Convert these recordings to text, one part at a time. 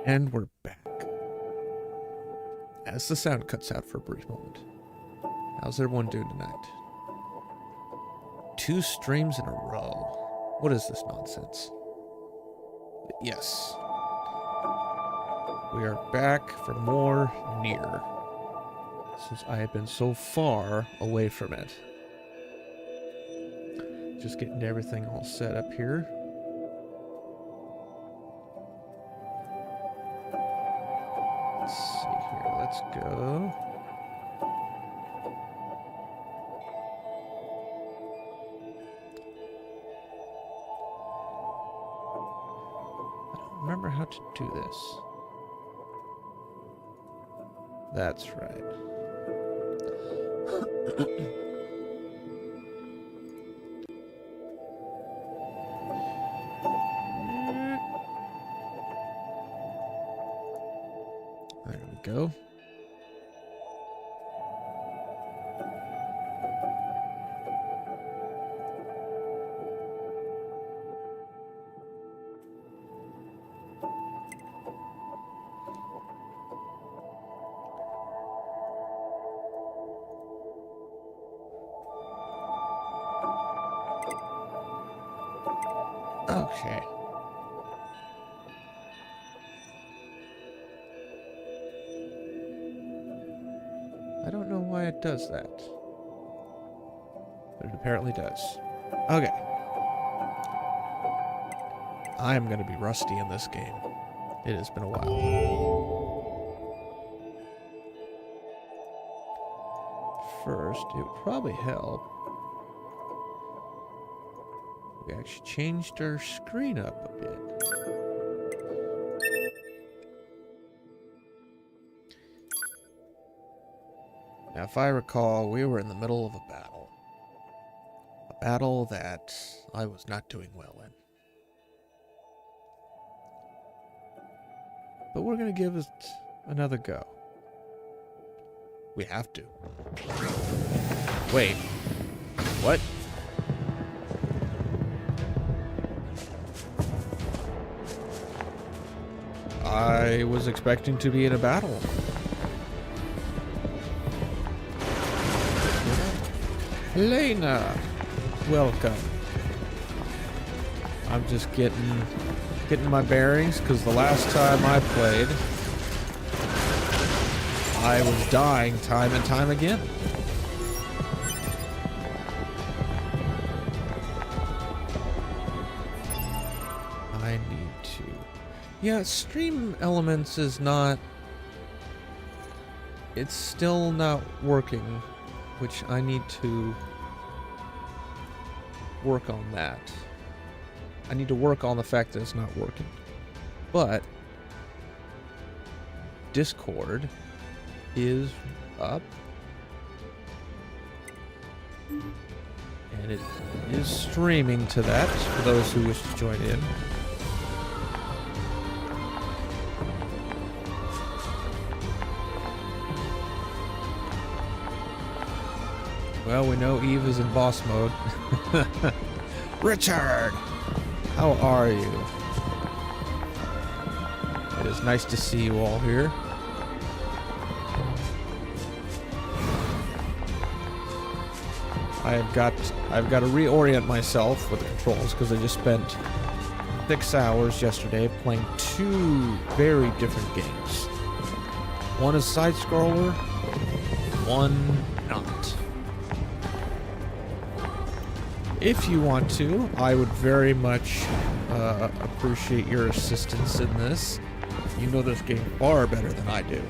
And we're back. As the sound cuts out for a brief moment. How's everyone doing tonight? 2 streams in a row. What is this nonsense? But yes. We are back for more NieR. Since I have been so far away from it. Just getting everything all set up here. Let's see here. Let's go. I don't remember how to do this. That's right. There we go. Okay. I don't know why it does that. But it apparently does. Okay. I'm gonna be rusty in this game. It has been a while. First, it would probably help. We actually changed our screen up a bit. Now, if I recall, we were in the middle of a battle. A battle that I was not doing well in. But we're going to give it another go. We have to. Wait. What? I was expecting to be in a battle. Helena, welcome. I'm just getting my bearings because the last time I played, I was dying time and time again. I need to. Yeah, Stream Elements is not. It's still not working, which I need to work on that. I need to work on the fact that it's not working. But Discord is up. And it is streaming to that for those who wish to join in. Well, we know Eve is in boss mode. Richard! How are you? It is nice to see you all here. I've got to reorient myself with the controls because I just spent 6 hours yesterday playing 2 very different games. One is side-scroller, one not. If you want to, I would very much appreciate your assistance in this. You know this game far better than I do.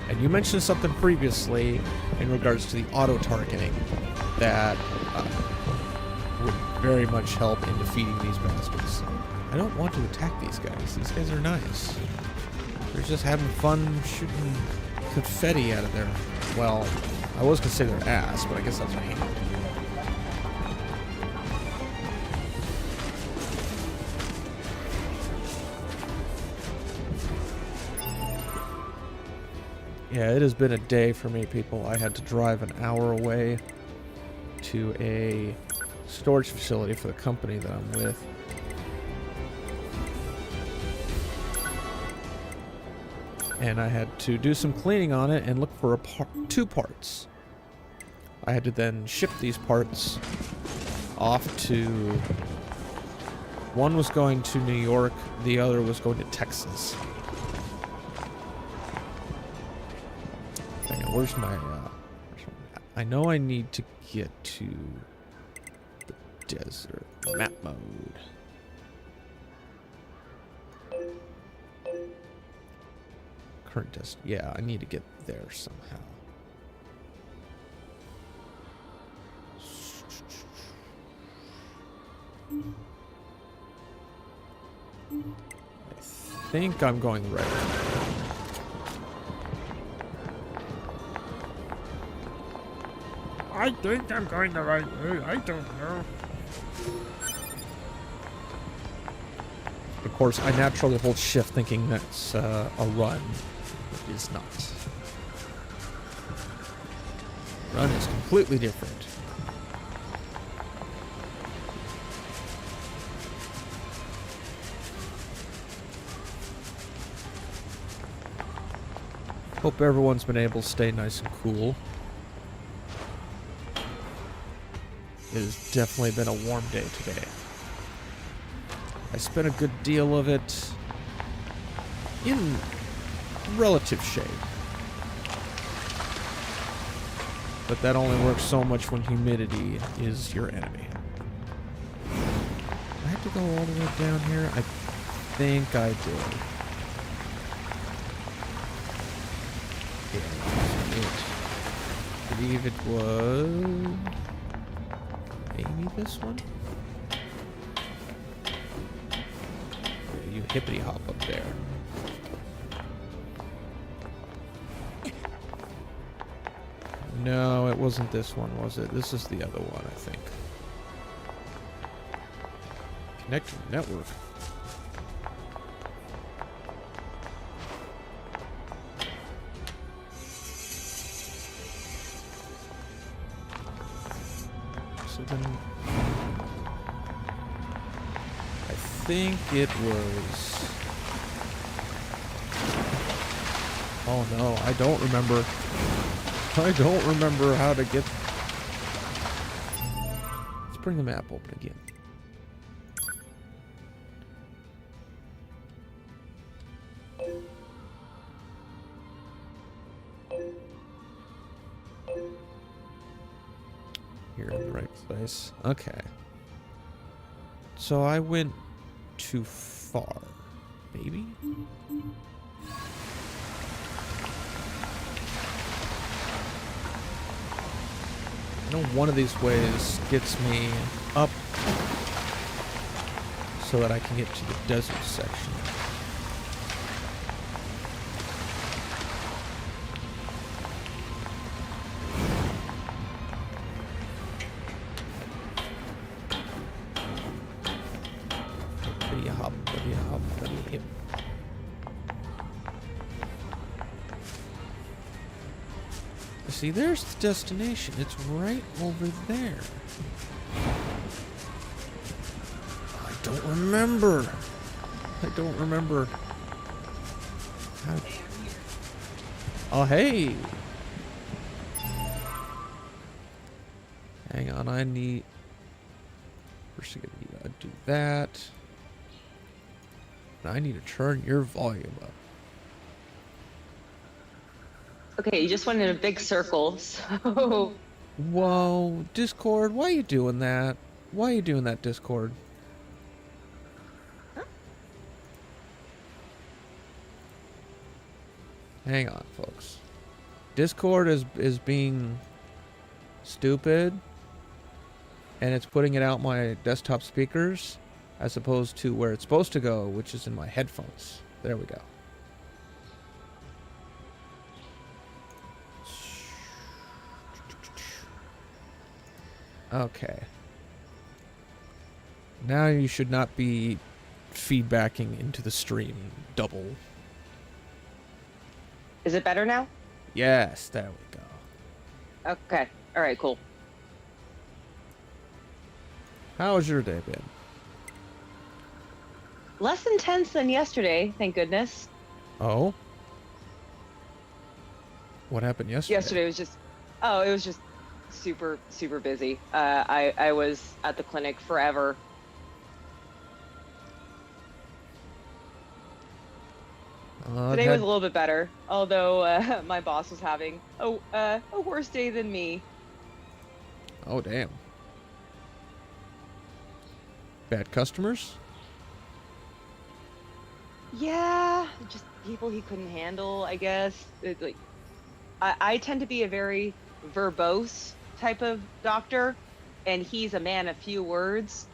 And you mentioned something previously in regards to the auto-targeting that would very much help in defeating these bastards. I don't want to attack these guys. These guys are nice. They're just having fun shooting confetti out of their... Well, I was going to say their ass, but I guess that's their hand. Yeah, it has been a day for me, people. I had to drive an hour away to a storage facility for the company that I'm with. and I had to do some cleaning on it and look for two parts. I had to then ship these parts off to... One was going to New York, the other was going to Texas. Hang on, where's my map? I know I need to get to the desert. Map mode. Current desert. Yeah, I need to get there somehow. I think I'm going the right way. I think I'm going the right way. I don't know. Of course, I naturally hold shift thinking that's a run. It is not. Run is completely different. Hope everyone's been able to stay nice and cool. It has definitely been a warm day today. I spent a good deal of it in relative shade. But that only works so much when humidity is your enemy. I have to go all the way down here? I think I did. Yeah, I believe it was... maybe this one? Yeah, you hippity hop up there. No, it wasn't this one, was it? This is the other one, I think. Connecting network. So then... I think it was... oh no, I don't remember. I don't remember how to get... Let's bring the map open again. You're in the right place. Okay. So I went too far. Maybe? I know one of these ways gets me up so that I can get to the desert section. See, there's the destination. It's right over there. I don't remember. I don't remember. How... oh, hey. Hang on, I need... first you gotta do that. And I need to turn your volume up. Okay, you just went in a big circle, so... Whoa, Discord, why are you doing that? Why are you doing that, Discord? Huh? Hang on, folks. Discord is being stupid, and it's putting it out my desktop speakers, as opposed to where it's supposed to go, which is in my headphones. There we go. Okay. Now you should not be feedbacking into the stream double. Is it better now? Yes, there we go. Okay. All right, cool. How has your day been? Less intense than yesterday, thank goodness. Oh? What happened yesterday? Yesterday was just, oh, it was just super, super busy. I was at the clinic forever. Today was a little bit better, although my boss was having a worse day than me. Oh, damn. Bad customers? Yeah, just people he couldn't handle, I guess. I tend to be a very verbose type of doctor, and he's a man of few words.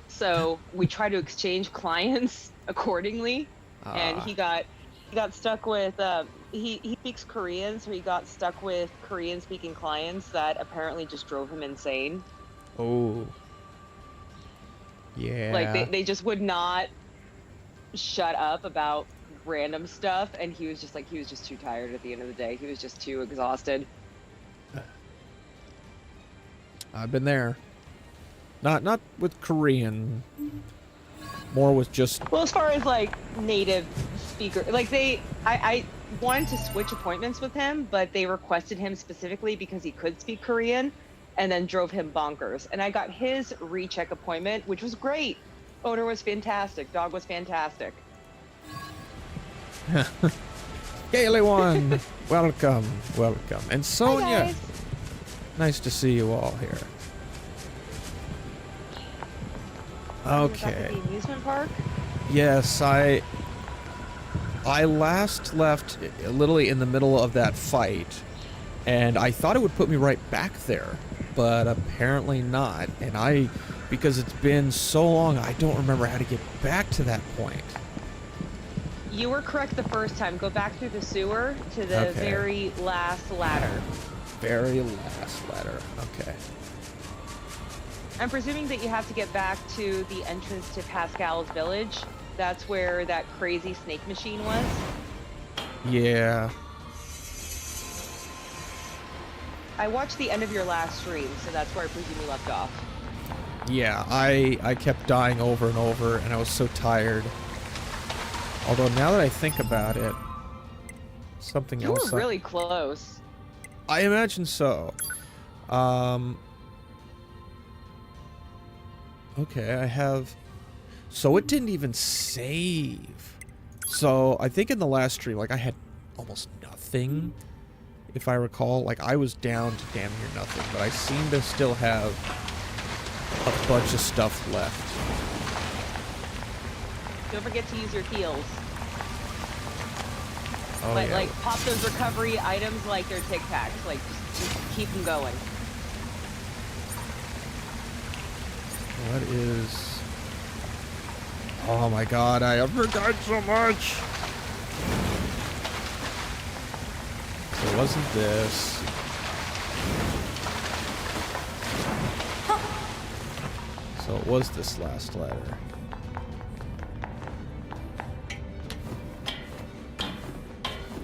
So we try to exchange clients accordingly. And he got stuck with he speaks Korean, so he got stuck with Korean speaking clients that apparently just drove him insane. Oh. Yeah. Like they just would not shut up about random stuff, and he was just too tired at the end of the day. He was just too exhausted. I've been there. Not with Korean. More with just... Well, as far as like native speaker, like I wanted to switch appointments with him, but they requested him specifically because he could speak Korean, and then drove him bonkers. And I got his recheck appointment, which was great. Owner was fantastic. Dog was fantastic. Gaily one. Welcome. Welcome. And Sonia. Hi, guys. Nice to see you all here. Okay. Back at the amusement park? Yes, I last left literally in the middle of that fight, and I thought it would put me right back there, but apparently not. And because it's been so long, I don't remember how to get back to that point. You were correct the first time. Go back through the sewer to the very last ladder. Very last ladder. Okay. I'm presuming that you have to get back to the entrance to Pascal's village. That's where that crazy snake machine was. Yeah. I watched the end of your last stream, so that's where I presume you left off. Yeah, I kept dying over and over, and I was so tired. Although now that I think about it, something else... You were really close. I imagine so. Okay, I have... So it didn't even save. So I think in the last stream, like, I had almost nothing, if I recall. Like, I was down to damn near nothing, but I seem to still have a bunch of stuff left. Don't forget to use your heals. Oh, But, yeah. like, pop those recovery items like they're Tic Tacs. Like, just keep them going. What is... Oh my god, I forgot so much! So it wasn't this. So it was this last ladder.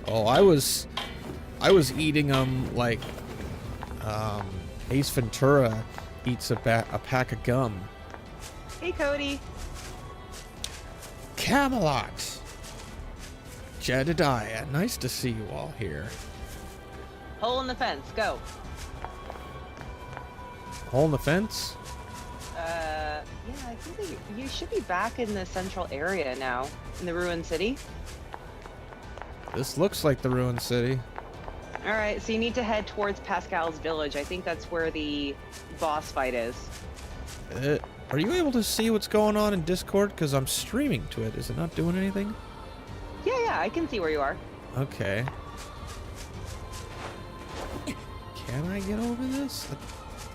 Oh, I was eating them like Ace Ventura eats a pack of gum. Hey, Cody. Camelot! Jedediah, nice to see you all here. Hole in the fence. Go. Hole in the fence? Yeah, I think that you should be back in the central area now, in the ruined city. This looks like the ruined city. All right, so you need to head towards Pascal's village. I think that's where the boss fight is. Are you able to see what's going on in Discord? Because I'm streaming to it. Is it not doing anything? Yeah, I can see where you are. Okay. Can I get over this?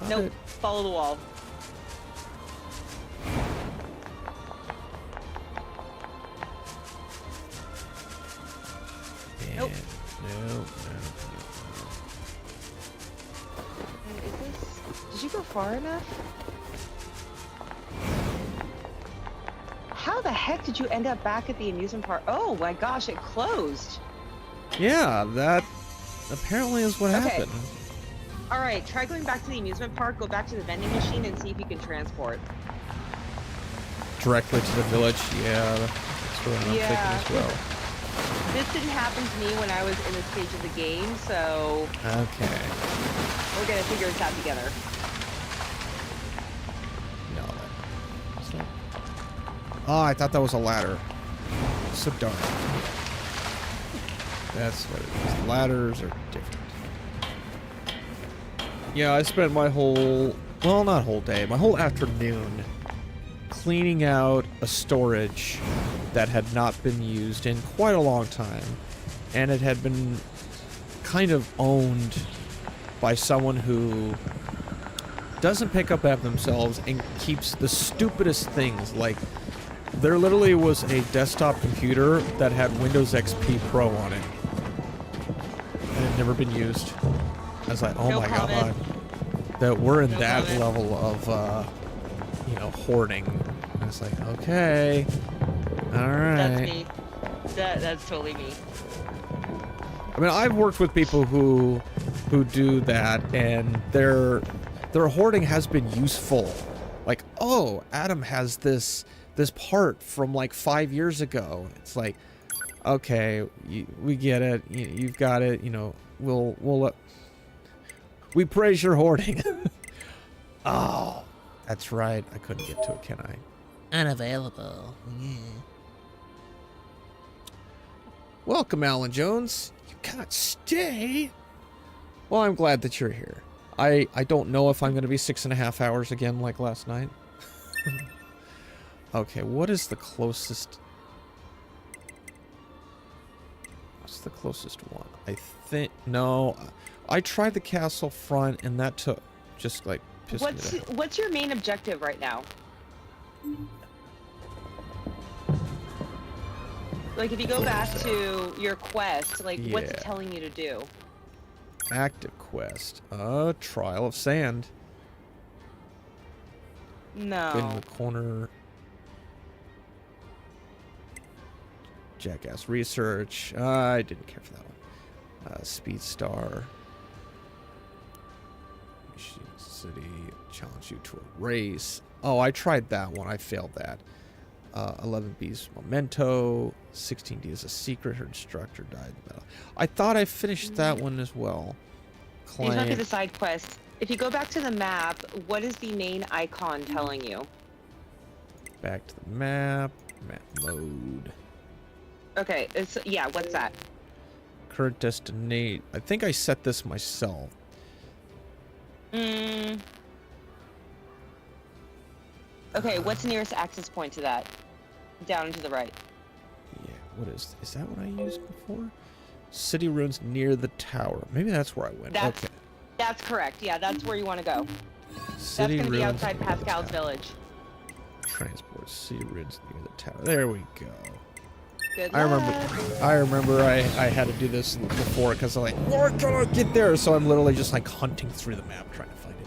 Nope, follow the wall. Nope. No. Did you go far enough? How the heck did you end up back at the amusement park? Oh my gosh, it closed. Yeah, that apparently is what Okay. happened. All right, try going back to the amusement park, go back to the vending machine and see if you can transport. Directly to the village, yeah, that's what I'm thinking as well. This didn't happen to me when I was in this stage of the game, so Okay. we're gonna figure this out together. No. What's that? Oh, I thought that was a ladder. So dark. That's what it is. Ladders are different. Yeah, I spent my whole, well, not whole day, my whole afternoon cleaning out a storage that had not been used in quite a long time. And it had been kind of owned by someone who doesn't pick up after themselves and keeps the stupidest things. Like, there literally was a desktop computer that had Windows XP Pro on it. And it had never been used. I was like, oh No my comment. god. That we're in No that comment. level of, you know, hoarding. And it's like, okay. Alright. That's me. That's totally me. I mean, I've worked with people who do that, and their hoarding has been useful. Like, oh, Adam has this part from like 5 years ago. It's like, okay, we get it. You've got it. You know, we praise your hoarding. Oh, that's right. I couldn't get to it, can I? Unavailable. Yeah. Welcome, Alan Jones. You can't stay. Well, I'm glad that you're here. I don't know if I'm going to be 6.5 hours again like last night. Okay, what is the closest? What's the closest one? I think, no, I tried the castle front and that took just like pissed me the hell. What's your main objective right now? Like, if you go back to your quest, like, what's it Yeah. telling you to do? Active quest. Trial of Sand. No. In the corner. Jackass Research. I didn't care for that one. Speed Star. Machine City. Challenge you to a race. Oh, I tried that one. I failed that. 11B's Memento. 16D is a secret. Her instructor died in battle. I thought I finished that one as well. These might be Client. the side quests. If you go back to the map, what is the main icon telling you? Back to the map. Map mode. Okay, yeah, what's that? Current destination. I think I set this myself. Okay, what's the nearest access point to that? Down and to the right. Yeah, what is that what I used before? City ruins near the tower. Maybe that's where I went. Okay. That's correct. Yeah, that's where you want to go. City That's going to be ruins outside near the Pascal's tower. village. Transport. City ruins near the tower. There we go. Good I luck. remember I had to do this before because I'm like, where can I get there? So I'm literally just like hunting through the map trying to find it.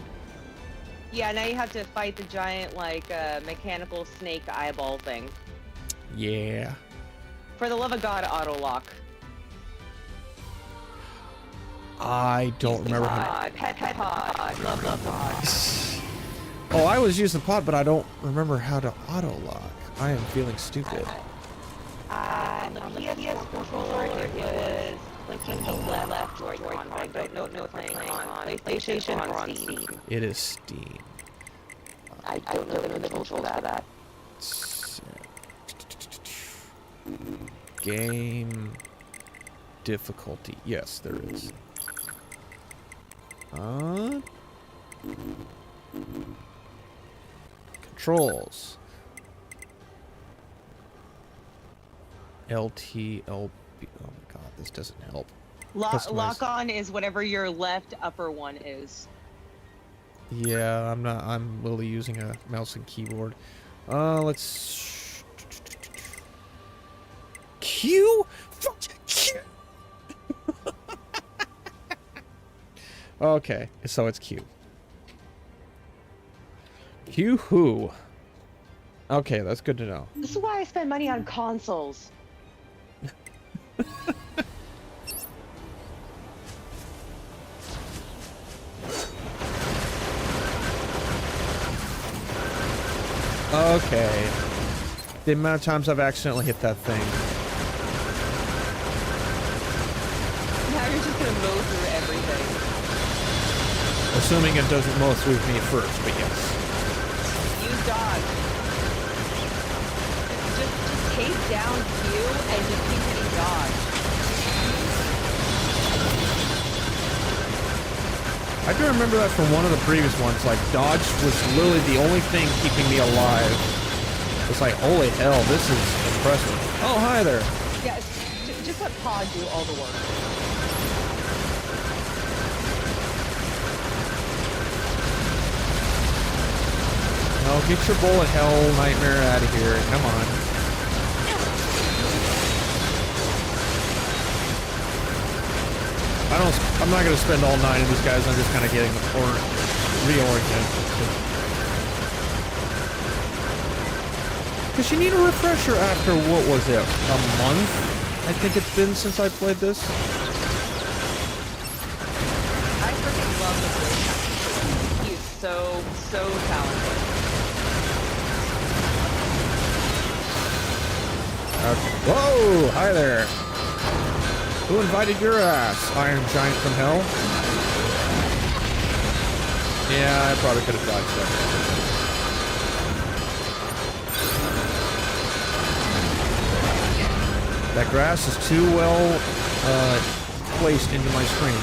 Yeah, now you have to fight the giant, like, mechanical snake eyeball thing. Yeah. For the love of God, auto lock. I don't remember how. Pet pod. Love pod. Oh, I was using the pod, but I don't remember how to auto lock. I am feeling stupid. On the PS controller, it was clicking the left Joy-Con. I don't know if I'm playing on PlayStation or on Steam. It is Steam. I don't know the controls for that. Game difficulty. Yes, there is. Controls. LT, LB. Oh my god, this doesn't help. Customize. Lock on is whatever your left upper one is. Yeah, I'm literally using a mouse and keyboard. Let's... Q? Fuck Q! Okay, so it's Q. Q who? Okay, that's good to know. This is why I spend money on consoles. Okay. The amount of times I've accidentally hit that thing. gonna mow through everything. Assuming it doesn't mow through me first, but yes. Use dodge. Just tape down Q and just keep hitting dodge. I do remember that from one of the previous ones. Like, dodge was literally the only thing keeping me alive. It's like, holy hell, this is impressive. Oh, hi there. Yeah, just let Pod do all the work. No, get your bullet hell nightmare out of here. Come on. I'm not gonna spend all 9 of these guys. I'm just kind of getting reoriented. Because you need a refresher after, what was it, a month? I think it's been since I played this. I freaking love the voice actor. He's so talented. Okay. Whoa! Hi there. Who invited your ass, Iron Giant from Hell? Yeah, I probably could have dodged that. That grass is too well placed into my screen.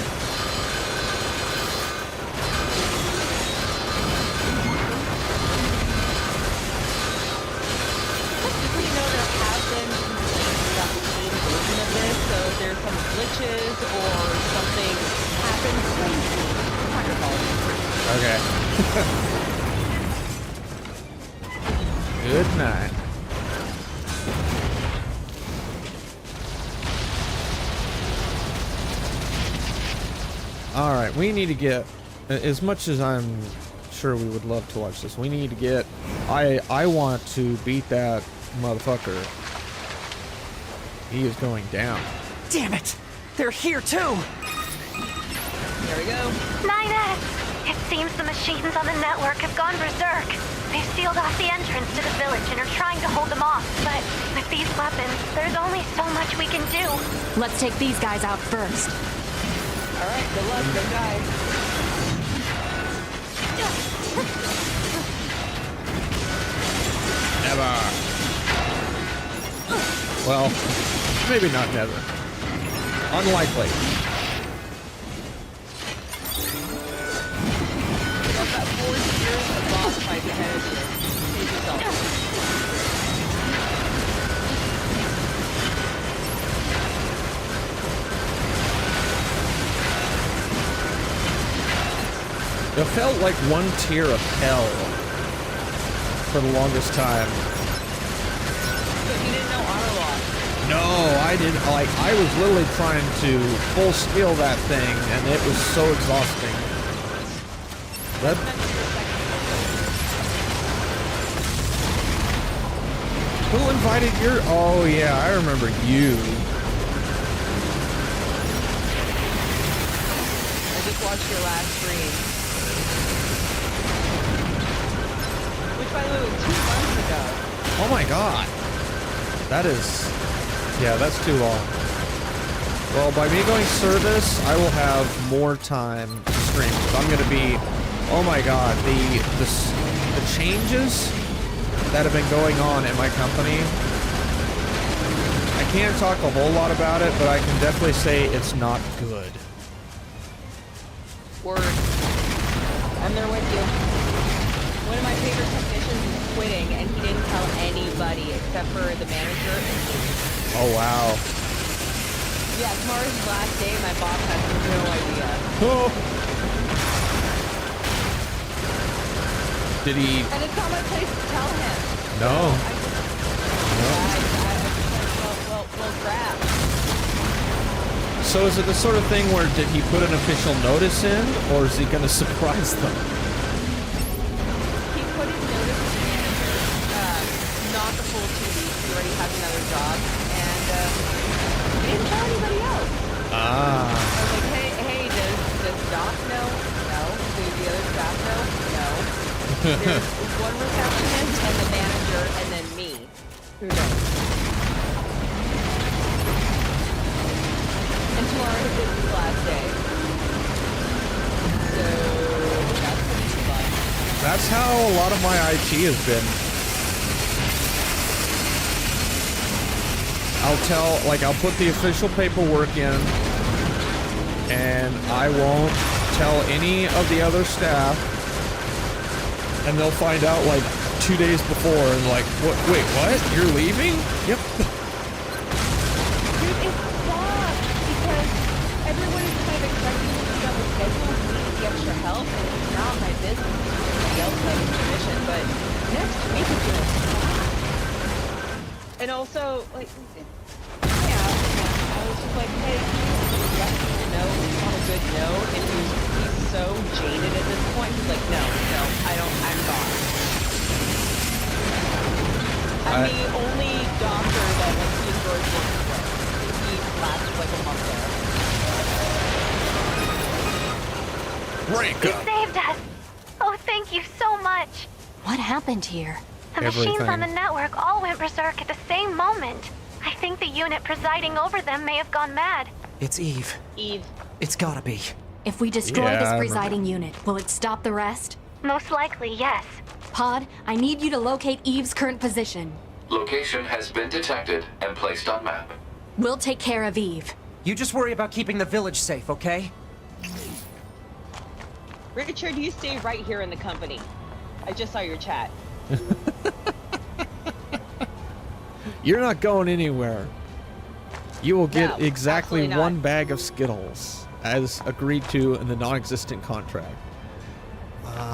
Just so you know, there have been complaints about the Steam version of this, so if there's some glitches or something happens, it's not your fault. Okay. Good night. Alright, we need to get, as much as I'm sure we would love to watch this, we need to get, I want to beat that motherfucker. He is going down. Damn it! They're here too! There we go. NieR! It seems the machines on the network have gone berserk. They've sealed off the entrance to the village and are trying to hold them off. But with these weapons, there's only so much we can do. Let's take these guys out first. Alright, good luck, good guys. Never. Well, maybe not never. Unlikely. I've got 4 years of boss fights ahead of you. Save yourself. It felt like one tier of hell for the longest time. So you didn't know Automata? No, I didn't. Like, I was literally trying to full skill that thing, and it was so exhausting. That. Who invited your? Oh yeah, I remember you. I just watched your last stream. Which, by the way, was 2 months ago. Oh my god. That is... Yeah, that's too long. Well, by me going service, I will have more time to stream. I'm going to be... Oh my god, the changes that have been going on in my company... I can't talk a whole lot about it, but I can definitely say it's not good. Word. I'm there with you. One of my favorite technicians is quitting, and he didn't tell anybody except for the manager and me. Oh, wow. Yeah, tomorrow's his last day, my boss has no idea. Oh. Did he... And it's not my place to tell him. No. Well, crap. So is it the sort of thing where did he put an official notice in, or is he going to surprise them? He put his notice to the manager, not the full 2 weeks, he already has another job, and he didn't tell anybody else. Ah. I was like, hey, does Doc know? No. Do the other staff know? No. There's one receptionist and the manager and then me. Who knows? And tomorrow is his last last day. So that's gonna be fun. That's how a lot of my IT has been. I'll put the official paperwork in, and I won't tell any of the other staff, and they'll find out like 2 days before, and like, what? Wait, what? You're leaving? Yep. Dude, it sucks because everyone is kind of expecting me to be on the schedule and need the extra help, and it's not my business. Somebody else has permission, but next week is gonna suck. And also, like, I was just like, hey, let me know he's on a good note, and he's so jaded at this point. He's like, no, I'm gone. I'm the only doctor that like he enjoys working with. He lasted like a month there. Break You up. saved us. Oh, thank you so much. What happened here? The machines on the Everything. network all went berserk at the same moment. I think the unit presiding over them may have gone mad. It's Eve. Eve, It's gotta be. If we destroy Yeah, I this remember. presiding unit, will it stop the rest? Most likely, yes. Pod, I need you to locate Eve's current position. Location has been detected and placed on map. We'll take care of Eve. You just worry about keeping the village safe, okay? Richard, you stay right here in the company. I just saw your chat. You're not going anywhere. You will get No, exactly absolutely not. one bag of Skittles, as agreed to in the non-existent contract.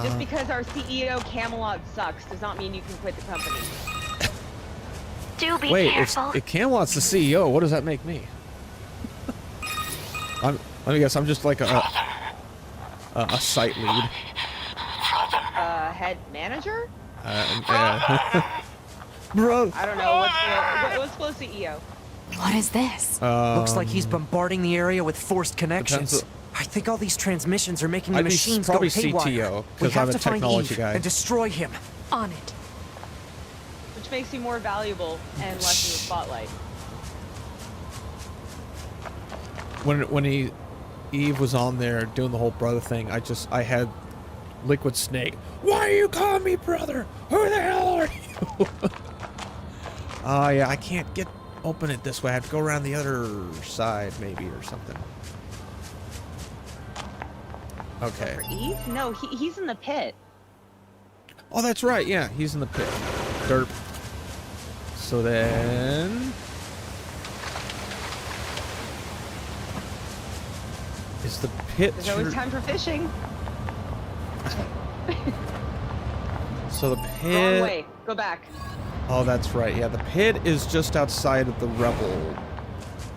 Just because our CEO Camelot sucks does not mean you can quit the company. Do be Wait, careful. if Camelot's the CEO, what does that make me? Let me guess. I'm just like a site lead. Head manager? Bro. I don't know. What's below CEO? What is this? Looks like he's bombarding the area with forced connections. depends I think all these transmissions are making the I'd be machines probably go haywire. CTO, We 'cause have I'm a to find technology Eve guy. and destroy him. On it. Which makes you more valuable and less in the spotlight. When Eve was on there doing the whole brother thing, I had Liquid Snake. Why are you calling me brother? Who the hell are you? Oh yeah, I can't open it this way. I have to go around the other side maybe or something. Okay. For Eve? No, he's in the pit. Oh, that's right. Yeah, he's in the pit. Derp. So then... Is the pit... There's always time for fishing. So the Wrong pit... way. Go back. Oh, that's right. Yeah, the pit is just outside of the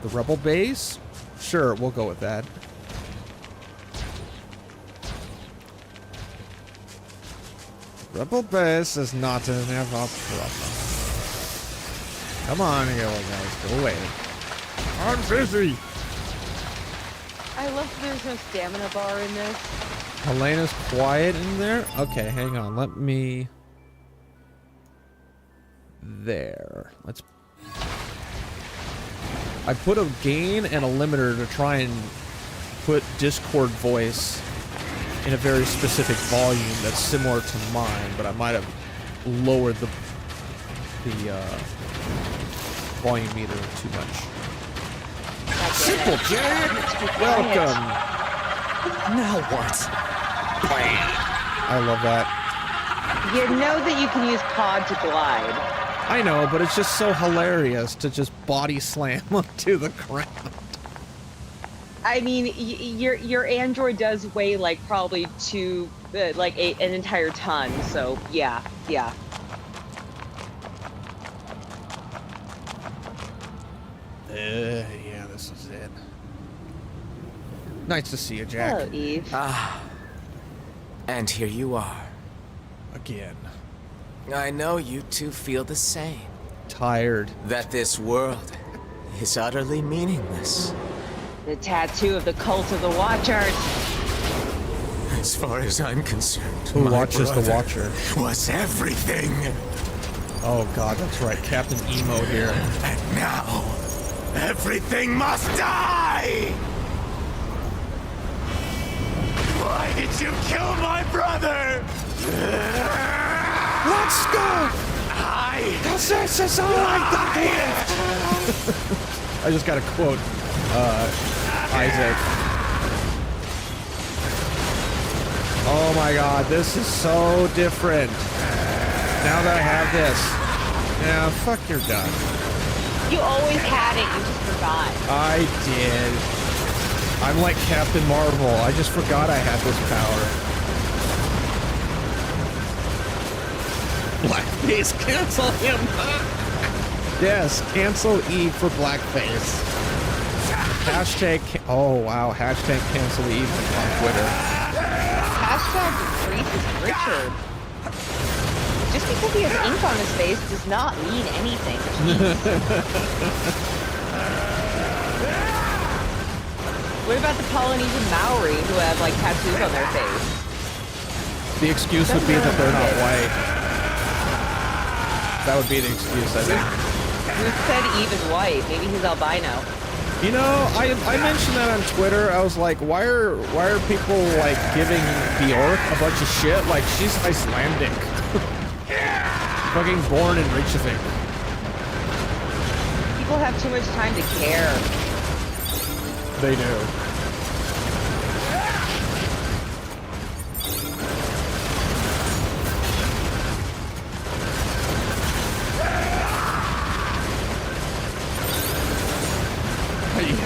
rebel base? Sure, we'll go with that. Rebel base is not an ever problem. Come on here, guys. Go away. I'm busy. I love that there's no stamina bar in this. Helena's quiet in there? Okay, hang on. Let me... There. Let's... I put a gain and a limiter to try and put Discord voice in a very specific volume that's similar to mine, but I might have lowered the volume meter too much. Simple Jack! Welcome! Now what? I love that. You know that you can use pod to glide. I know, but it's just so hilarious to just body slam onto the ground. I mean, your Android does weigh like probably an entire ton. So yeah. Yeah, this is it. Nice to see you, Jack. Hello, Eve. And here you are. Again. I know you two feel the same. Tired. That this world is utterly meaningless. The tattoo of the cult of the Watchers. As far as I'm concerned, Who my watches the brother Watcher? was everything. Oh god, that's right. Captain Emo here. And now, everything must die! Why did you kill my brother? Let's go! I... This is all I got left! I just gotta quote Isaac. Oh my god, this is so different. Now that I have this. Yeah, fuck, you're done. You always had it, you just forgot. I did. I'm like Captain Marvel. I just forgot I had this power. Blackface, cancel him! Yes, cancel Eve for blackface. Hashtag, oh wow, hashtag cancel Eve on Twitter. Hashtag racist Richard. Just because he has ink on his face does not mean anything. What about the Polynesian Maori who have like tattoos on their face? The excuse would be that they're not white. That would be the excuse, I think. Who said Eve is white? Maybe he's albino. You know, I mentioned that on Twitter. I was like, why are people like giving Bjork a bunch of shit? Like she's Icelandic. Fucking born in Reykjavik. People have too much time to care. They do.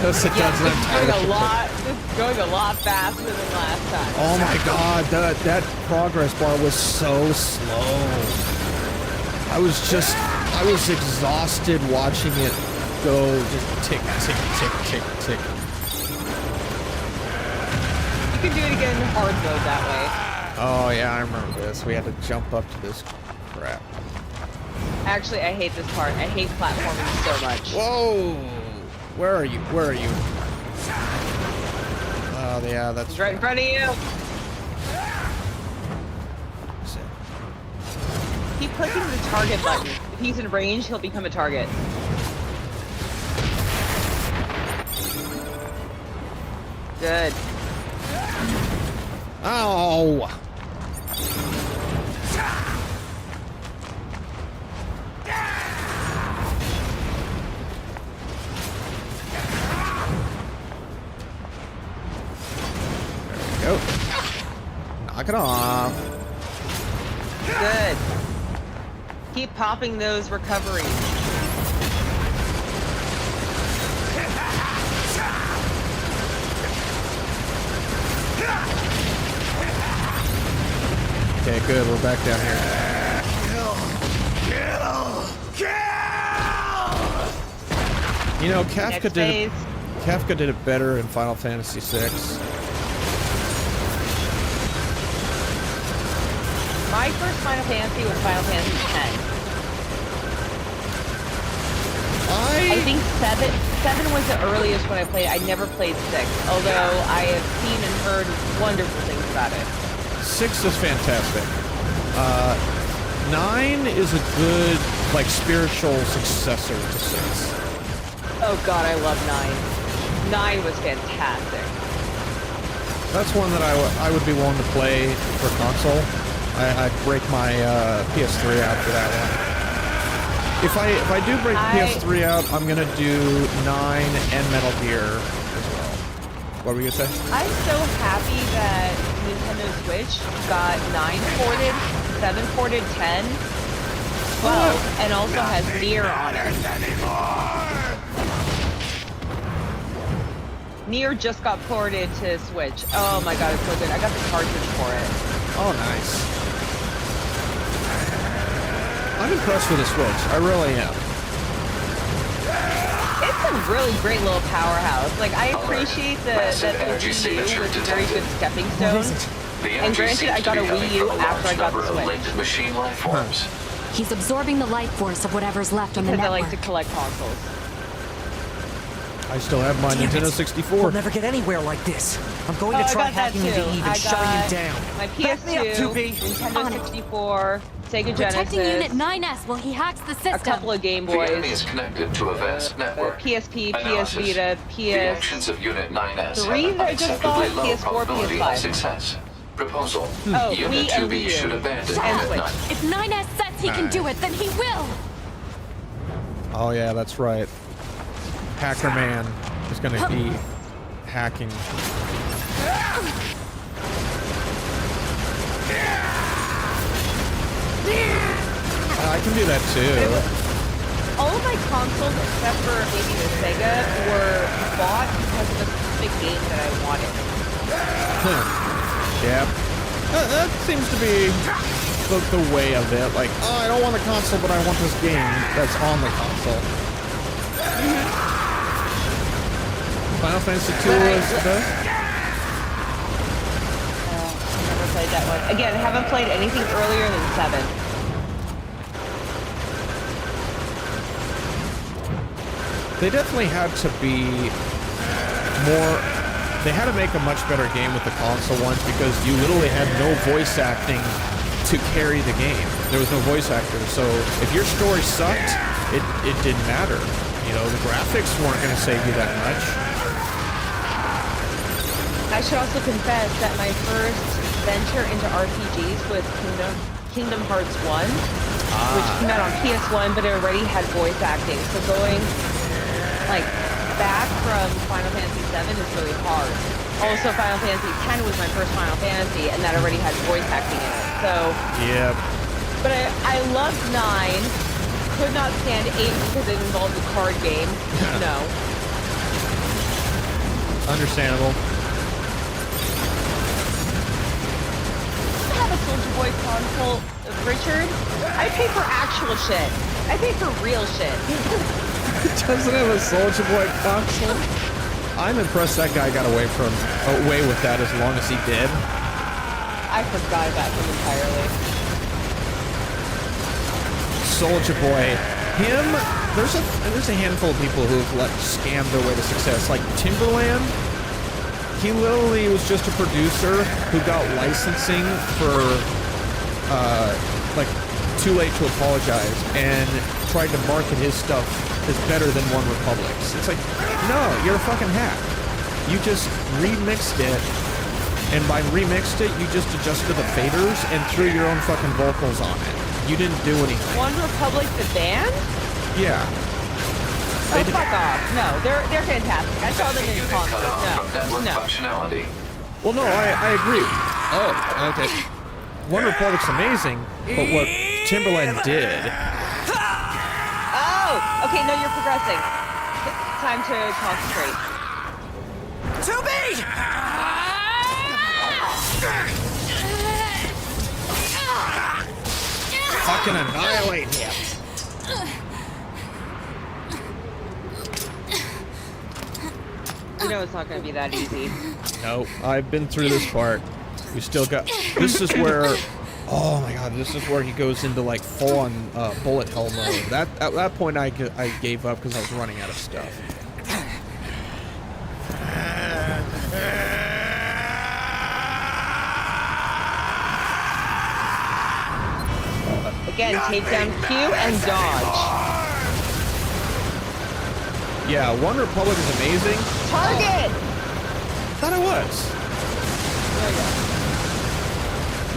Yes, it does. This is going a lot faster than last time. Oh my god, that progress bar was so slow. I was exhausted watching it go just tick, tick, tick, tick, tick. You can do it again in hard mode that way. Oh yeah, I remember this. We had to jump up to this crap. Actually, I hate this part. I hate platforming so much. Whoa! Where are you? Where are you? Oh yeah, that's He's right in front of you. Keep clicking the target button. If he's in range, he'll become a target. Good. Ow! There we go. Knock it off. Good. Keep popping those recoveries. Okay, good. We're back down here. You know, Kafka did it better in Final Fantasy VI. My first Final Fantasy was Final Fantasy X. I think 7 was the earliest when I played. I never played 6, although I have seen and heard wonderful things about it. 6 is fantastic. 9 is a good, like, spiritual successor to 6. Oh god, I love 9. 9 was fantastic. That's one that I would be willing to play for console. I'd break my PS3 out for that one. If I do break the PS3 out, I'm gonna do 9 and Metal Gear as well. What were you gonna say? I'm so happy that Nintendo Switch got 9 ported, 7 ported, 10, 12, and also has NieR on it. NieR just got ported to Switch. Oh my god, it's so good. I got the cartridge for it. Oh, nice. I'm impressed with the Switch. I really am. It's a really great little powerhouse. Like, I appreciate that the Wii U was a very good stepping stone. And granted, I got a Wii U after I got the Switch. Machine life forms. He's absorbing the life force of whatever's left on the Because I network. like to collect consoles. I still have my Damn Nintendo it. 64. We'll never get anywhere like this. I'm going to I try got that hacking into too. Eve I and shutting got him down. my Back me up, PS2, 2B. Nintendo 64, Sega Protecting Genesis, Unit 9S while he hacks the system. a couple of Game The enemy is Boys, connected to a vast network. PSP, PS Analysis. Vita, The actions of Unit 9S PS3 have that I just unacceptably bought, low PS4, probability of PS5. success. Proposal. Oh, Unit we 2B and you. should abandon And Unit switch. 9. If 9S says he can do it, then he will! Oh yeah, that's right. Hacker Man is gonna be hacking. I can do that too. All of my consoles, except for maybe the Sega, were bought because of a specific game that I wanted. Yeah. That seems to be the way of it. Like, oh, I don't want a console, but I want this game that's on the console. Final Fantasy II was the best? I never played that one. Again, I haven't played anything earlier than 7. They definitely had to be more... They had to make a much better game with the console ones because you literally had no voice acting to carry the game. There was no voice actor, so if your story sucked, it didn't matter. You know, the graphics weren't going to save you that much. I should also confess that my first venture into RPGs was Kingdom Hearts 1, which came out on PS1, but it already had voice acting. So going like back from Final Fantasy 7 is really hard. Also, Final Fantasy 10 was my first Final Fantasy, and that already had voice acting in it. So Yeah. but I loved 9. Could not stand 8 because it involved a card game. No. Understandable. I have a Soldier Boy console, Richard. I pay for actual shit. I pay for real shit. Doesn't have a Soldier Boy console. I'm impressed that guy got away with that as long as he did. I forgot about him entirely. Soldier Boy, him. There's a handful of people who've scammed their way to success. Like Timberland, he literally was just a producer who got licensing for like Too Late to Apologize and tried to market his stuff as better than One Republic's. It's like, no, you're a fucking hack. You just remixed it, and by remixed it, you just adjusted the faders and threw your own fucking vocals on it. You didn't do anything. One Republic, the band? Yeah. Oh, fuck off. No, they're fantastic. I saw them in Unit cut off from concert. network No. functionality. Well, no, I agree. Oh, okay. One Republic's amazing, but what Timberland did... Oh, okay, no, you're progressing. Time to concentrate. To be! Fucking annihilate him. You know it's not going to be that easy. No, I've been through this part. We still got... This is where... Oh my god, this is where he goes into like full-on bullet hell mode. At that point I gave up because I was running out of stuff. Again, take down Q and dodge. Yeah, One Republic is amazing. Target! Thought it was. There you go.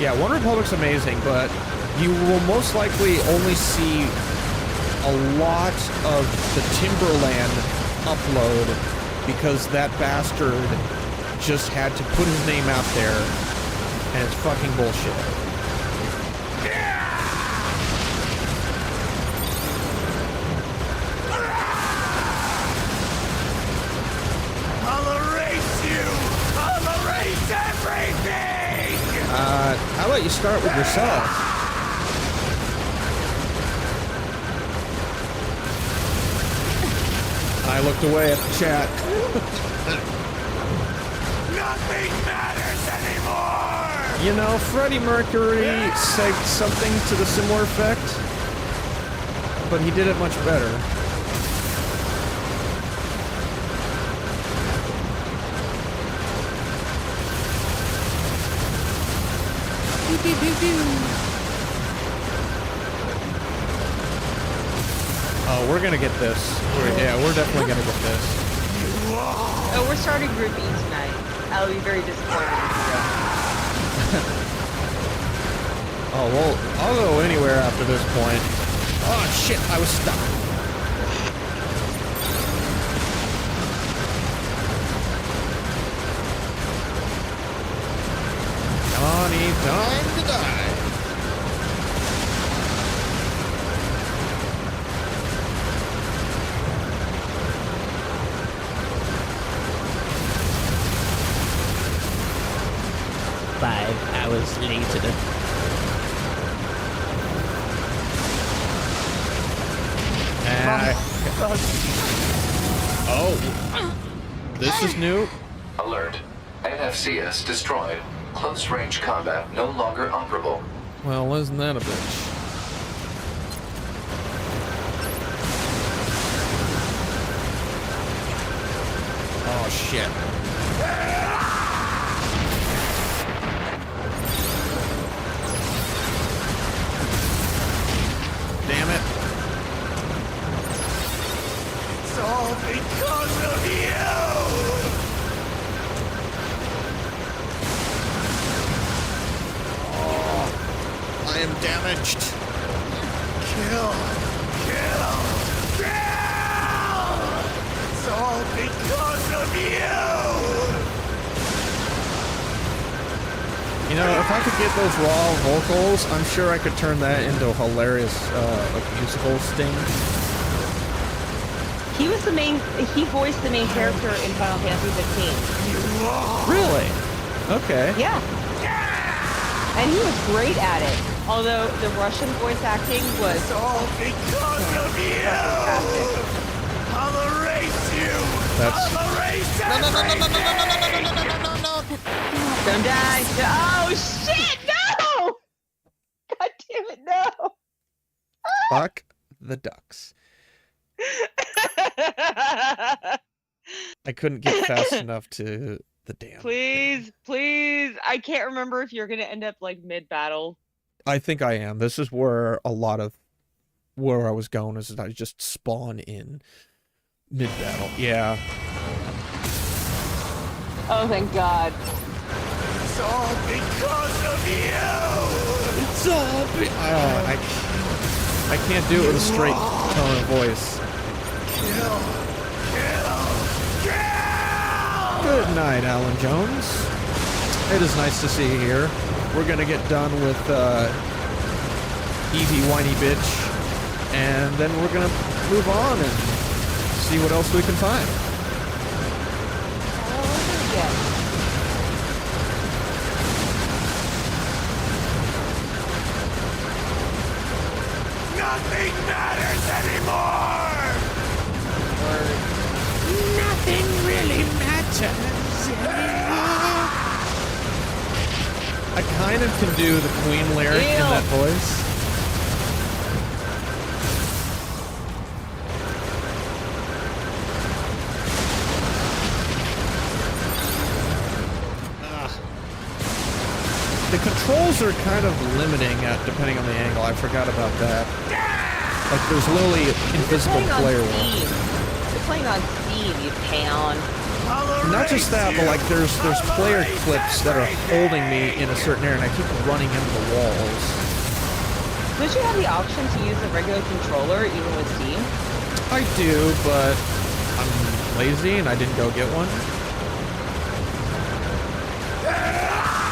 Yeah, One Republic's amazing, but you will most likely only see a lot of the Timberland upload because that bastard just had to put his name out there, and it's fucking bullshit. I'll erase you! I'll erase everything! How about you start with yourself? I looked away at the chat. Nothing matters anymore! You know, Freddie Mercury said something to the similar effect, but he did it much better. Oh, we're gonna get this. We're definitely gonna get this. Oh, we're starting Group E tonight. I'll be very disappointed if you don't. Oh, well, I'll go anywhere after this point. Oh, shit, I was stuck. Come on, Eve, time to die. Hours later. Oh. This is new? Alert. NFCS destroyed. Close range combat no longer operable. Well, isn't that a bitch? Oh, shit. Damn it. It's all because of you! Oh, I am damaged. Kill! It's all because of you! You know, if I could get those raw vocals, I'm sure I could turn that into a hilarious, like, musical sting. He voiced the main character in Final Fantasy 15. Really? Okay. Yeah. And he was great at it. Although the Russian voice acting was all because of you! I'll erase you! That's... I'll erase no. Don't die. Oh shit! No! God damn it! No! Fuck the ducks. I couldn't get fast enough to the damn. Please. I can't remember if you're gonna end up like mid-battle. I think I am. This is where a lot of where I was going is I just spawn in mid-battle. Yeah. Oh, thank God. It's all because of you! It's all I can't do it with a straight tone of voice. Kill! Good night, Alan Jones. It is nice to see you here. We're gonna get done with Evie Whiny Bitch, and then we're gonna move on and see what else we can find. Nothing matters anymore! Nothing really matters anymore. I kind of can do the Queen lyric in that voice. The controls are kind of limiting depending on the angle. I forgot about that. Like, there's literally invisible player wall. You're playing on Steam, you town. Not just that, but like there's player clips that are holding me in a certain area, and I keep running into the walls. Don't you have the option to use a regular controller even with Steam? I do, but I'm lazy and I didn't go get one.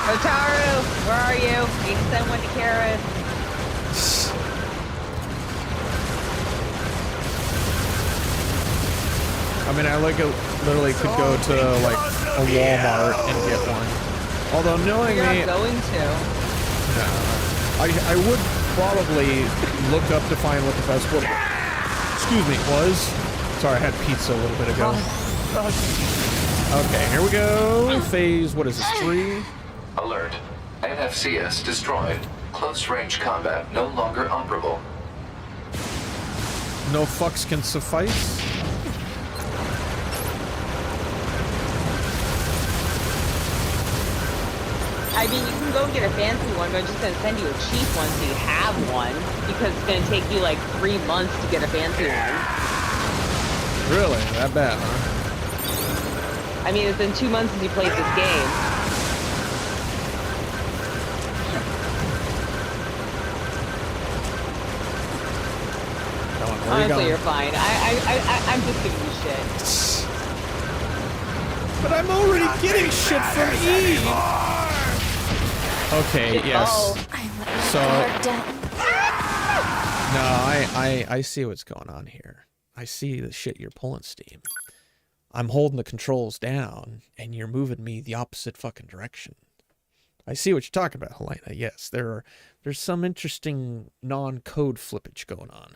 Otaru, where are you? Need to send one to Karen. I mean, I literally could go to like a Walmart and get one. Although knowing You're me, not going to. no, I would probably look up to find what the festival, excuse me, was. Sorry, I had pizza a little bit ago. Okay, here we go. Phase, what is this, 3? Alert. NFCS destroyed. Close range combat no longer operable. No fucks can suffice. I mean, you can go get a fancy one, but I'm just gonna send you a cheap one so you have one, because it's gonna take you like 3 months to get a fancy one. Really? That bad, huh? I mean, it's been 2 months since you played this game. Honestly, going? you're fine. I'm just giving you shit. But I'm already getting shit from Eve. Okay, Shit yes. ball. So Guard down. no, I see what's going on here. I see the shit you're pulling, Steam. I'm holding the controls down, and you're moving me the opposite fucking direction. I see what you're talking about, Helena. Yes, there's some interesting non-code flippage going on.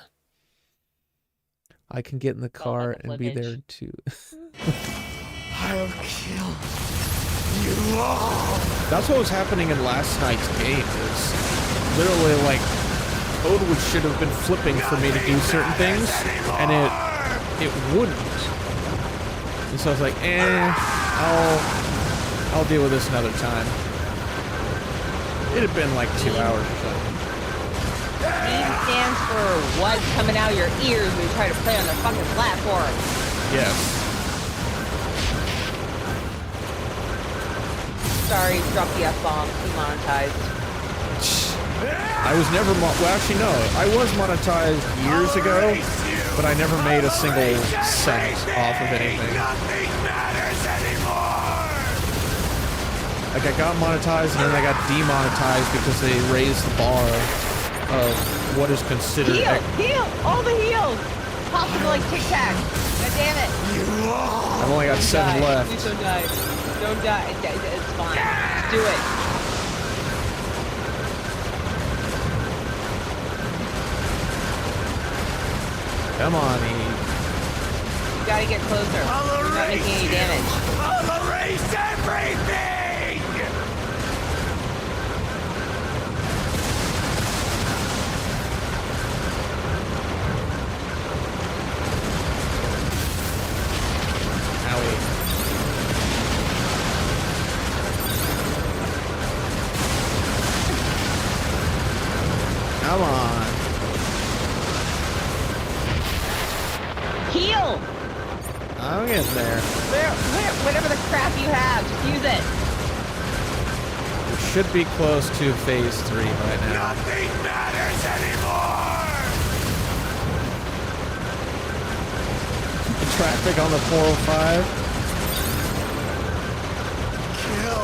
I can get in the car about the and be flippage. there too. I'll kill you all. That's what was happening in last night's game. Is literally like code should have been flipping for me to do certain things, and it wouldn't. And so I was like, I'll deal with this another time. It had been like 2 hours or something. E stands for what's coming out of your ears when you try to play on the fucking platform. Yes. Sorry, drop the F-bomb. Demonetized. I was never well, actually no, I was monetized years ago, but I never made a single cent off of anything. Nothing matters anymore. Like I got monetized and then I got demonetized because they raised the bar of what is considered Heal! All the heals! Possible like Tic Tac. God damn it. I've only got 7 left. Please don't die. Don't die. It's fine. Just do it. Come on, Eve. You gotta get closer. You're not making any damage. I'll erase everything. Owie. Come on. Heal! I'm getting there. Whatever the crap you have, just use it. We should be close to phase 3 right now. Nothing matters anymore. The traffic on the 405. Kill.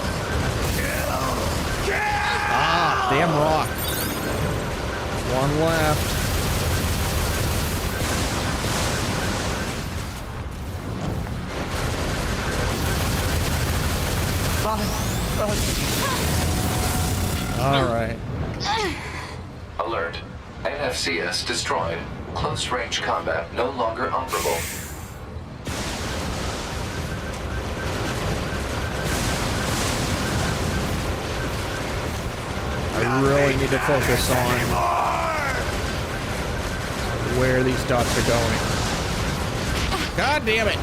Ah, damn rock. 1 left. All right. Alert. NFCS destroyed. Close range combat no longer operable. I really need to focus on where these dots are going. God damn it!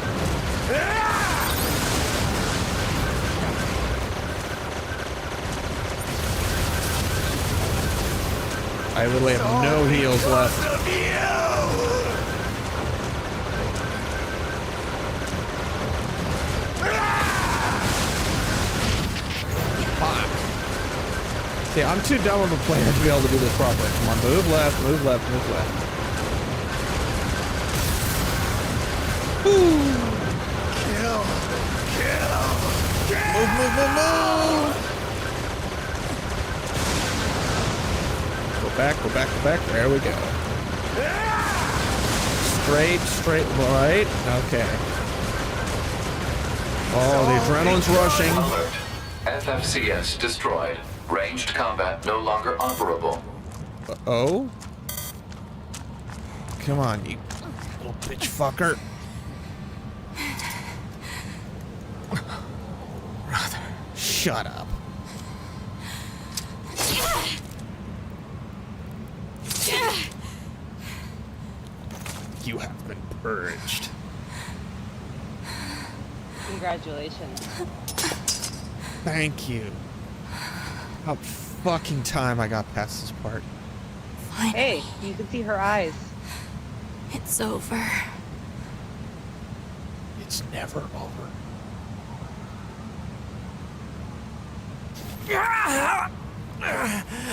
I literally have no heals left. Fuck. See, I'm too dumb of a player to be able to do this properly. Come on, move left, move left, move left. Kill. Move, move, move, move! Go back, go back, go back. There we go. Straight right. Okay. Oh, the adrenaline's rushing. Alert. FFCS destroyed. Ranged combat no longer operable. Oh? Come on, you little bitch fucker. Brother. Shut up. You have been purged. Congratulations. Thank you. About fucking time I got past this part. Hey, you can see her eyes. It's over. It's never over.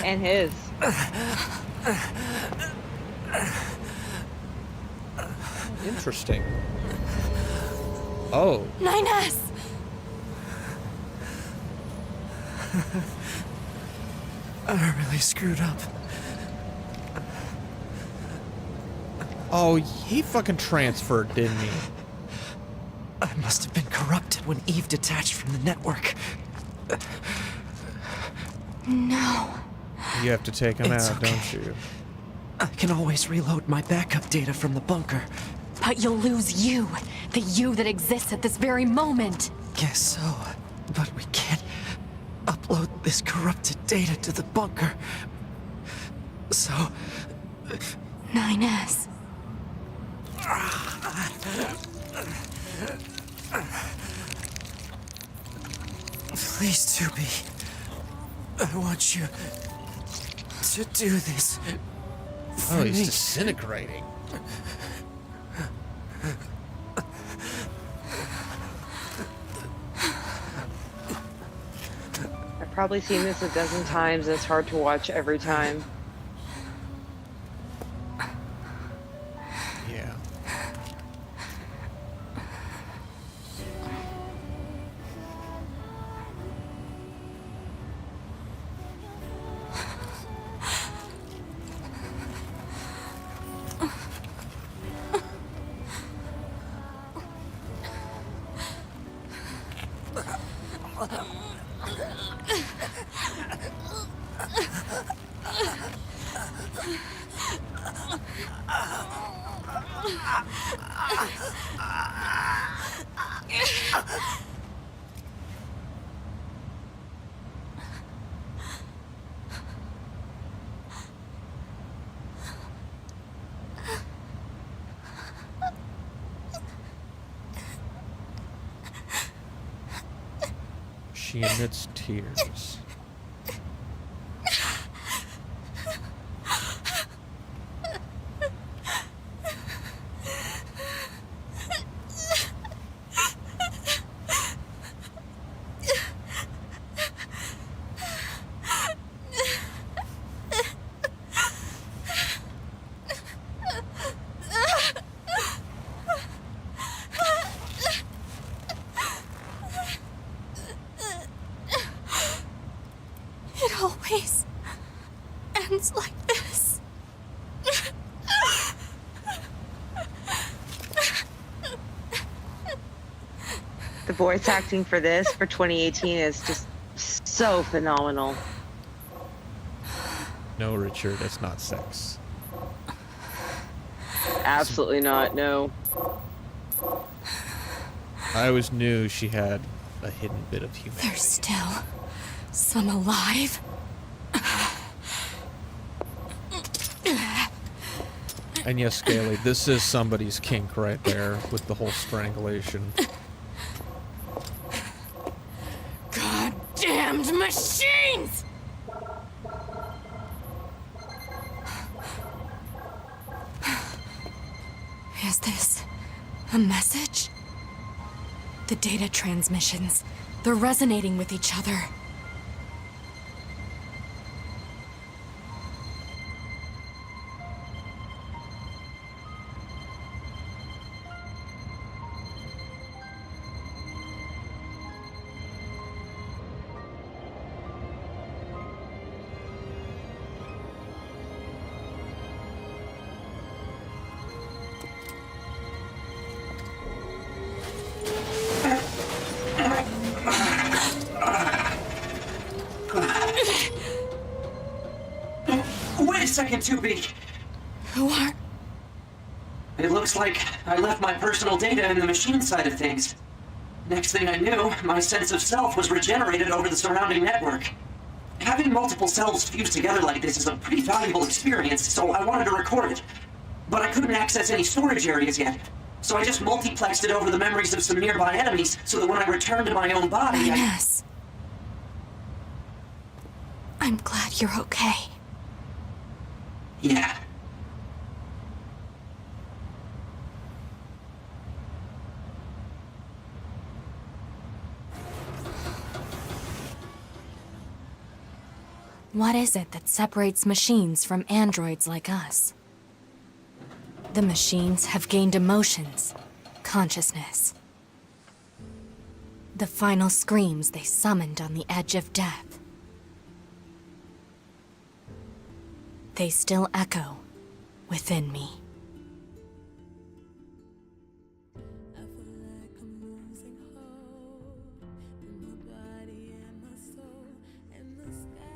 And his. Interesting. Oh. 9S! I really screwed up. Oh, he fucking transferred, didn't he? I must have been corrupted when Eve detached from the network. No. You have to take him It's out, okay. don't you? I can always reload my backup data from the bunker. But you'll lose you. The you that exists at this very moment. Guess so. But we can't upload this corrupted data to the bunker. So... 9S. Please, Tubi. I want you to do this. For Oh, he's me. disintegrating. I've probably seen this a dozen times, and it's hard to watch every time. Yeah. She emits tears. It always ends like this. The voice acting for this for 2018 is just so phenomenal. No, Richard, that's not sex. Absolutely not. No. I always knew she had a hidden bit of humanity. There's still some alive. And yes, Scaly, this is somebody's kink right there with the whole strangulation. Goddamned machines! Is this a message? The data transmissions, they're resonating with each other. Wait a second, Tubi. Who are... It looks like I left my personal data in the machine side of things. Next thing I knew, my sense of self was regenerated over the surrounding network. Having multiple selves fused together like this is a pretty valuable experience, so I wanted to record it. But I couldn't access any storage areas yet, so I just multiplexed it over the memories of some nearby enemies so that when I returned to my own body, Ines. I'm glad you're okay. Yeah. What is it that separates machines from androids like us? The machines have gained emotions, consciousness. The final screams they summoned on the edge of death. They still echo within me.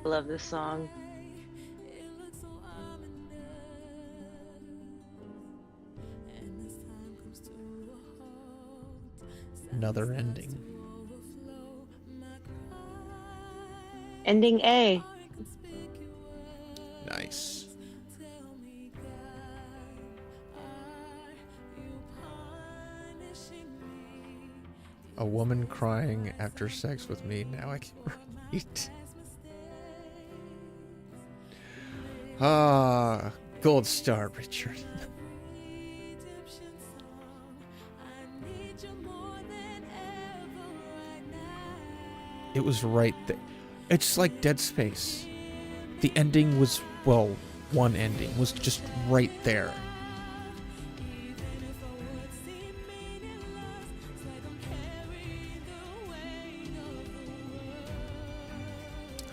I love this song. Another ending. Ending A. Nice. A woman crying after sex with me. Now I can relate. Ah, gold star, Richard. It was right there. It's like Dead Space. The ending was, well, one ending was just right there.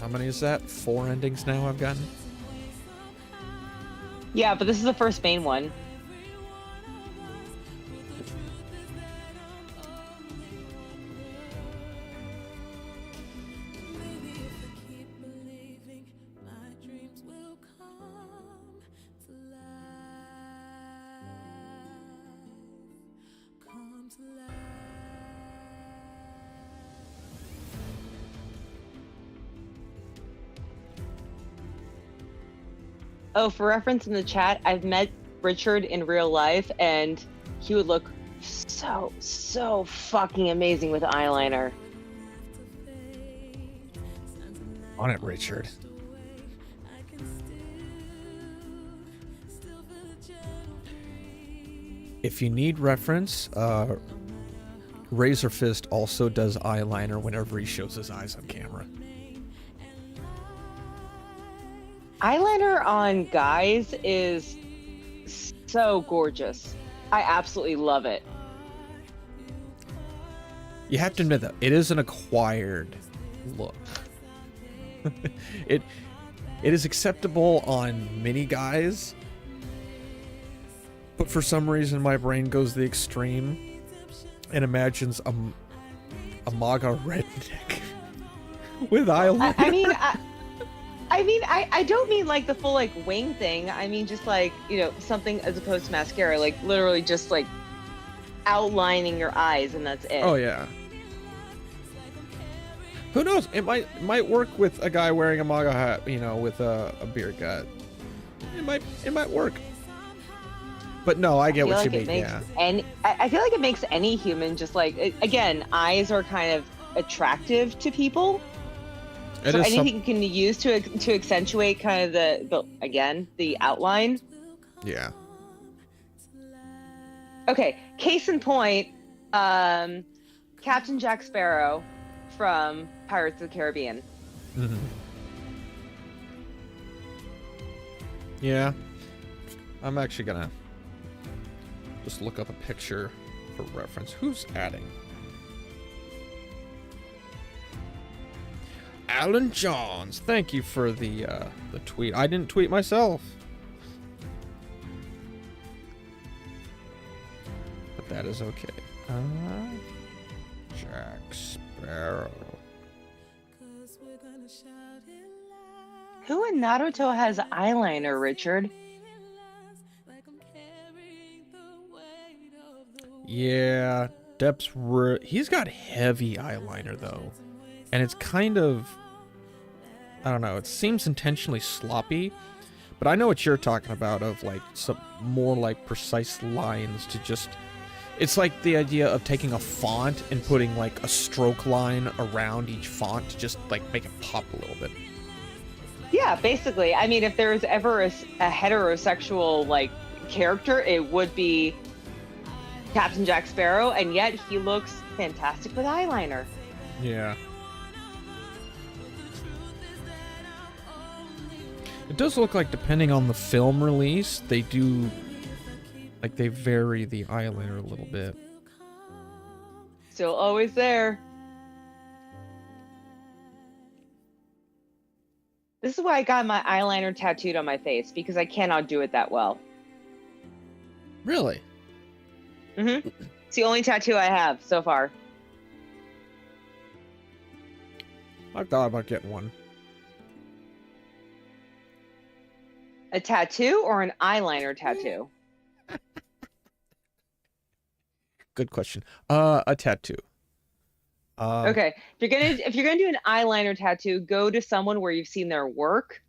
How many is that? 4 endings now I've gotten? Yeah, but this is the first main one. Oh, for reference in the chat, I've met Richard in real life, and he would look so fucking amazing with eyeliner. On it, Richard. If you need reference, Razor Fist also does eyeliner whenever he shows his eyes on camera. Eyeliner on guys is so gorgeous. I absolutely love it. You have to admit that it is an acquired look. it is acceptable on many guys, but for some reason my brain goes the extreme and imagines a MAGA redneck with eyeliner. I don't mean like the full like wing thing. I mean just like, you know, something as opposed to mascara, like literally just like outlining your eyes and that's it. Oh yeah. Who knows? It might work with a guy wearing a MAGA hat, you know, with a beard gut. It might work. But no, I get what you mean. Yeah. And I feel like it makes any human just like again, eyes are kind of attractive to people. So anything you can use to accentuate kind of the outline. Yeah. Okay, case in point, Captain Jack Sparrow from Pirates of the Caribbean. Mm-hmm. Yeah. I'm actually gonna just look up a picture for reference. Who's adding? Alan Johns, thank you for the tweet. I didn't tweet myself, but that is okay. Jack Sparrow. Who in Naruto has eyeliner, Richard? Yeah, he's got heavy eyeliner though, and it's kind of, I don't know, it seems intentionally sloppy, but I know what you're talking about, of like some more like precise lines to just, it's like the idea of taking a font and putting like a stroke line around each font to just like make it pop a little bit. Yeah, basically. I mean, if there's ever a heterosexual like character, it would be Captain Jack Sparrow, and yet he looks fantastic with eyeliner. Yeah. It does look like, depending on the film release, they do Like they vary the eyeliner a little bit. Still always there. This is why I got my eyeliner tattooed on my face, because I cannot do it that well. Really? Mm-hmm. It's the only tattoo I have so far. I've thought about getting one. A tattoo or an eyeliner tattoo? Good question. A tattoo. Okay. If you're gonna do an eyeliner tattoo, go to someone where you've seen their work.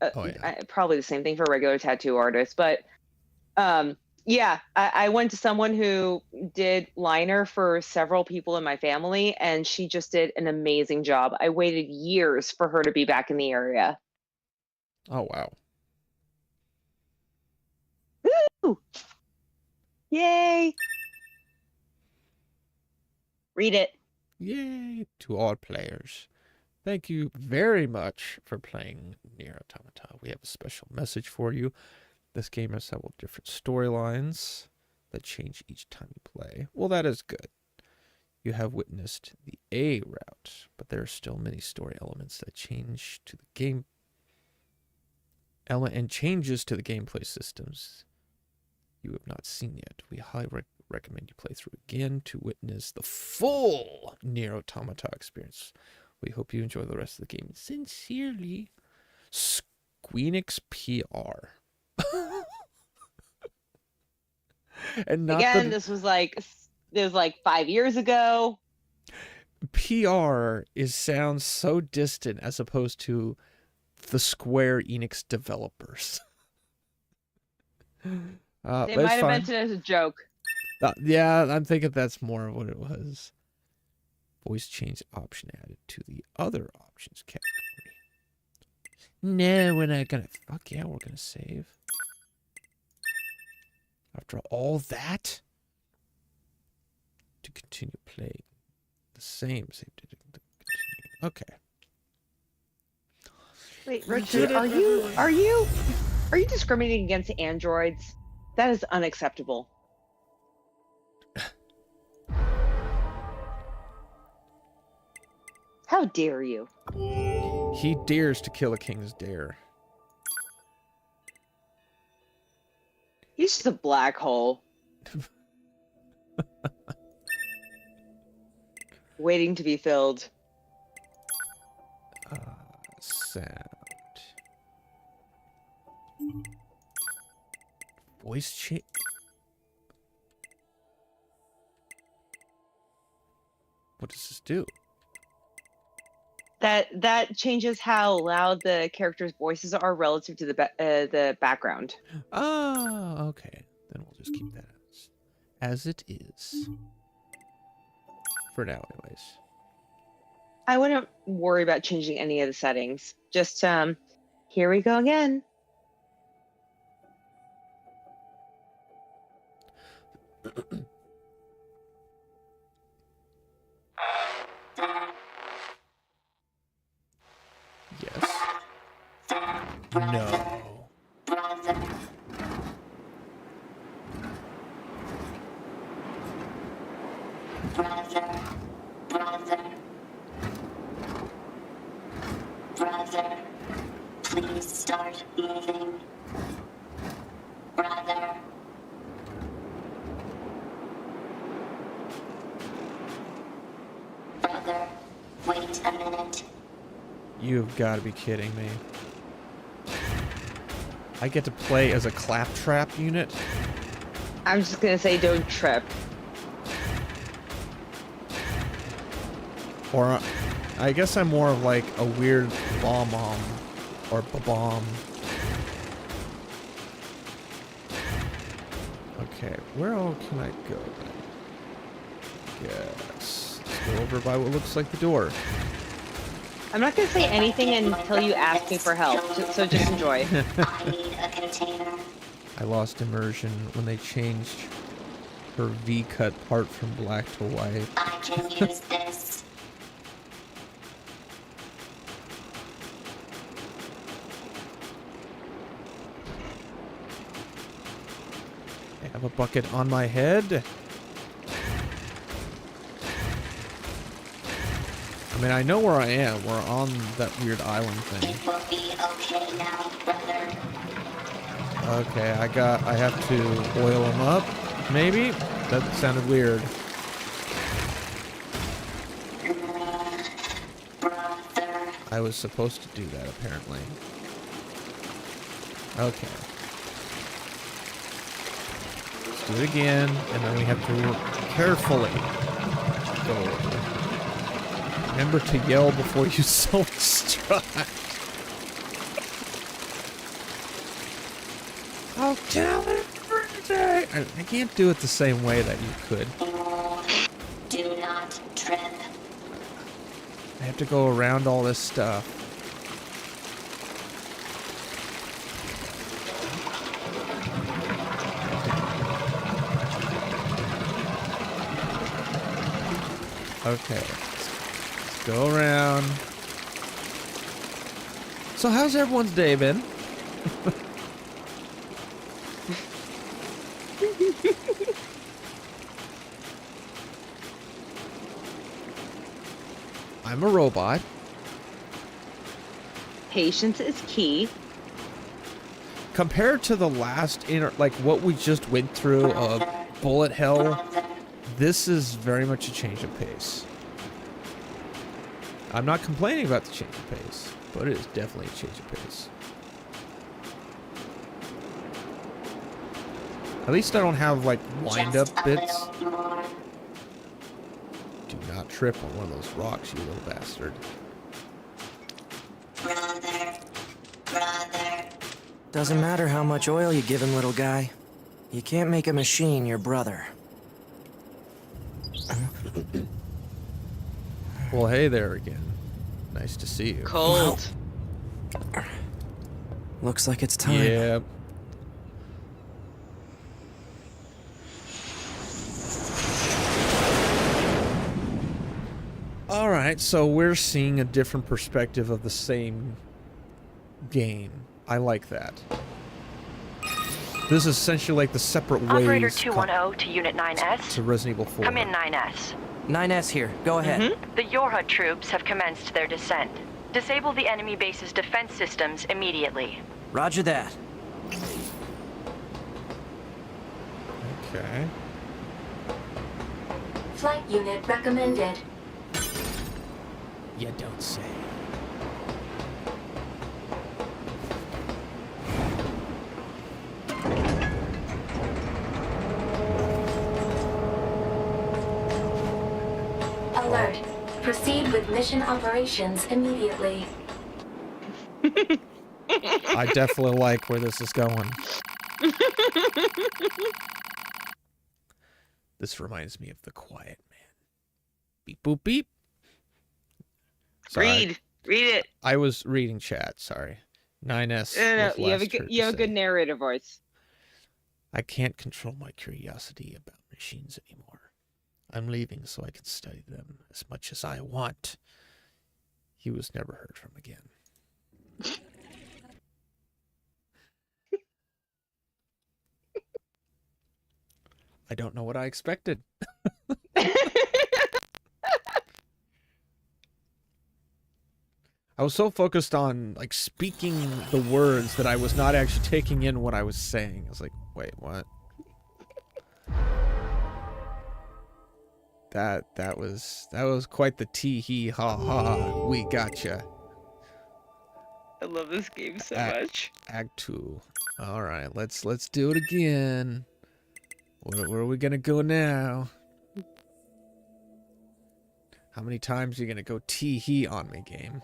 Oh yeah. Probably the same thing for a regular tattoo artist, but yeah, I went to someone who did liner for several people in my family, and she just did an amazing job. I waited years for her to be back in the area. Oh wow. Woo! Yay! Read it. Yay to all players. Thank you very much for playing NieR Automata. We have a special message for you. This game has several different storylines that change each time you play. Well, that is good. You have witnessed the A route, but there are still many story elements that change to the game and changes to the gameplay systems you have not seen yet. We highly recommend you play through again to witness the full NieR Automata experience. We hope you enjoy the rest of the game. Sincerely, Squeenix PR. And not Again, this was like 5 years ago. PR sounds so distant as opposed to the Square Enix developers. They But might it's have fine. meant it as a joke. Yeah, I'm thinking that's more of what it was. Voice change option added to the other options category. No, we're not gonna. Fuck yeah, we're gonna save. After all that, to continue playing the same save. Okay. Wait, Richard, are you discriminating against androids? That is unacceptable. How dare you? He dares to kill a king's dare. He's just a black hole. Waiting to be filled. Sound. Voice change. What does this do? That changes how loud the characters' voices are relative to the background. Oh, okay. Then we'll just keep that as it is. For now, anyways. I wouldn't worry about changing any of the settings. Just here we go again. Yes. No. Brother, please start moving. Brother. Brother, wait a minute. You've got to be kidding me. I get to play as a claptrap unit? I'm just gonna say don't trip. Or I guess I'm more of like a weird bomb or bomb. Okay, where all can I go then? Yes. Let's go over by what looks like the door. I'm not gonna say anything until you ask me for help, so just enjoy. I need a container. I lost immersion when they changed her V-cut part from black to white. I can use this. a bucket on my head. I mean, I know where I am. We're on that weird island thing. It will be okay now, brother. Okay, I have to oil him up, maybe? That sounded weird. Brother. I was supposed to do that, apparently. Okay. Let's do it again, and then we have to work carefully. Go. Remember to yell before you self-destruct. I'll tell everything. I can't do it the same way that you could. Do not trip. I have to go around all this stuff. Okay. Let's go around. So how's everyone's day been? I'm a robot. Patience is key. Compared to the last like what we just went through of bullet hell, this is very much a change of pace. I'm not complaining about the change of pace, but it is definitely a change of pace. At least I don't have like wind-up bits. Do not trip on one of those rocks, you little bastard. Brother. Brother. Doesn't matter how much oil you give him, little guy. You can't make a machine your brother. Well, hey there again. Nice to see you. Cold. Looks like it's time. Yeah. Alright, so we're seeing a different perspective of the same game. I like that. This is essentially like the separate ways Operator 210 to Unit 9S. to Resident Evil 4. Come in, 9S. 9S here. Go ahead. The Yorha troops have commenced their descent. Disable the enemy base's defense systems immediately. Roger that. Okay. Flight unit recommended. You don't say. Alert. Proceed with mission operations immediately. I definitely like where this is going. This reminds me of The Quiet Man. Beep boop beep. Sorry. Read it. I was reading chat, sorry. 9S. No, was you have a last good, heard you to have a good say. narrator voice. I can't control my curiosity about machines anymore. I'm leaving so I can study them as much as I want. He was never heard from again. I don't know what I expected. I was so focused on like speaking the words that I was not actually taking in what I was saying. I was like, wait, what? That was quite the tee hee ha ha. We gotcha. I love this game so much. Act 2. All right, let's do it again. Where are we gonna go now? How many times are you gonna go tee hee on me, game?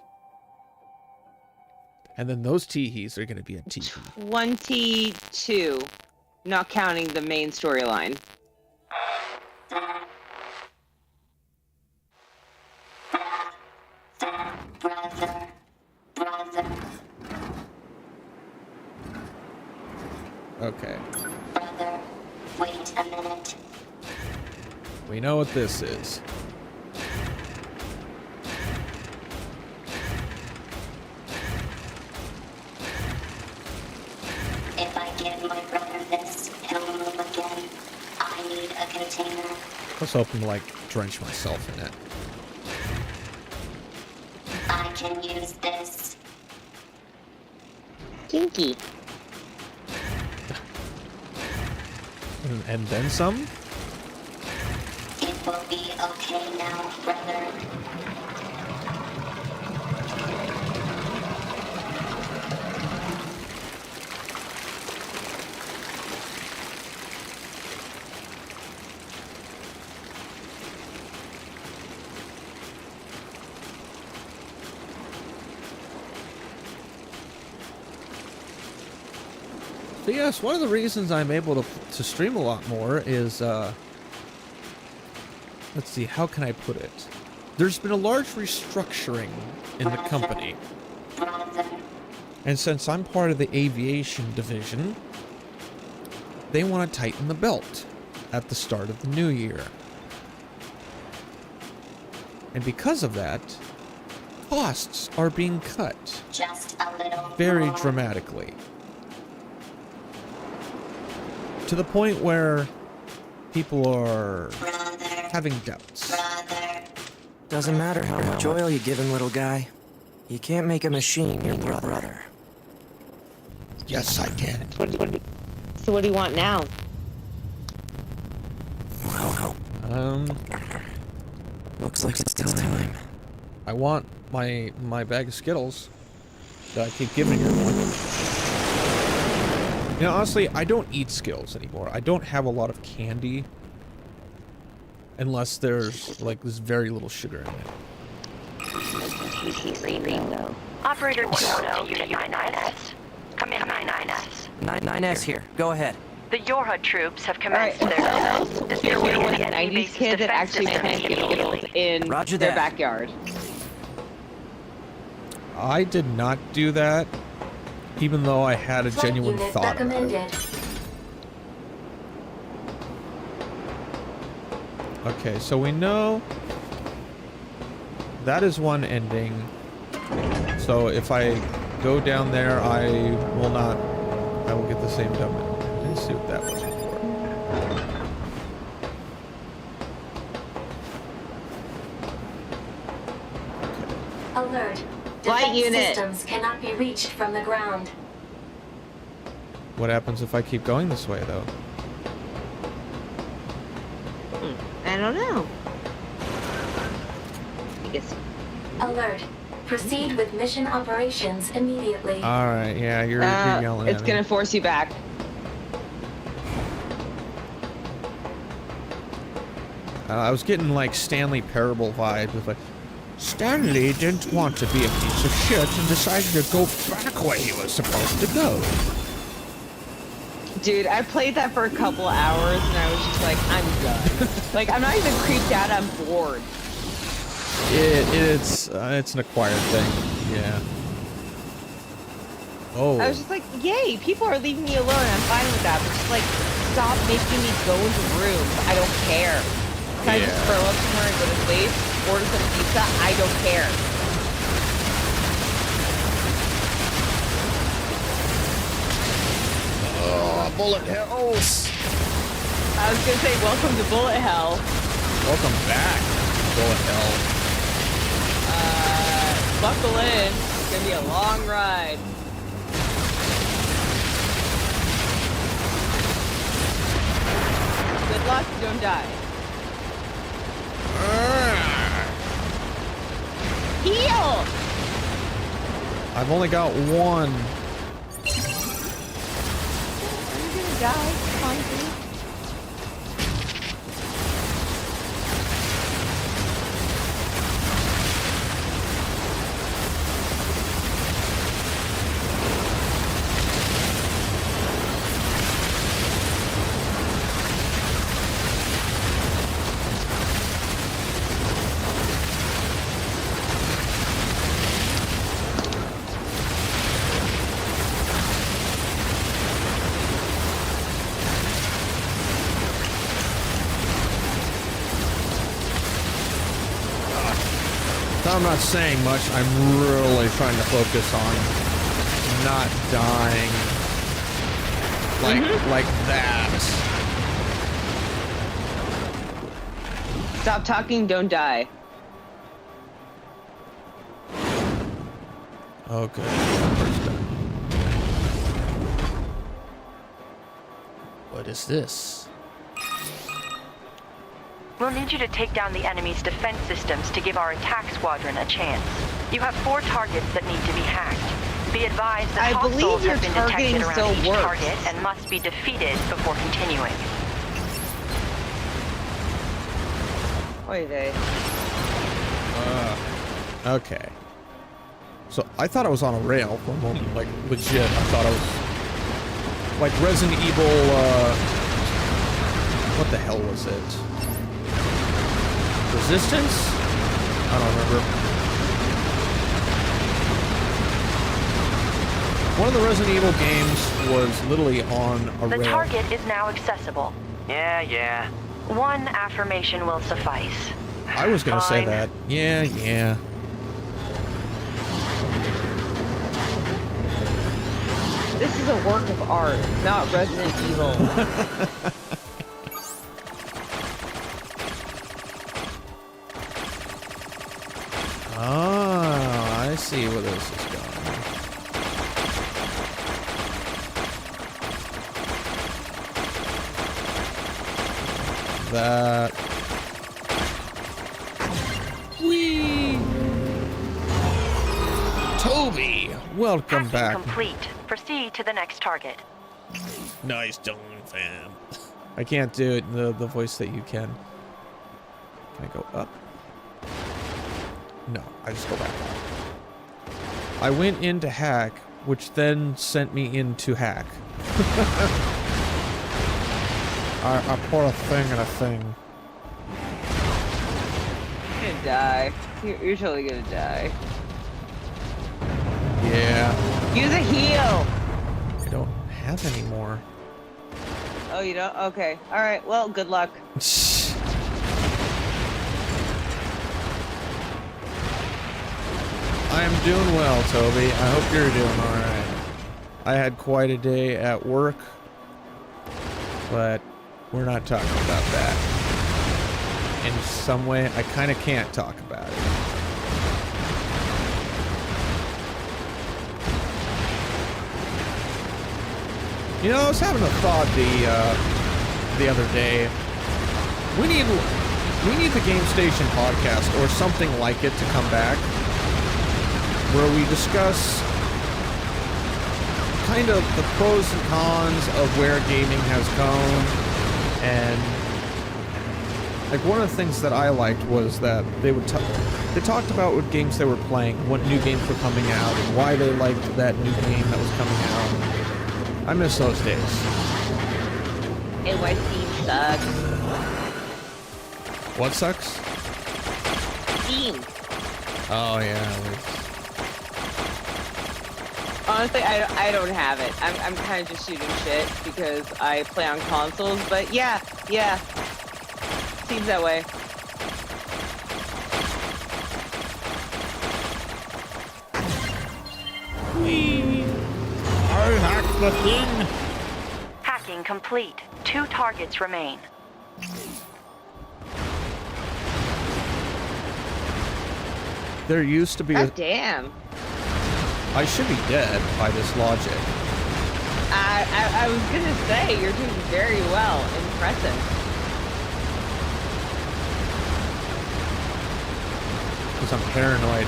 And then those tee hees are gonna be a tee hee. 22, not counting the main storyline. Okay. Brother, wait a minute. We know what this is. If I give my brother this, he'll move again. Let's hope I'm like drench myself in it. I can use this. Kinky. And then some? It will be okay now, brother. So yes, one of the reasons I'm able to stream a lot more is, let's see, how can I put it? There's been a large restructuring in the company. And since I'm part of the aviation division, they want to tighten the belt at the start of the new year. And because of that, costs are being cut Just a little very more. dramatically. To the point where people are having doubts. Doesn't matter how much oil you give him, little guy. You can't make a machine your brother. Yes, I can. So what do you want now? Well, looks like it's time. I want my bag of Skittles that I keep giving everyone. You know, honestly, I don't eat Skittles anymore. I don't have a lot of candy unless there's like this very little sugar in it. Operator 110 to Unit 99S. Come in, 99S. 9S here. Go ahead. The Yorha troops have commenced Alright, their so distributing you're one the of the enemy 90s base's kids that defense actually systems plant Skittles immediately. in Roger their that. backyard. I did not do that, even though I had a genuine thought about it. Okay, so we know that is one ending. So if I go down there, I will get the same dumb. Let's see what that was before. Alert. Flight Defense unit. systems cannot be reached from the ground. What happens if I keep going this way, though? I don't know. I guess. Alert. Proceed with mission operations immediately. All right, yeah, you're yelling at It's me. gonna force you back. I was getting like Stanley Parable vibes. It's like, Stanley didn't want to be a piece of shit and decided to go back where he was supposed to go. Dude, I played that for a couple hours and I was just like, I'm done. Like, I'm not even creeped out, I'm bored. It's an acquired thing, yeah. Oh. I was just like, yay, people are leaving me alone, I'm fine with that, but just like, stop making me go into rooms, I don't care. Can I just Yeah. curl up somewhere and go to sleep? Order some pizza, I don't care. Oh, bullet hells. I was gonna say, welcome to bullet hell. Welcome back, bullet hell. Buckle in, it's gonna be a long ride. Good luck, don't die. Heal! I've only got one. Are you gonna die? Come on, dude. I'm not saying much. I'm really trying to focus on not dying like that. Stop talking, don't die. Oh, good. That part's done. What is this? We'll need you to take down the enemy's defense systems to give our attack squadron a chance. You have 4 targets that need to be hacked. Be advised that I believe hostiles your have been targeting detected still around each works. target and must be defeated before continuing. Oy vey. Okay. So I thought I was on a rail for a moment, like legit. I thought I was like Resident Evil. What the hell was it? Resistance? I don't remember. One of the Resident Evil games was literally on a The rail. target is now accessible. Yeah. One affirmation will suffice. I was gonna say Fine. that. Yeah. This is a work of art, not Resident Evil. Oh, I see where this is going. That. Whee! Toby, welcome Hacking back. complete. Proceed to the next target. Nice done, fam. I can't do it in the voice that you can. Can I go up? No, I just go back out. I went into hack, which then sent me into hack. I put a thing in a thing. You're gonna die. You're totally gonna die. Yeah. Use a heal! I don't have any more. Oh, you don't? Okay. Alright, well, good luck. I am doing well, Toby. I hope you're doing alright. I had quite a day at work, but we're not talking about that. In some way, I kind of can't talk about it. You know, I was having a thought the other day. We need the Game Station podcast or something like it to come back, where we discuss kind of the pros and cons of where gaming has gone. And like one of the things that I liked was that they talked about what games they were playing, what new games were coming out, and why they liked that new game that was coming out. I miss those days. And why Steam sucks. What sucks? Steam. Oh yeah. Honestly, I don't have it. I'm kind of just shooting shit because I play on consoles, but yeah. Seems that way. I hacked the thing. Hacking complete. 2 targets remain. There used to be God damn. I should be dead by this logic. I was gonna say, you're doing very well. Impressive. Because I'm paranoid.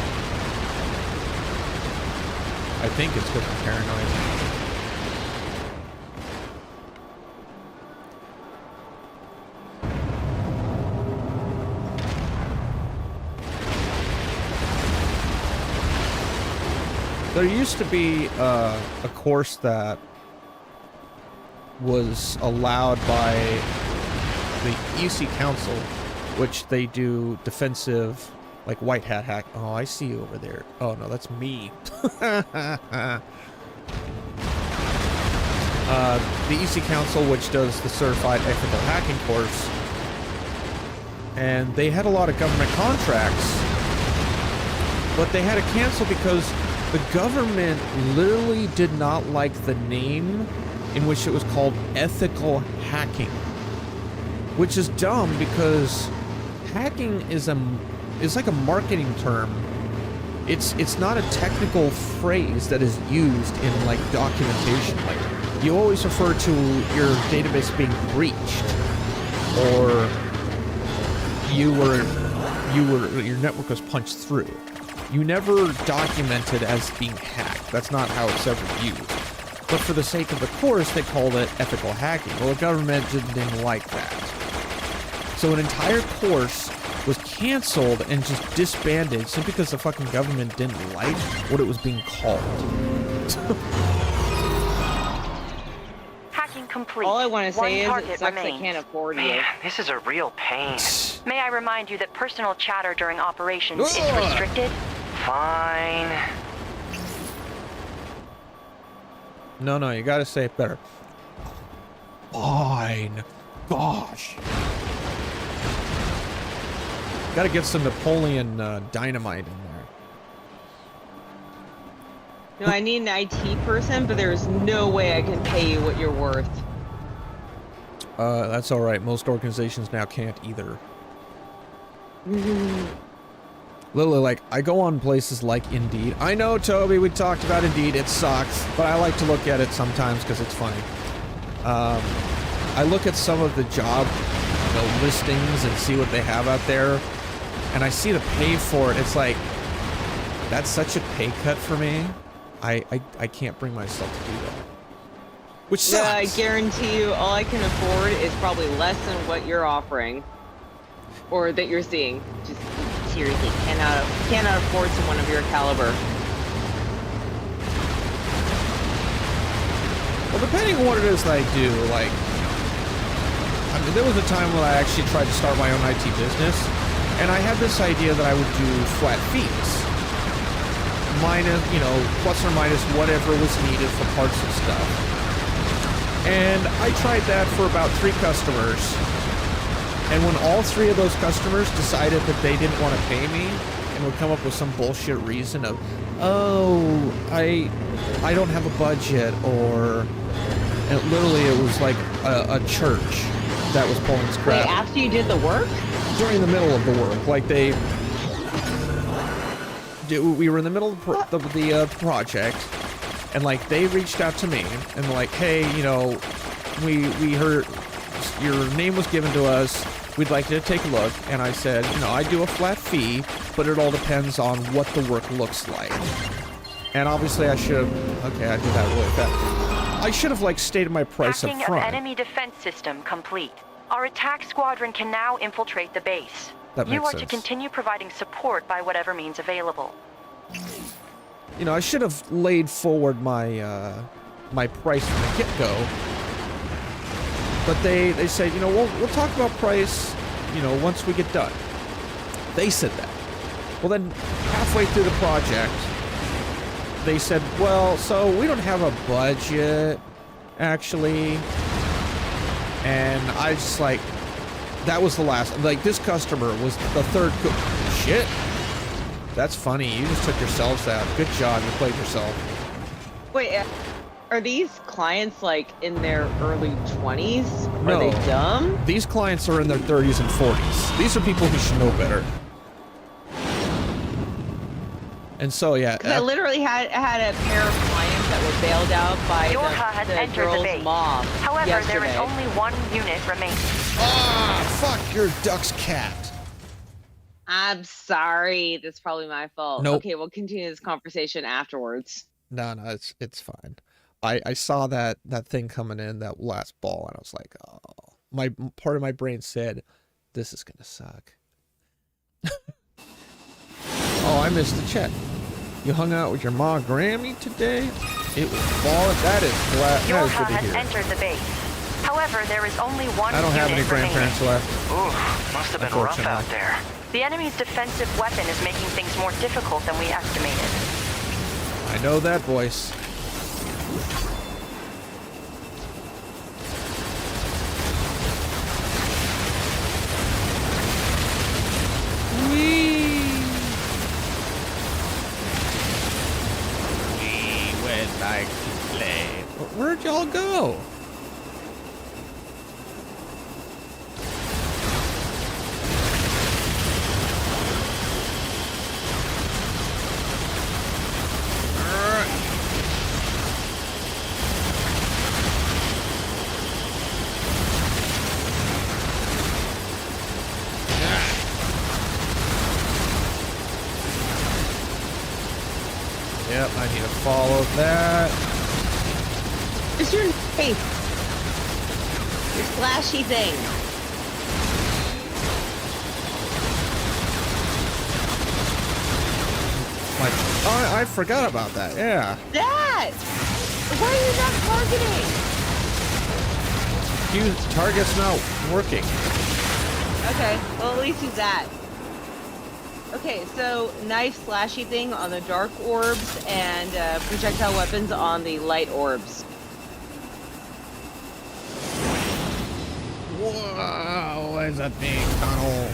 I think it's because I'm paranoid. There used to be a course that was allowed by the EC Council, which they do defensive, like white hat hack. Oh, I see you over there. Oh no, that's me. The EC Council, which does the certified ethical hacking course, and they had a lot of government contracts, but they had to cancel because the government literally did not like the name in which it was called ethical hacking, which is dumb because hacking is like a marketing term. It's not a technical phrase that is used in like documentation. Like you always refer to your database being breached, or your network was punched through. You never document it as being hacked. That's not how it's ever used. But for the sake of the course, they called it ethical hacking. Well, the government didn't like that. So an entire course was canceled and just disbanded simply because the fucking government didn't like what it was being called. Hacking complete. All I want to One say is target it sucks I remains. can't afford you. Man, this is a real pain. May I remind you that personal chatter during operations is restricted? Fine. No, you gotta say it better. Fine. Gosh. Gotta get some Napoleon dynamite in there. No, I need an IT person, but there's no way I can pay you what you're worth. That's alright. Most organizations now can't either. Literally, like, I go on places like Indeed. I know, Toby, we talked about Indeed. It sucks, but I like to look at it sometimes because it's funny. I look at some of the job listings and see what they have out there, and I see the pay for it. It's like, that's such a pay cut for me. I can't bring myself to do that. Which sucks. Yeah, I guarantee you all I can afford is probably less than what you're offering. Or that you're seeing. Just seriously cannot afford someone of your caliber. Well, depending on what it is that I do, like, I mean, there was a time when I actually tried to start my own IT business, and I had this idea that I would do flat fees. Minus, plus or minus whatever was needed for parts and stuff. And I tried that for about 3 customers. And when all 3 of those customers decided that they didn't want to pay me and would come up with some bullshit reason of, oh, I don't have a budget, or, and literally it was like a church that was pulling its crap. Wait, after you did the work? During the middle of the work. Like we were in the middle of the project, and like they reached out to me and like, hey, we heard your name was given to us. We'd like you to take a look. And I said, I do a flat fee, but it all depends on what the work looks like. And obviously I should have, okay, I did that really fast. I should have like stated my price up Hacking front. of enemy defense system complete. Our attack squadron can now infiltrate the base. That makes you are sense. to continue providing support by whatever means available. I should have laid forward my my price from the get-go. But they said, we'll talk about price, once we get done. They said that. Well, then halfway through the project, they said, well, so we don't have a budget, actually. And I just like, that was the last, like this customer was the third, shit. That's funny. You just took yourselves out. Good job. You played yourself. Wait, are these clients like in their early 20s? No. Are they dumb? These clients are in their 30s and 40s. These are people who should know better. And so, yeah. Because I literally had a pair of clients that were bailed out by the girl's mom. However, yesterday. there is only 1 unit remaining. Ah, fuck your duck's cat. I'm sorry. That's probably my fault. Nope. Okay, we'll continue this conversation afterwards. No, it's fine. I saw that thing coming in, that last ball, and I was like, oh. My part of my brain said, this is gonna suck. Oh, I missed the check. You hung out with your ma Grammy today? It was balling. That is glad. That is Yorha good to has hear. entered the base. However, there is only 1 I don't have any unit grandparents remaining. left. Ooh, must have been rough out there. The enemy's defensive weapon is making things more difficult than we estimated. I know that voice. We would like to play. Where'd y'all go? Yep, I need to follow that. Just your face. Your splashy thing. Like, oh, I forgot about that. Yeah. That! Why are you not targeting? Target's not working. Okay, well at least use that. Okay, so knife slashy thing on the dark orbs and projectile weapons on the light orbs. Whoa, there's a big tunnel.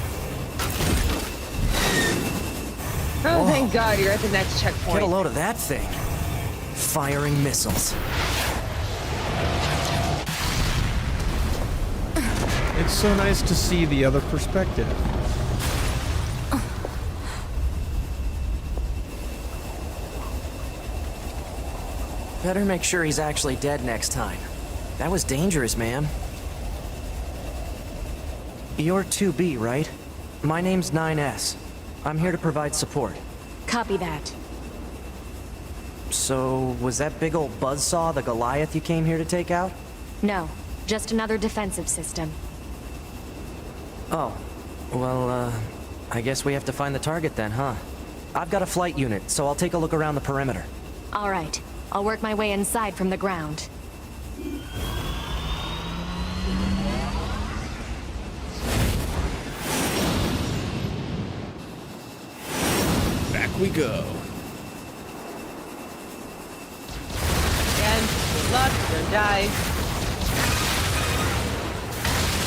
Oh, thank God, you're at the next checkpoint. Get a load of that thing. Firing missiles. It's so nice to see the other perspective. Better make sure he's actually dead next time. That was dangerous, man. You're 2B, right? My name's 9S. I'm here to provide support. Copy that. So, was that big old buzzsaw the Goliath you came here to take out? No, just another defensive system. Oh, well, I guess we have to find the target then, huh? I've got a flight unit, so I'll take a look around the perimeter. All right, I'll work my way inside from the ground. Back we go. And good luck, don't die.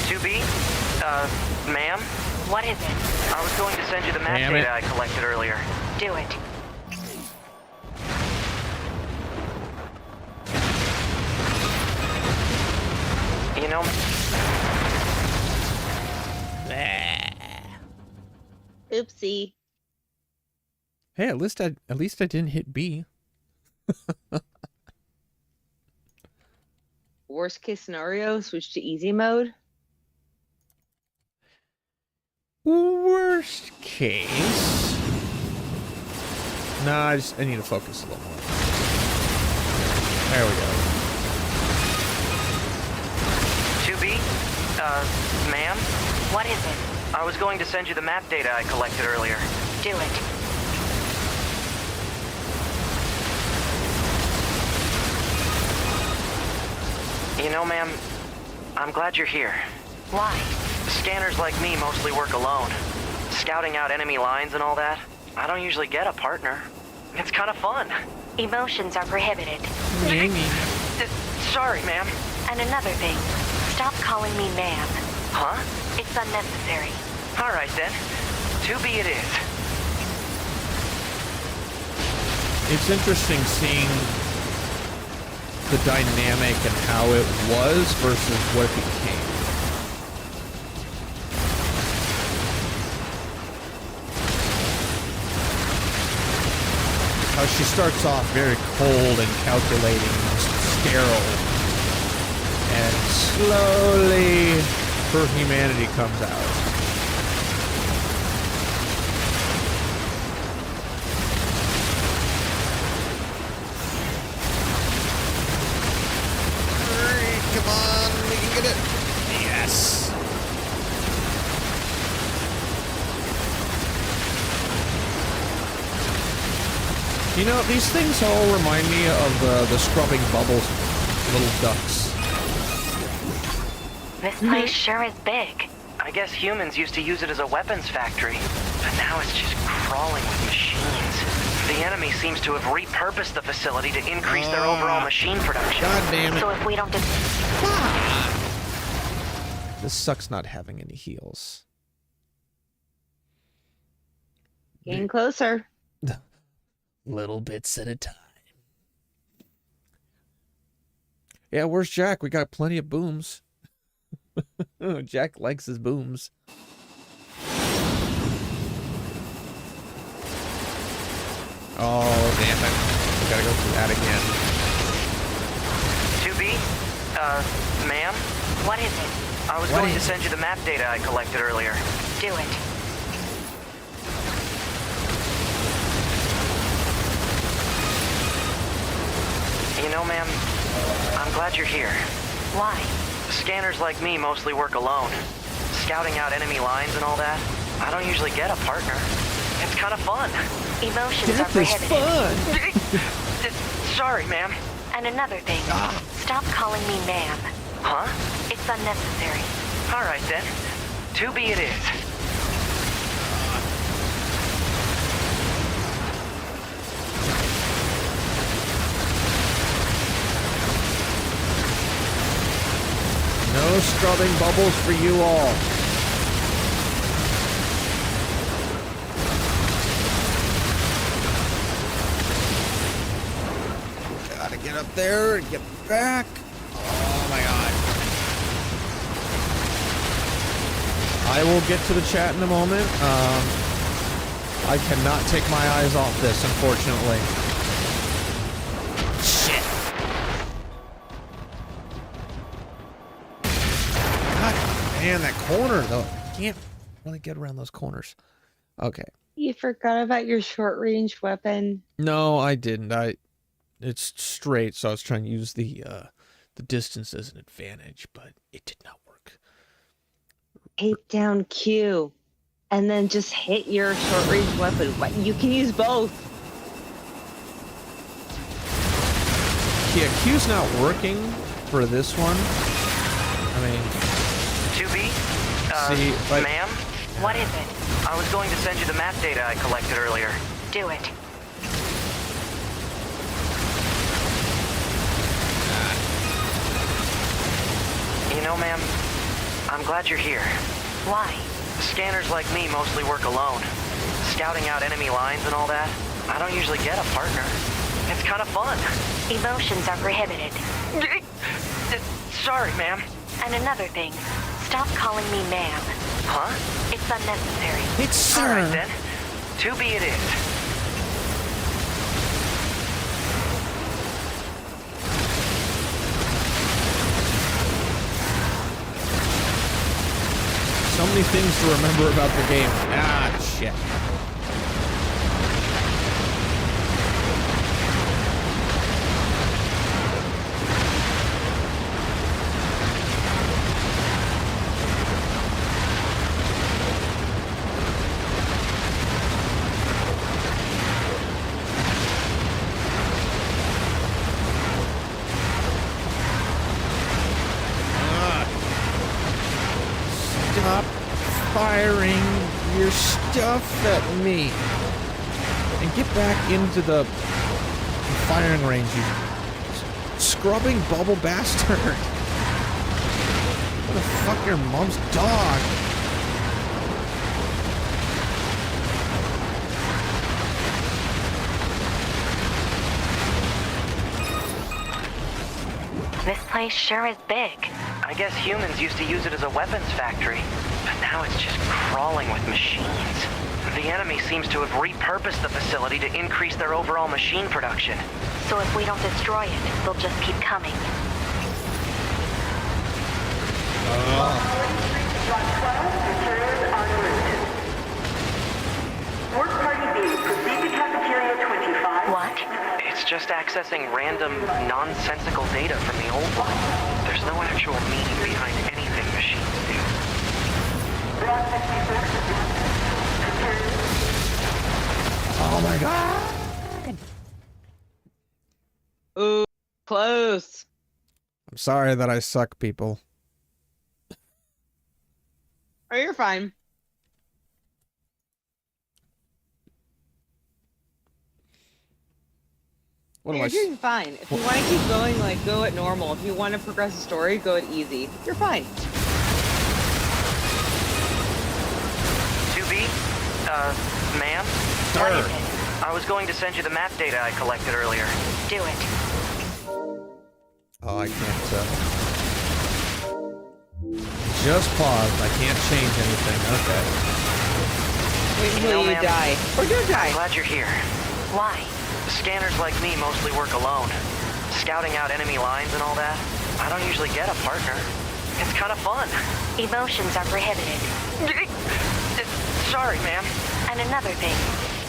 2B? Ma'am? What is it? I was going to send you the map Damn it. data I collected earlier. Do it. You know, Oopsie. Hey, at least I didn't hit B. Worst case scenario, switch to easy mode. Worst case. Nah, I need to focus a little more. There we go. 2B? Ma'am? What is it? I was going to send you the map data I collected earlier. Do it. You know, ma'am, I'm glad you're here. Why? Scanners like me mostly work alone. Scouting out enemy lines and all that. I don't usually get a partner. It's kind of fun. Emotions are prohibited. Sorry, ma'am. And another thing, stop calling me ma'am. Huh? It's unnecessary. All right, then. 2B it is. It's interesting seeing the dynamic and how it was versus what it became. How she starts off very cold and calculating, sterile, and slowly her humanity comes out. Come on, we can get it. Yes. You know, these things all remind me of the scrubbing bubbles little ducks. This place sure is big. I guess humans used to use it as a weapons factory, but now it's just crawling with machines. The enemy seems to have repurposed the facility to increase their overall machine production. God damn it. So if we don't This sucks not having any heals. Getting closer. Little bits at a time. Yeah, where's Jack? We got plenty of booms. Jack likes his booms. Oh, damn it. We gotta go through that again. 2B? Ma'am? What is it? I was going to send you the map data I collected earlier. Do it. know, ma'am, I'm glad you're here. Why? Scanners like me mostly work alone. Scouting out enemy lines and all that. I don't usually get a partner. It's kind of fun. Emotions are Death is prohibited. fun. Sorry, ma'am. And another thing, stop calling me ma'am. Huh? It's unnecessary. All right, then. 2B it is. No scrubbing bubbles for you all. Gotta get up there and get back. Oh my god. I will get to the chat in a moment. I cannot take my eyes off this, unfortunately. Shit. God, man, that corner, though. I can't really get around those corners. Okay. You forgot about your short-range weapon. No, I didn't. It's straight, so I was trying to use the distance as an advantage, but it did not work. Hit down Q, and then just hit your short-range weapon. You can use both. Yeah, Q's not working for this one. I mean... 2B? See, like... Ma'am? What is it? I was going to send you the map data I collected earlier. Do it. You know, ma'am, I'm glad you're here. Why? Scanners like me mostly work alone. Scouting out enemy lines and all that. I don't usually get a partner. It's kind of fun. Emotions are prohibited. Sorry, ma'am. And another thing, stop calling me ma'am. Huh? It's unnecessary. It's sir. All right, then. 2B it is. So many things to remember about the game. Ah, shit. Stop firing your stuff at me. And get back into the firing range, you scrubbing bubble bastard. What the fuck, your mom's dog? This place sure is big. I guess humans used to use it as a weapons factory, but now it's just crawling with machines. The enemy seems to have repurposed the facility to increase their overall machine production. So if we don't destroy it, they'll just keep coming. What? It's just accessing random, nonsensical data from the old one. There's no actual meaning behind anything machines do. Oh my god! Ooh, close. I'm sorry that I suck, people. Oh, you're fine. What am You're I? doing fine. If you want to keep going, like, go at normal. If you want to progress the story, go at easy. You're fine. 2B? Ma'am? What is it? I was going to send you the map data I collected earlier. Do it. Oh, I can't, just pause. I can't change anything. Okay. Wait until you ma'am, die. Or don't die. I'm glad you're here. Why? Scanners like me mostly work alone. Scouting out enemy lines and all that. I don't usually get a partner. It's kind of fun. Emotions are prohibited. Sorry, ma'am. And another thing,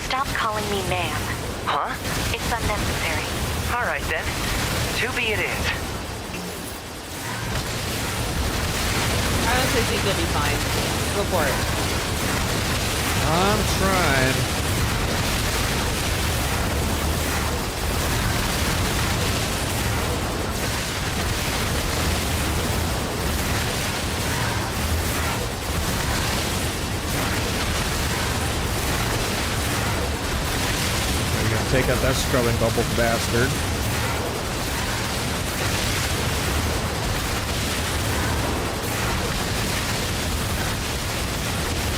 stop calling me ma'am. Huh? It's unnecessary. All right, then. 2B it is. I honestly think you'll be fine. Go for it. I'm trying. We're gonna take out that scrubbing bubble bastard.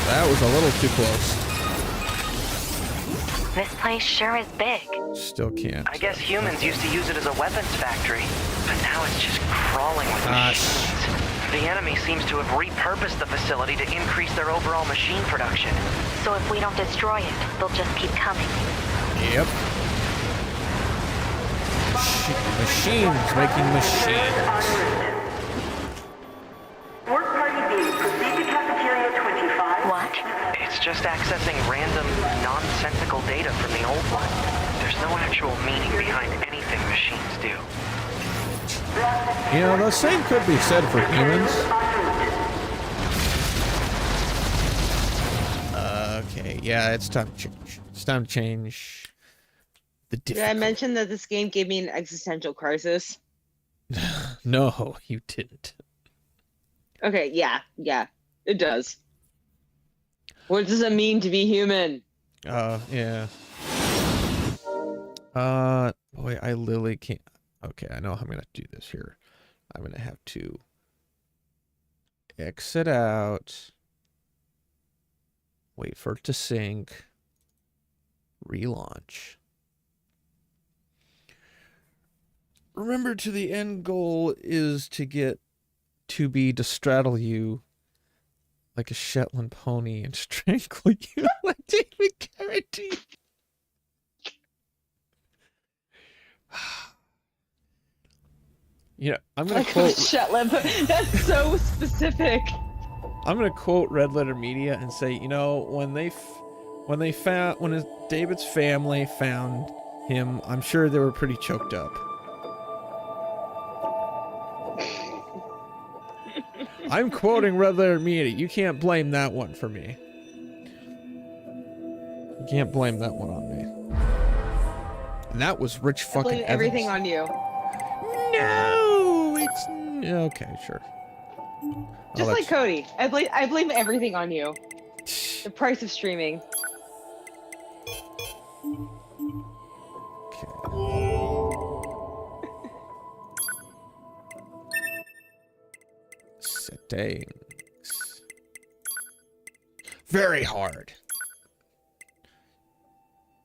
That was a little too close. This place sure is big. Still can't. I guess humans used to use it as a weapons factory, but now it's just crawling with machines. The enemy seems to have repurposed the facility to increase their overall machine production. So if we don't destroy it, they'll just keep coming. Yep. Machines making machines. Work party B, proceed to cafeteria 25. What? It's just accessing random, nonsensical data from the old one. There's no actual meaning behind anything machines do. You know, the same could be said for humans. Okay, yeah, it's time to change. It's time to change the Did I difficult. mention that this game gave me an existential crisis? No, you didn't. Okay, yeah, it does. What does it mean to be human? Yeah. Boy, I literally can't. Okay, I know how I'm gonna do this here. I'm gonna have to exit out, wait for it to sync, relaunch. Remember, to the end goal is to get 2B to straddle you like a Shetland pony and strangle you like David Carradine. You know, I'm gonna quote Shetland. That's so specific. I'm gonna quote Red Letter Media and say, you know, when David's family found him, I'm sure they were pretty choked up. I'm quoting Red Letter Media. You can't blame that one for me. You can't blame that one on me. And that was Rich I fucking blame everything Evans. on you. No, it's okay, sure. Just like Cody, I blame everything on you. The price of streaming. Settings. Very hard.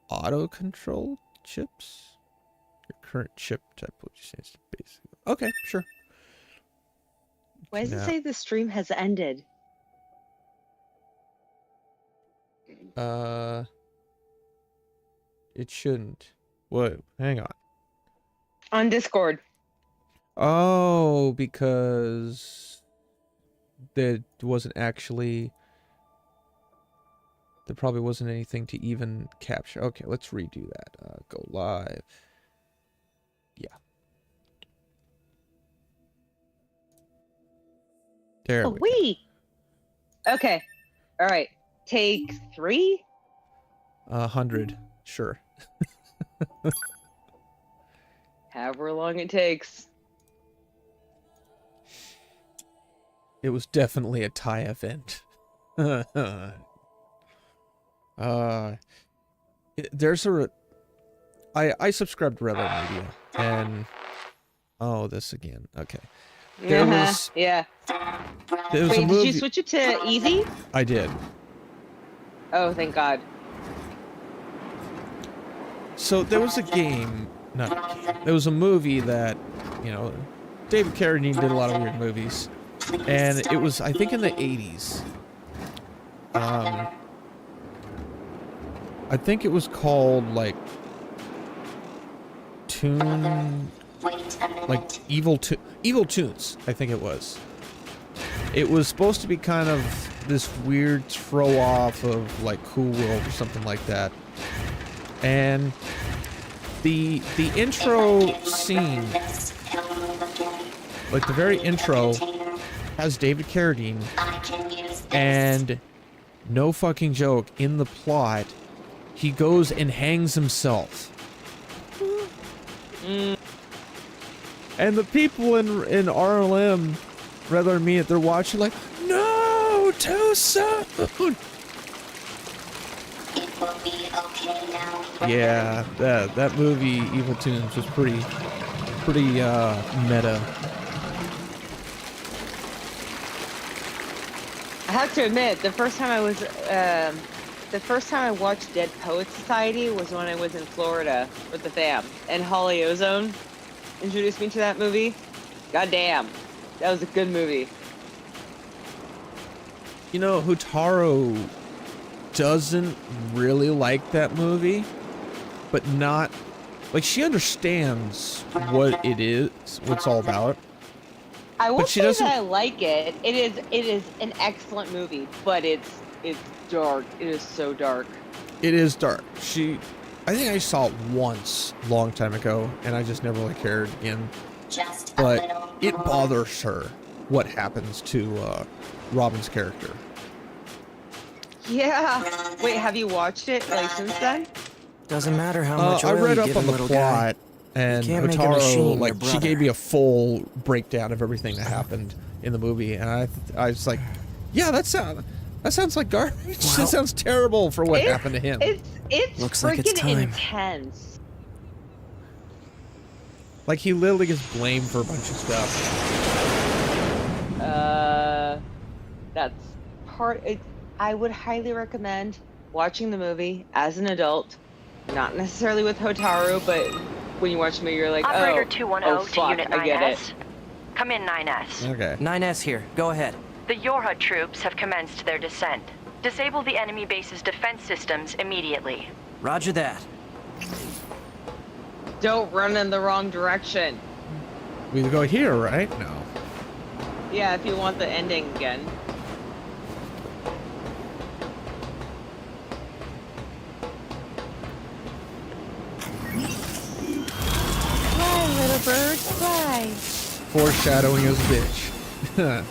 Auto control chips. Your current chip type. What you say is basic. Okay, sure. Why does it Now- say the stream has ended? It shouldn't. What? Hang on. On Discord. Oh, because there wasn't actually. There probably wasn't anything to even capture. Okay, let's redo that. Go live. Yeah. There Oh, we go. wee. Okay. All right. Take 3. 100. Sure. However long it takes. It was definitely a tie event. There's I subscribe to Red Letter Media, and oh, this again. Okay. There was Yeah. there was Wait, a movie. did you switch it to easy? I did. Oh, thank God. So there was a game, not a game. There was a movie that, you know, David Carradine did a lot of weird movies, and it was, I think, in the 80s. I think it was called like Evil Tunes. I think it was. It was supposed to be kind of this weird throw off of like Cool World or something like that, and The intro scene, like the very intro, has David Carradine, and no fucking joke, in the plot, he goes and hangs himself. And the people in RLM, rather than me, they're watching like, no, too soon. It will be okay now. Yeah, that movie, Evil Toons, was pretty meta. I have to admit, the first time I watched Dead Poets Society was when I was in Florida with the fam, and Holly Ozone introduced me to that movie. Goddamn, that was a good movie. You know, Hotaru doesn't really like that movie, but not like she understands what it is, what it's all about. I won't she say doesn't- that I like it. It is an excellent movie, but it's dark. It is so dark. It is dark. I think I saw it once, a long time ago, and I just never really cared again. But it bothers her what happens to Robin's character. Yeah. Wait, have you watched it like since then? Doesn't matter how much I oil read you up give on him, the little plot, guy. and You can't make a machine Hotaru, your like, she brother. gave me a full breakdown of everything that happened in the movie, and I was like, yeah, that sounds like garbage. That sounds terrible for what happened to him. It's Looks freaking like it's time. intense. Like, he literally gets blamed for a bunch of stuff. That's part. I would highly recommend watching the movie as an adult, not necessarily with Hotaru, but when you watch the movie, you're like, Operator oh, 210 oh, to fuck, Unit I get it. 9S. Come in, 9S. Okay. 9S here. Go ahead. The Yorha troops have commenced their descent. Disable the enemy base's defense systems immediately. Roger that. Don't run in the wrong direction. We go here, right? No. Yeah, if you want the ending again. Fly, little bird, fly. Foreshadowing as a bitch.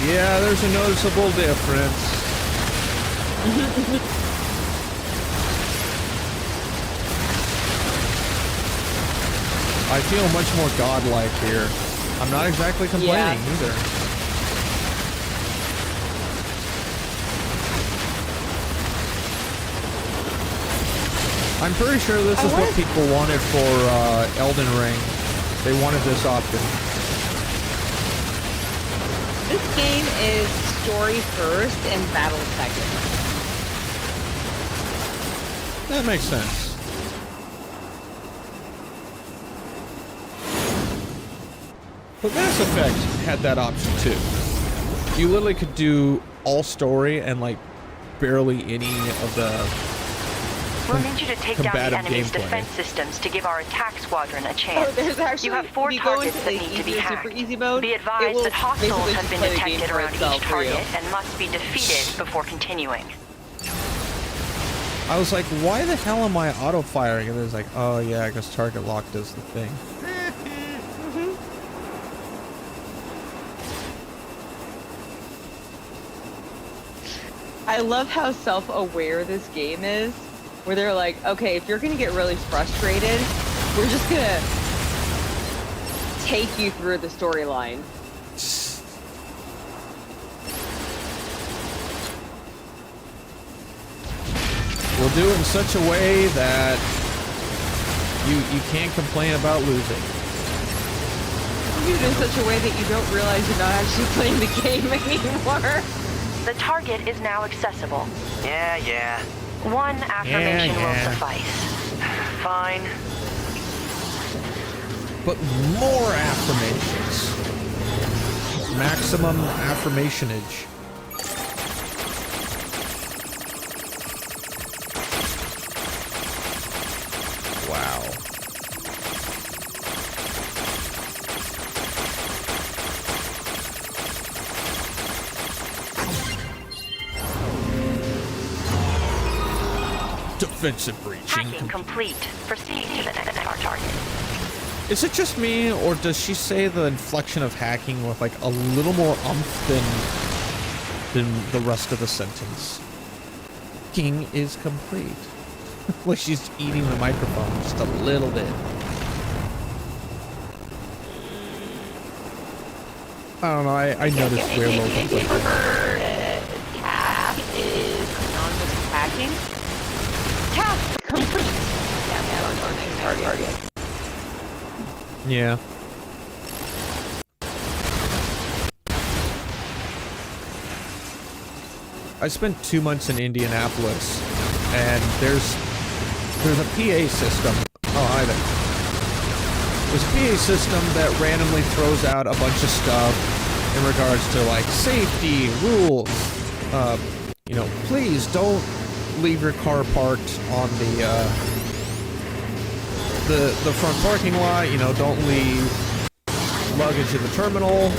Yeah, there's a noticeable difference. I feel much more godlike here. I'm not exactly complaining either. I'm pretty sure this is what people wanted for Elden Ring. They wanted this option. This game is story first and battle second. That makes sense. But Mass Effect had that option too. You literally could do all story and like barely any of the We'll need you to take down the combative enemy's gameplay. defense systems to give our attack squadron a chance. Oh, there's actually, you have 4 if you go targets into that the need to be easy or hacked. super easy mode, Be it advised will that hostiles basically have just been play the game detected for around itself each for you. target and must be defeated before continuing. I was like, why the hell am I auto-firing? And it was like, oh yeah, I guess target lock does the thing. I love how self-aware this game is, where they're like, okay, if you're gonna get really frustrated, we're just gonna take you through the storyline. We'll do it in such a way that you can't complain about losing. You do it in such a way that you don't realize you're not actually playing the game anymore. The target is now accessible. Yeah. One affirmation Yeah. will suffice. Fine. But more affirmations. maximum affirmationage. Wow. Defensive breaching. Hacking complete. Proceed to the next target. Is it just me, or does she say the inflection of hacking with like a little more umph than the rest of the sentence? Hacking is complete. Like she's eating the microphone just a little bit. I don't know, I noticed weird little things like that. Task is hacking. Task complete. Yeah, man, on our next target. Yeah. I spent 2 months in Indianapolis, and there's a PA system. Oh, hi there. There's a PA system that randomly throws out a bunch of stuff in regards to like safety rules. You know, please don't leave your car parked on the front parking lot. You know, don't leave luggage in the terminal.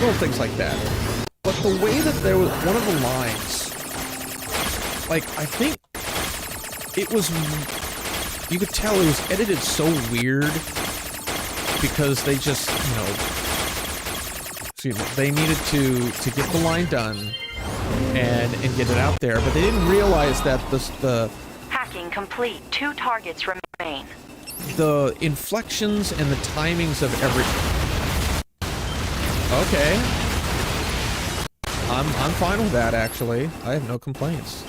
Little things like that. But the way that there was one of the lines, like I think it was, you could tell it was edited so weird because they just, you know, excuse me, they needed to get the line done and get it out there, but they didn't realize that the Hacking complete. 2 targets remain. the inflections and the timings of everything. Okay. I'm fine with that, actually. I have no complaints.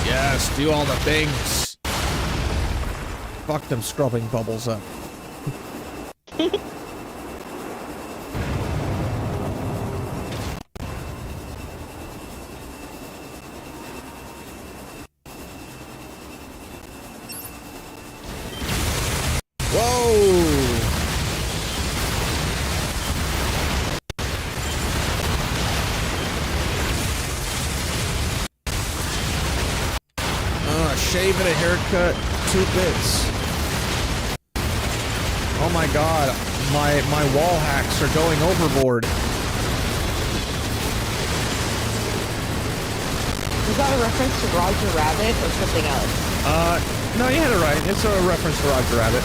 Yes, do all the things. Fuck them scrubbing bubbles up. Shave and a haircut, 2 bits. Oh my god, my wall hacks are going overboard. Was that a reference to Roger Rabbit or something else? No, you had it right. It's a reference to Roger Rabbit.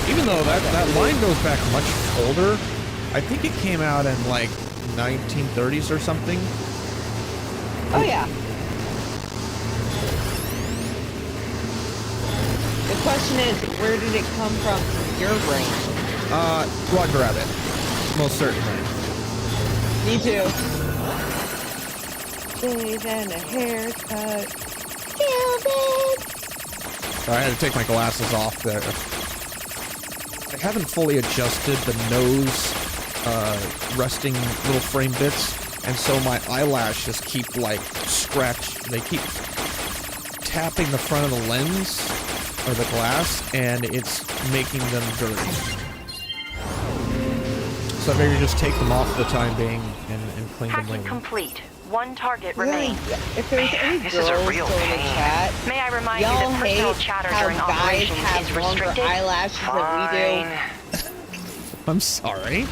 Even though that line goes back much older, I think it came out in like 1930s or something. Oh yeah. The question is, where did it come from your brain? Roger Rabbit. Most certainly. Me too. Shave and a haircut. I had to take my glasses off there. I haven't fully adjusted the nose, resting little frame bits, and so my eyelashes keep, like, they keep tapping the front of the lens, or the glass, and it's making them dirty. So I figured just take them off for the time being and clean them later. Hacking complete. 1 target remains. If there's any This girls is a real still in the pain. chat, May I remind you y'all that personal hate chatter how during guys operations have is longer restricted? eyelashes than we do. I'm sorry.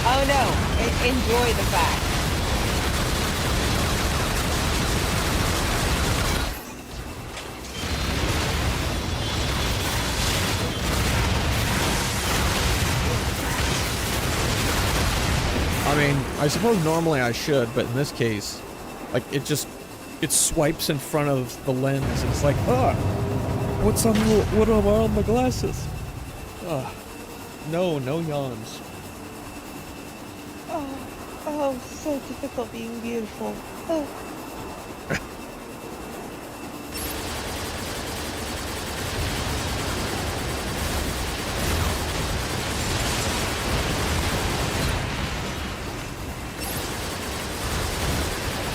Oh no, enjoy the fact. I mean, I suppose normally I should, but in this case, like, it swipes in front of the lens, and it's like, what are my glasses? No yawns. Oh, so difficult being beautiful. Oh.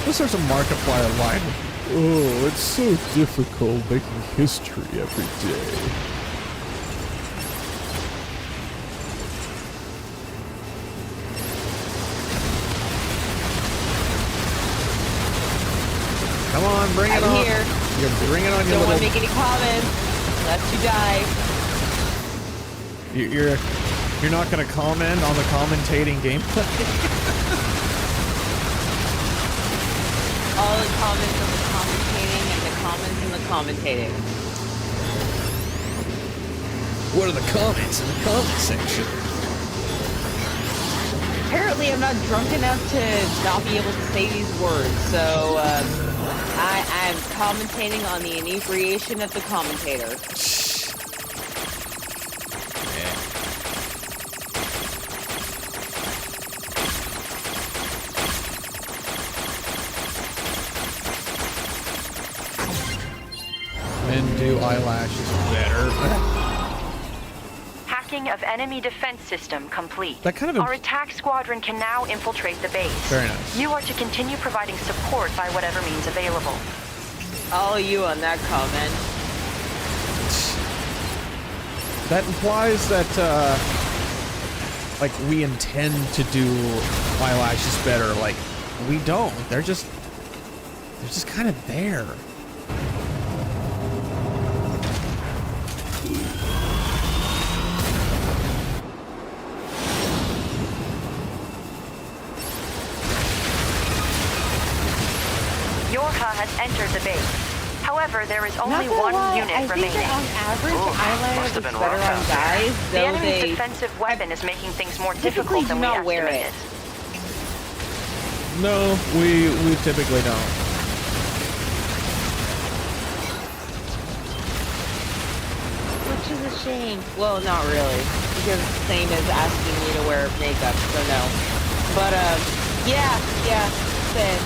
Unless there's a Markiplier line. Oh, it's so difficult making history every day. Come on, bring it on. I'm here. You're bringing on your Don't want little... to make any comments, lest you die. You're not going to comment on the commentating gameplay? All the comments on the commentating and the comments in the commentating. What are the comments in the comment section? Apparently I'm not drunk enough to not be able to say these words, so I'm commentating on the inebriation of the commentator. Men do eyelashes better. Hacking of enemy defense system complete. That kind of Our attack squadron can now infiltrate the base. Very nice. You are to continue providing support by whatever means available. All you on that comment. That implies that, like, we intend to do eyelashes better. Like, we don't. They're just kind of there. Yorha has entered the base. However, there is only one unit I remaining. think that on average, eyeliner must have is been better rough on out there. guys, The though enemy's they defensive weapon is making things more typically difficult than do we not wear estimated. No, we typically don't. Which is a shame. Well, not really, because it's the same as asking me to wear makeup, so no. But yeah, same.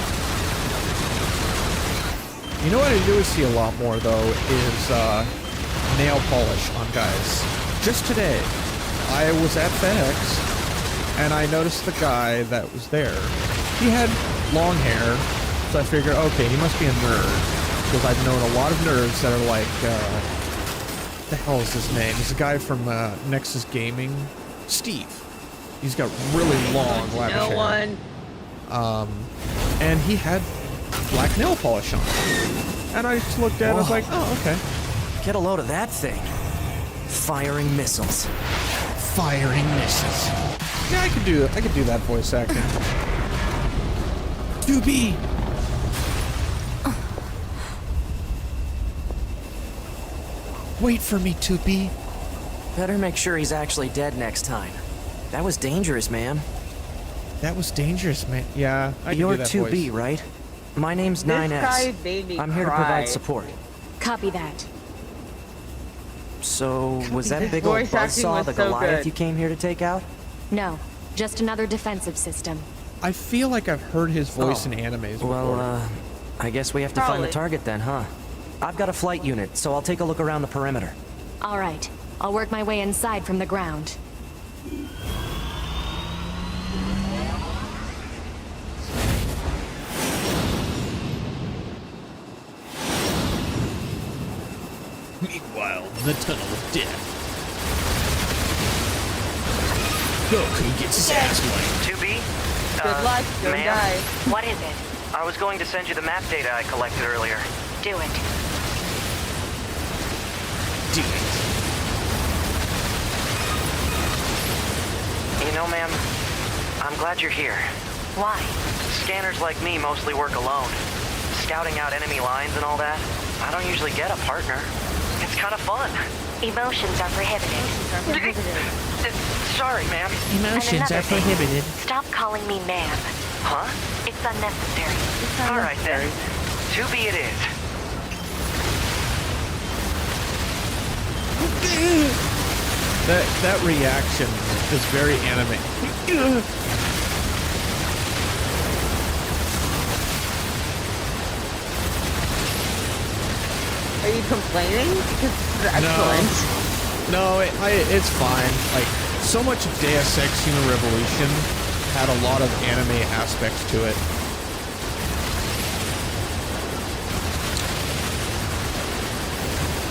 You know what I do see a lot more, though, is nail polish on guys. Just today, I was at FedEx, and I noticed the guy that was there. He had long hair, so I figured, okay, he must be a nerd. Because I've known a lot of nerds that are like, what the hell is his name? He's a guy from Nexus Gaming. Steve. He's got really long, lavish hair. No one. And he had black nail polish on. And I just looked at it and I was like, oh, okay. Get a load of that thing. Firing missiles. Firing missiles. Yeah, I could do that voice acting. 2B. Wait for me, 2B. Better make sure he's actually dead next time. That was dangerous, man. That was dangerous, man. Yeah, I can You're do that 2B, voice. right? My name's This 9S. guy made me I'm here to cry. provide support. Copy that. So, was that This big old voice acting buzzsaw was the so Goliath good. you came here to take out? No, just another defensive system. I feel like I've heard his voice Oh. in animes before. Well, I guess we have to find Probably. the target then, huh? I've got a flight unit, so I'll take a look around the perimeter. All right, I'll work my way inside from the ground. Meanwhile, in the tunnel of death. Goku gets his ass wiped. 2B? Good luck, don't ma'am? die. What is it? I was going to send you the map data I collected earlier. Do it. Do it. You know, ma'am, I'm glad you're here. Why? Scanners like me mostly work alone. Scouting out enemy lines and all that, I don't usually get a partner. It's kind of fun. Emotions are prohibited. Sorry, ma'am. Emotions another are thing. prohibited. Stop calling me ma'am. Huh? It's unnecessary. All right, then. 2B it is. That reaction is very anime. Are you complaining? Because this is excellent. No, it's fine. Like, so much of Deus Ex Human Revolution had a lot of anime aspects to it.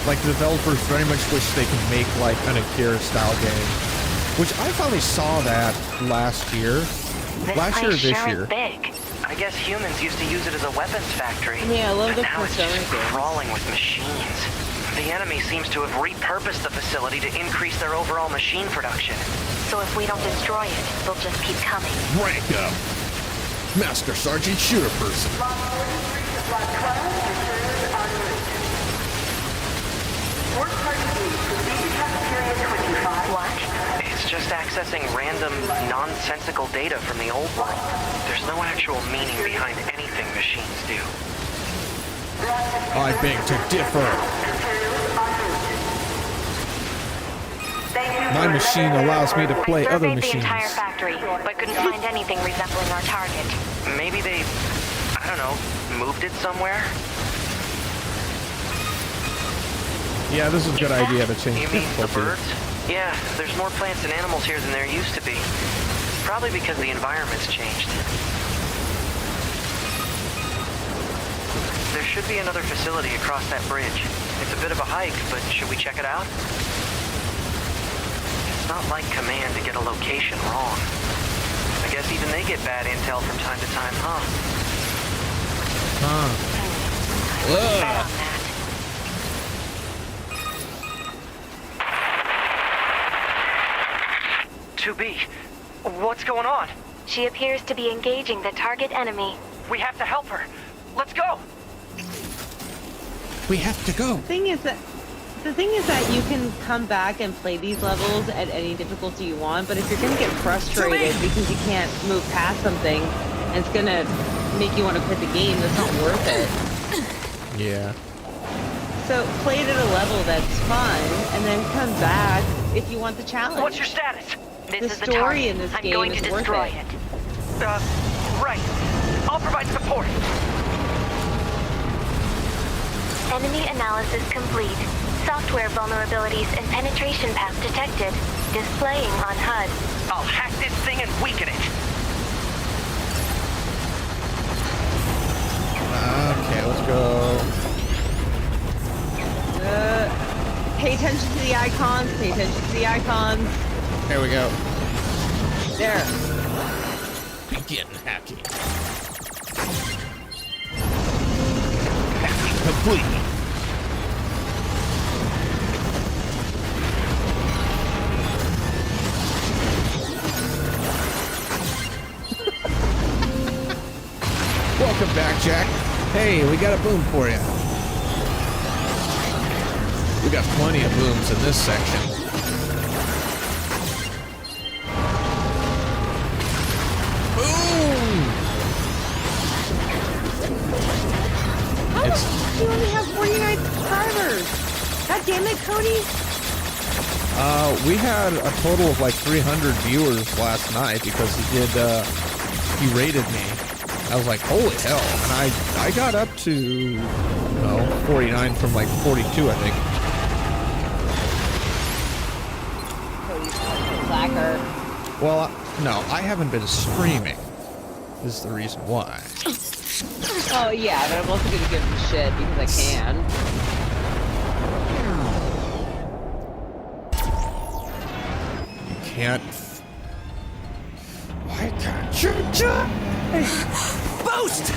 Like, the developers very much wish they could make, like, an Akira style game. Which I finally saw that last year. Last year or this year. Big. I guess humans used to use it as a weapons factory. Yeah, I love but the now it's Persona just games. crawling with machines. The enemy seems to have repurposed the facility to increase their overall machine production. So if we don't destroy it, they'll just keep coming. Rank up. Master Sergeant Shooter Person. What? It's just accessing random, nonsensical data from the old world. There's no actual meaning behind anything machines do. I beg to differ. My machine allows me to play I other surveyed the machines. entire factory, but couldn't find anything resembling our target. Maybe they, I don't know, moved it somewhere? Yeah, this is a good idea to change You mean the difficulty. birds? Yeah, there's more plants and animals here than there used to be. Probably because the environment's changed. There should be another facility across that bridge. It's a bit of a hike, but should we check it out? It's not like Command to get a location wrong. I guess even they get bad intel from time to time, huh? Bet on that. 2B, what's going on? She appears to be engaging the target enemy. We have to help her. Let's go! We have to go. The thing is that you can come back and play these levels at any difficulty you want, but if you're gonna get frustrated because you can't move past something and it's gonna make you want to quit the game, that's not worth it. Yeah. So play it at a level that's fun and then come back if you want the challenge. What's your status? The story in this I'm game going is to worth destroy it. it. Right. I'll provide support. Enemy analysis complete. Software vulnerabilities and penetration paths detected. Displaying on HUD. I'll hack this thing and weaken it. Okay, let's go. Pay attention to the icons. Pay attention to the icons. There we go. There. Begin hacking. Hacking complete. Welcome back, Jack. Hey, we got a boom for you. We got plenty of booms in this section. Boom! You only have 49 subscribers. God damn it, Cody. We had a total of like 300 viewers last night because he rated me. I was like, holy hell. And I got up to, 49 from like 42, I think. Cody's slacker. Well, no, I haven't been streaming. This is the reason why. Oh yeah, but I'm also gonna give him shit because I can. You can't. Why can't you jump? Boost!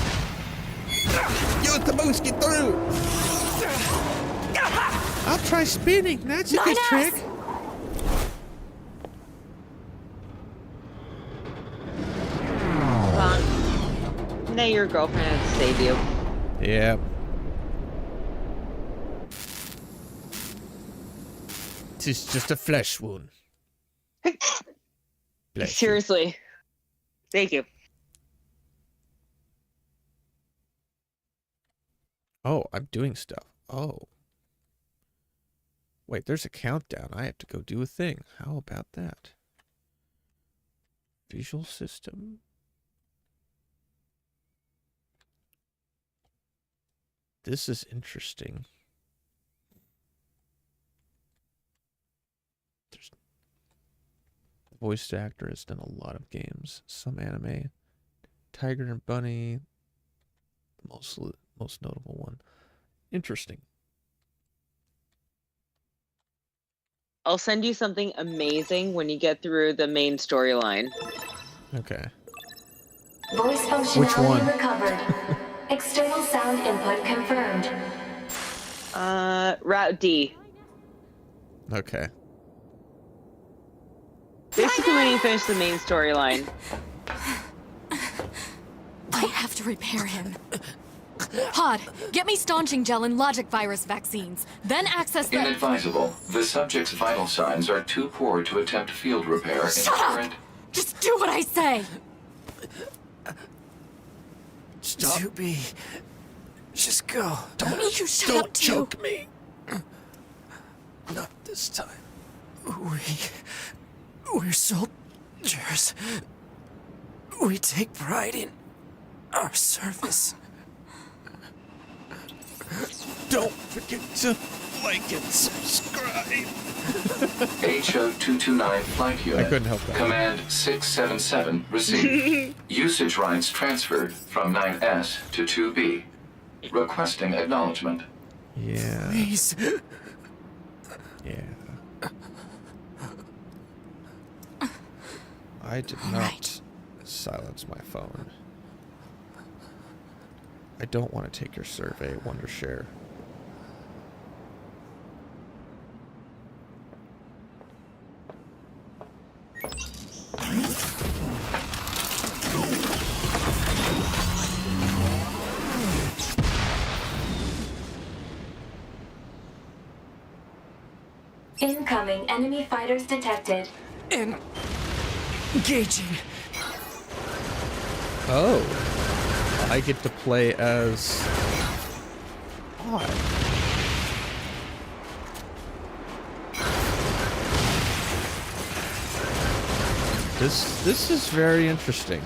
Use the boost, get through! I'll try spinning, that's a good trick. Now your girlfriend had to save you. Yep. It's just a flesh wound. Seriously. Thank you. Oh, I'm doing stuff. Oh. Wait, there's a countdown. I have to go do a thing. How about that? Visual system. This is interesting. There's voice actor has done a lot of games, some anime. Tiger and Bunny, the most notable one. Interesting. I'll send you something amazing when you get through the main storyline. Okay. Voice functionality Which one? recovered. External sound input confirmed. Route D. Okay. Basically, when you finish the main storyline. I have to repair him. Pod, get me staunching gel and logic virus vaccines. Then access the... Inadvisable. The subject's vital signs are too poor to attempt field repair Shut in up! current... Just do what I say! Stop. 2B. Just go. Don't you shut up too. Choke me. Not this time. We're soldiers. We take pride in our service. Don't forget to like and subscribe. HO229 Flight Unit. I couldn't help that. Command 677 received. Usage rights transferred from 9S to 2B. Requesting acknowledgement. Yeah. Please. Yeah. I did not Right. silence my phone. I don't want to take your survey, Wondershare. Incoming enemy fighters detected. Engaging. Oh. I get to play as... Odd. This is very interesting.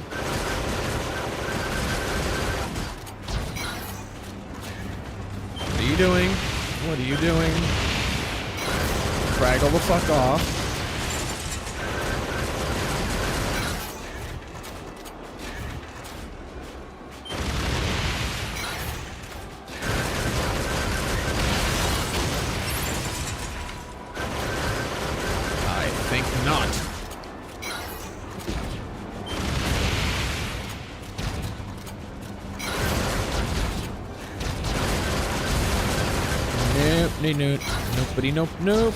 What are you doing? What are you doing? Fraggle the fuck off. I think not. Nope, nope, nobody, nope, nope.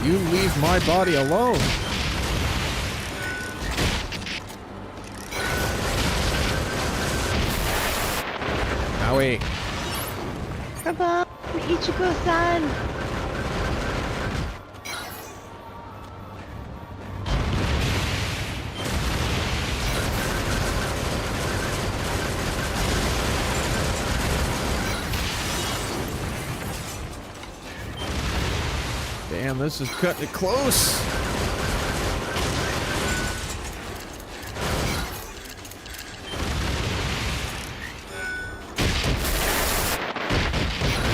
You leave my body alone. Owie. Come on, Ichigo-san. Damn, this is cutting it close.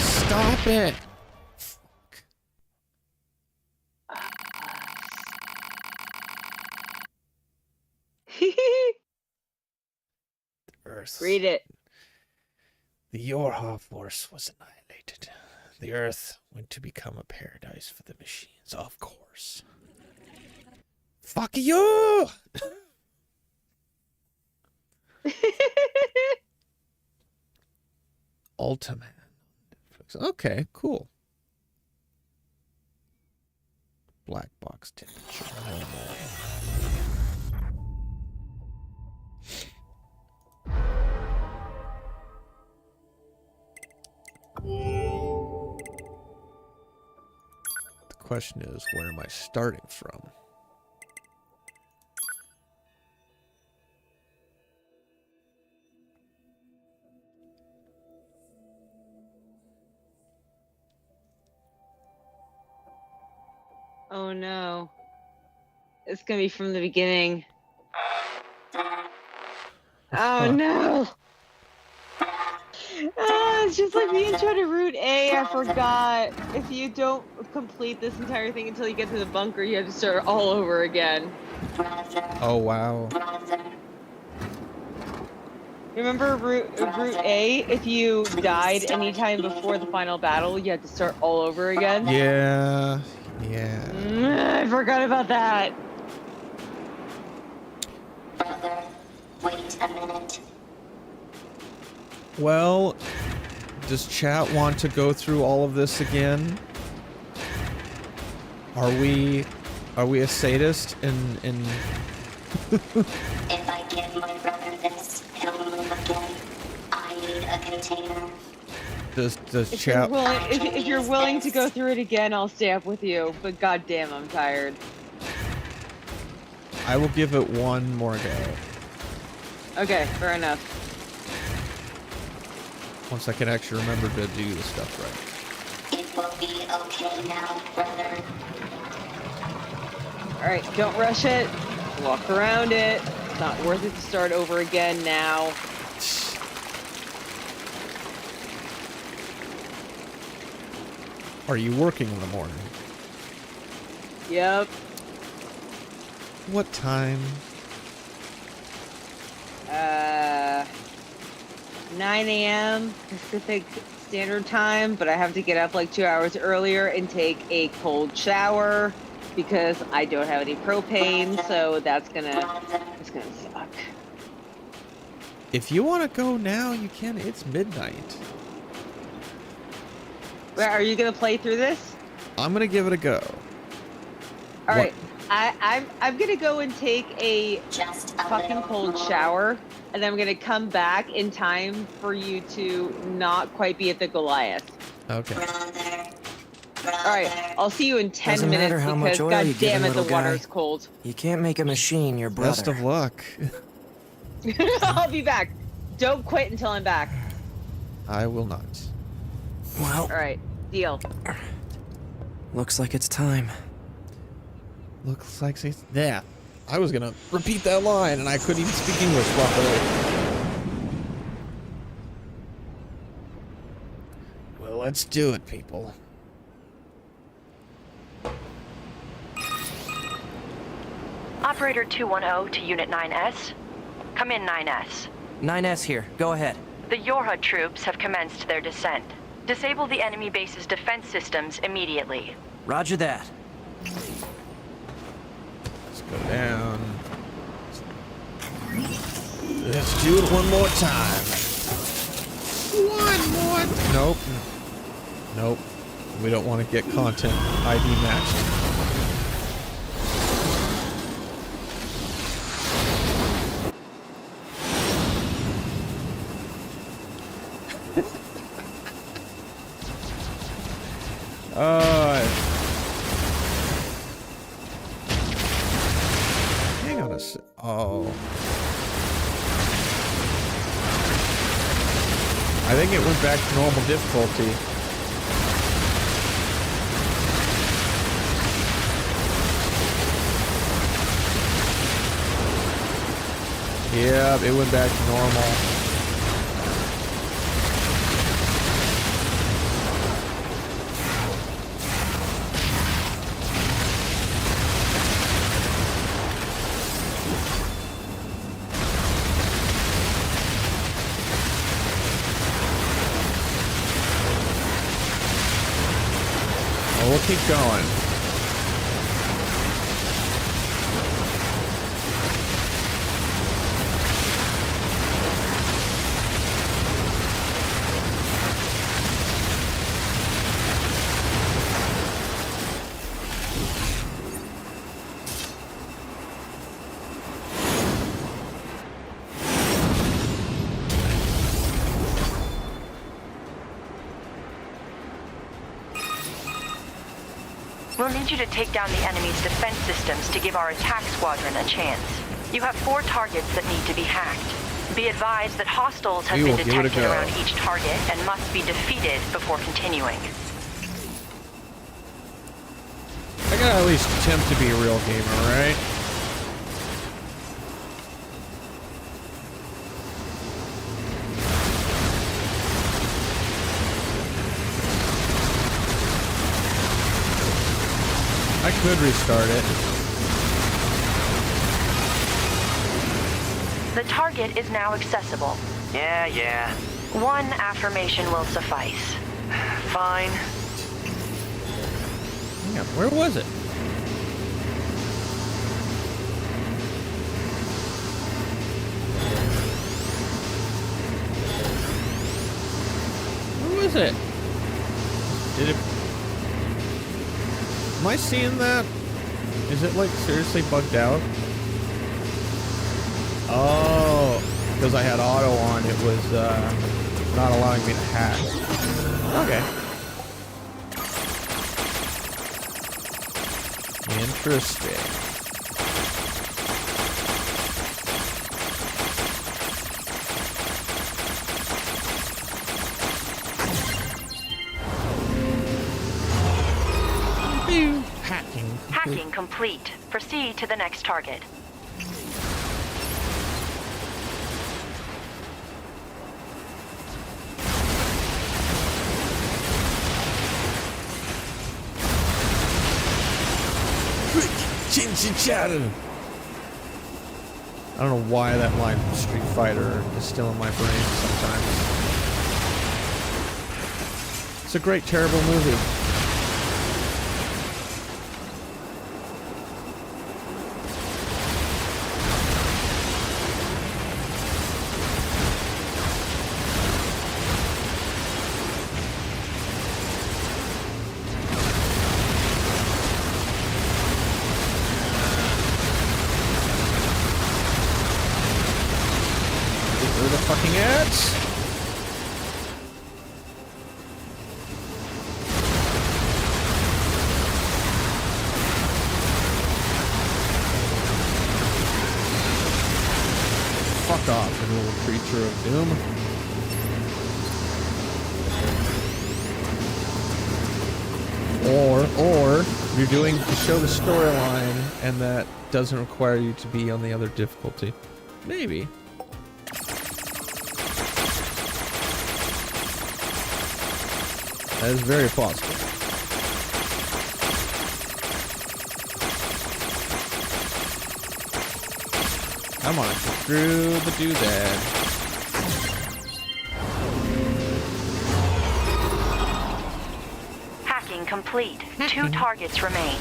Stop it. Fuck. Earth. Read it. The Yorha force was annihilated. The Earth went to become a paradise for the machines, of course. Fuck you! Ultraman. Okay, cool. Black box temperature. The question is, where am I starting from? Oh no. It's gonna be from the beginning. Oh no! It's just like the intro to Route A, I forgot. If you don't complete this entire thing until you get to the bunker, you have to start all over again. Oh wow. Remember Route A? If you died anytime before the final battle, you had to start all over again. Yeah. I forgot about that. Brother, wait a minute. Well, does chat want to go through all of this again? Are we a sadist in If I give my brother this, he'll move again. I need a container. does If chat you're willing to go through it again, I'll stay up with you. But goddamn, I'm tired. I will give it one more go. Okay, fair enough. Once I can actually remember to do the stuff right. It will be okay now, brother. Alright, don't rush it. Walk around it. It's not worth it to start over again now. Are you working in the morning? Yep. What time? 9 a.m. Pacific Standard Time, but I have to get up like 2 hours earlier and take a cold shower because I don't have any propane, so that's gonna suck. If you want to go now, you can. It's midnight. Wait, are you gonna play through this? I'm gonna give it a go. All right, I'm gonna go and take a fucking cold shower, and then I'm gonna come back in time for you to not quite be at the Goliath. Okay. All right, I'll see you in 10 Doesn't minutes matter how much because oil god you give damn him, it, the little guy. water's cold. You can't make a machine your brother. Best of luck. I'll be back. Don't quit until I'm back. I will not. Well, All right, deal. looks like it's time. Looks like it's there. I was gonna repeat that line and I couldn't even speak English properly. Well, let's do it, people. Operator 210 to Unit 9S. Come in, 9S. 9S here. Go ahead. The Yorha troops have commenced their descent. Disable the enemy base's defense systems immediately. Roger that. Let's go down. Let's do it one more time. One more. Nope. Nope. We don't want to get content ID matched. Hang on a sec. Oh. I think it went back to normal difficulty. Yeah, it went back to normal. We'll keep going. We'll need you to take down the enemy's defense systems to give our attack squadron a chance. You have 4 targets that need to be hacked. Be advised that hostiles have been detected around each target and must be defeated before continuing. I gotta at least attempt to be a real gamer, right? I could restart it. The target is now accessible. Yeah. One affirmation will suffice. Fine. Yeah, where was it? Where was it? Did it... Am I seeing that? Is it like seriously bugged out? Oh, because I had auto on, it was not allowing me to hack. Okay. Interesting. Hacking complete. Proceed to the next target. I don't know why that line from Street Fighter is still in my brain sometimes. It's a great, terrible movie. Fucking ads. Fuck off, you little creature of doom. Or you're doing to show the storyline and that doesn't require you to be on the other difficulty. Maybe. That is very possible. Come on, screw the doodad. Hacking complete. 2 targets remain.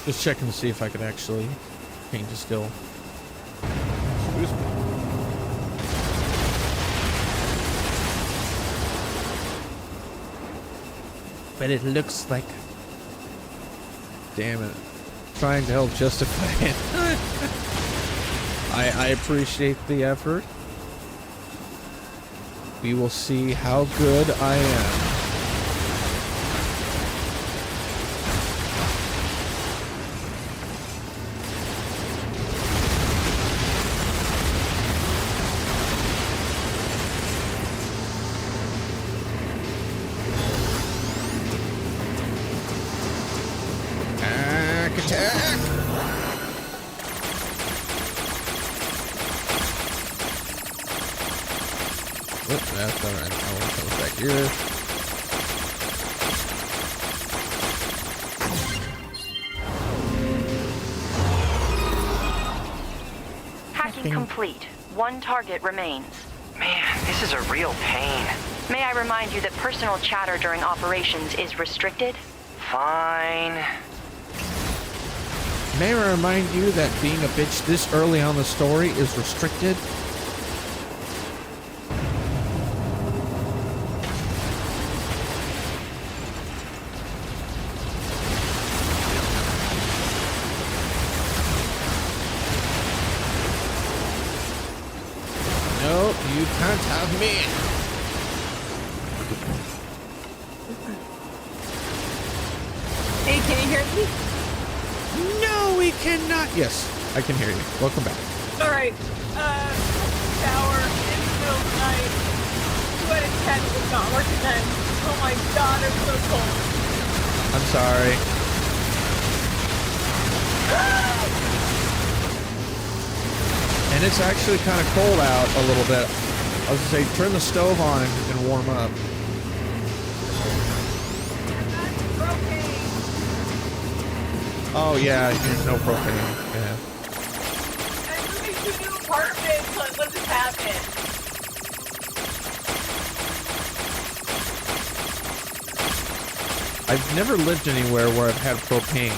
Just checking to see if I could actually paint a still. Excuse me. But it looks like... Damn it. Trying to help justify it. I appreciate the effort. We will see how good I am. That's alright. I want to come back here. Hacking complete. 1 target remains. Man, this is a real pain. May I remind you that personal chatter during operations is restricted? Fine. May I remind you that being a bitch this early on the story is restricted? Nope, you can't have me. Hey, can you hear me? No, we cannot. Yes, I can hear you. Welcome back. Alright, shower in the middle of the night. 2 out of 10 was not working then. Oh my god, I'm so cold. I'm sorry. And it's actually kind of cold out a little bit. I was gonna say, turn the stove on and warm up. Oh yeah, no propane. Yeah. I'm moving to a new apartment. What just happened? I've never lived anywhere where I've had propane.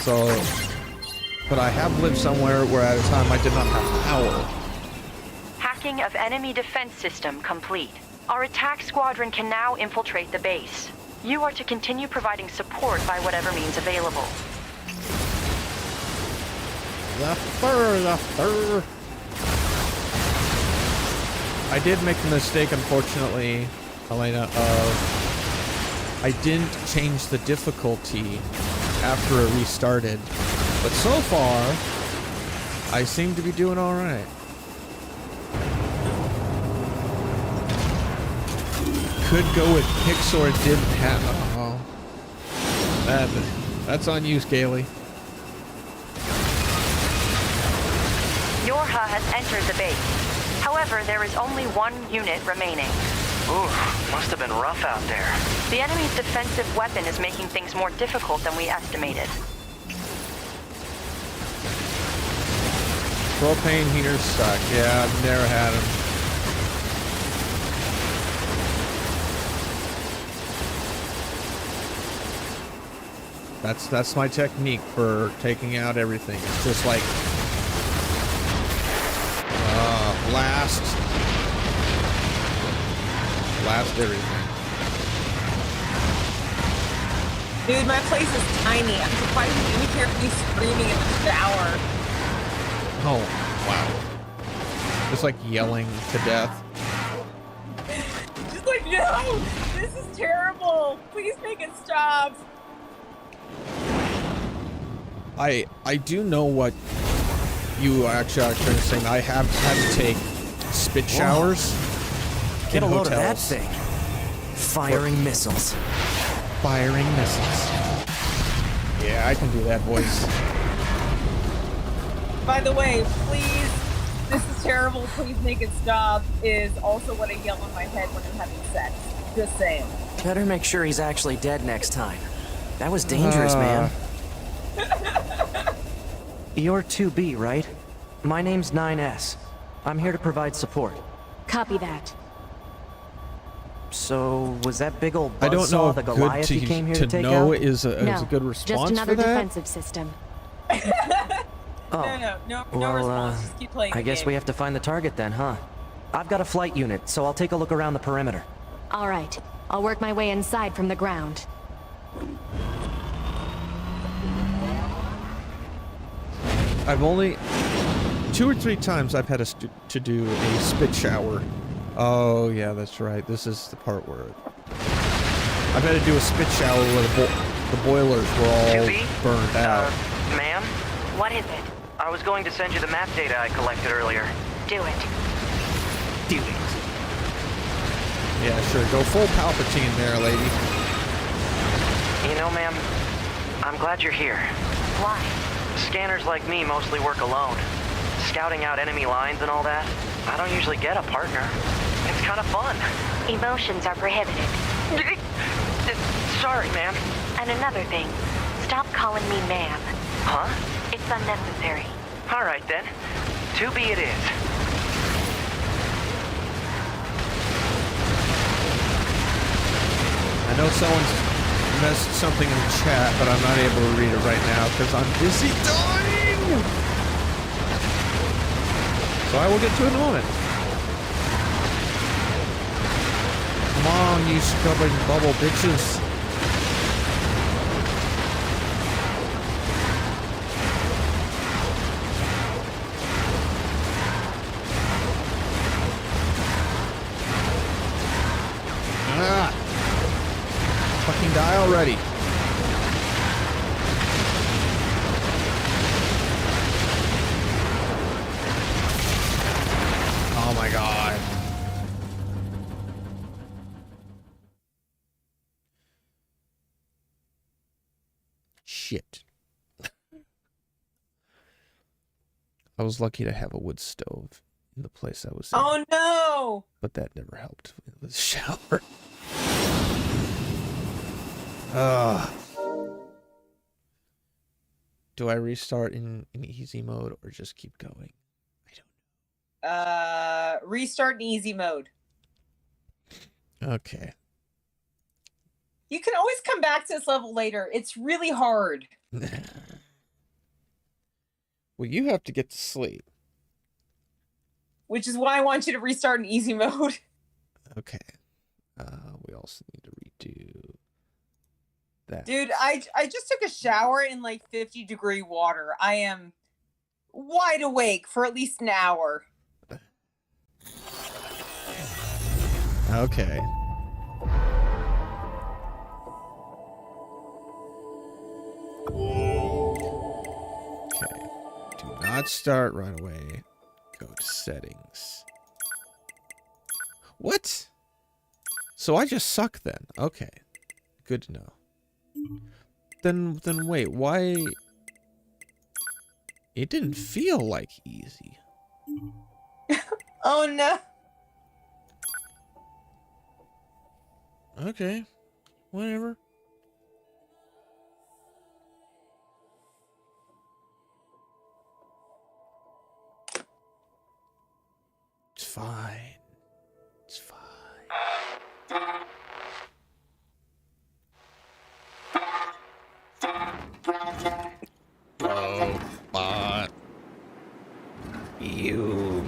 So, but I have lived somewhere where at a time I did not have power. Hacking of enemy defense system complete. Our attack squadron can now infiltrate the base. You are to continue providing support by whatever means available. The fur. I did make the mistake, unfortunately, Elena, of I didn't change the difficulty after it restarted. But so far, I seem to be doing all right. Could go with Pixar, didn't have. Oh, that's on you, Scaly. Yorha has entered the base. However, there is only one unit remaining. Ooh, must have been rough out there. The enemy's defensive weapon is making things more difficult than we estimated. Propane heaters suck. Yeah, I've never had them. That's my technique for taking out everything. It's just like blast everything. Dude, my place is tiny. I'm surprised you didn't hear me screaming in the shower. Oh, wow. Just like yelling to death. Just like, no! This is terrible! Please make it stop! I do know what you actually are trying to say. I have had to take spit showers. Get a load of that hotels. thing. Firing missiles. Firing missiles. Yeah, I can do that, boys. By the way, please, this is terrible, please make it stop, is also what I yell in my head when I'm having sex. Just saying. Better make sure he's actually dead next time. That was dangerous, man. You're 2B, right? My name's 9S. I'm here to provide support. Copy that. So, was that big old I don't know buzzsaw the if Goliath you came here to take know out? is a good response just another for that. defensive system. Oh. No Well, response, just keep playing I the guess game. we have to find the target then, huh? I've got a flight unit, so I'll take a look around the perimeter. All right. I'll work my way inside from the ground. I've only 2 or 3 times I've had to do a spit shower. Oh yeah, that's right. This is the part where I've had to do a spit shower where the boilers were all burned out. Ma'am? What is it? I was going to send you the map data I collected earlier. Do it. Do it. Yeah, sure. Go full Palpatine there, lady. You know, ma'am, I'm glad you're here. Why? Scanners like me mostly work alone. Scouting out enemy lines and all that, I don't usually get a partner. It's kind of fun. Emotions are prohibited. Sorry, ma'am. And another thing, stop calling me ma'am. Huh? It's unnecessary. All right, then. 2B it is. I know someone's messed something in the chat, but I'm not able to read it right now because I'm busy dying. So I will get to it in a moment. Come on, you stubborn bubble bitches. Ah! Fucking die already. Oh my god. Shit. I was lucky to have a wood stove in the place I was in. Oh no! But that never helped with the shower. Ugh. Do I restart in easy mode or just keep going? Restart in easy mode. Okay. You can always come back to this level later. It's really hard. Well, you have to get to sleep. Which is why I want you to restart in easy mode. Okay. We also need to redo that. Dude, I just took a shower in like 50-degree water. I am wide awake for at least an hour. Okay. Okay. Do not start right away. Go to settings. What? So I just suck then. Okay. Good to know. Then wait, why? It didn't feel like easy. Oh no. Okay. Whatever. It's fine. It's fine. Robot. You.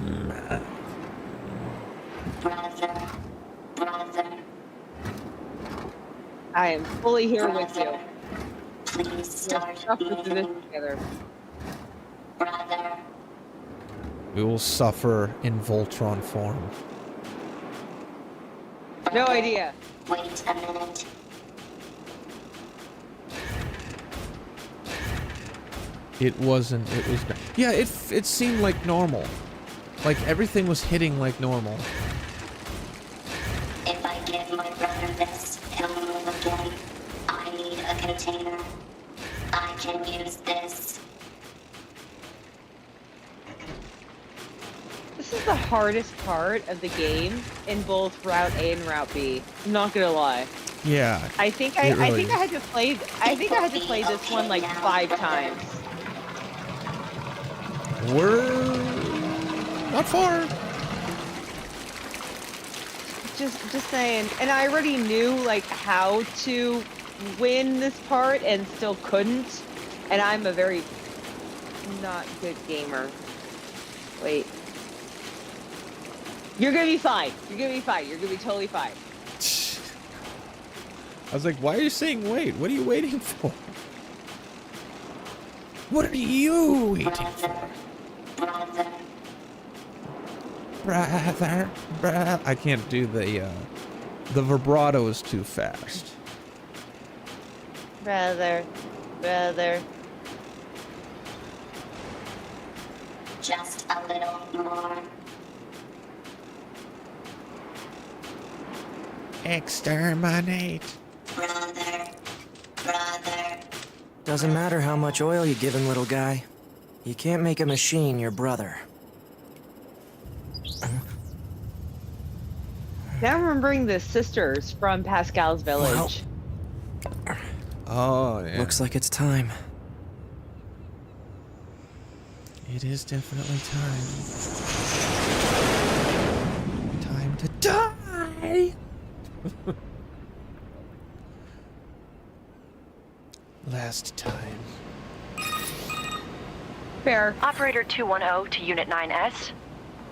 I am fully here with you. Please start Suffer through this together. Brother. We will suffer in Voltron form. No idea. Wait a minute. It wasn't. It was. Yeah. It seemed like normal. Like everything was hitting like normal. If I give my brother this, he'll move again. I need a container. I can use this. This is the hardest part of the game in both Route A and Route B. I'm not gonna lie. Yeah. I think I had to play this one like 5 times. We're not far. Just saying. And I already knew like how to win this part and still couldn't. And I'm a very not good gamer. Wait. You're gonna be fine. You're gonna be fine. You're gonna be totally fine. I was like, why are you saying wait? What are you waiting for? What are you waiting for? Brother. I can't do the vibrato is too fast. Brother. Just a little more. Exterminate. Brother. Doesn't matter how much oil you give him, little guy. You can't make a machine your brother. Now I'm remembering the sisters from Pascal's village. Oh, yeah. Looks like it's time. It is definitely time. Time to die! Last time. Fair. Operator 210 to Unit 9S.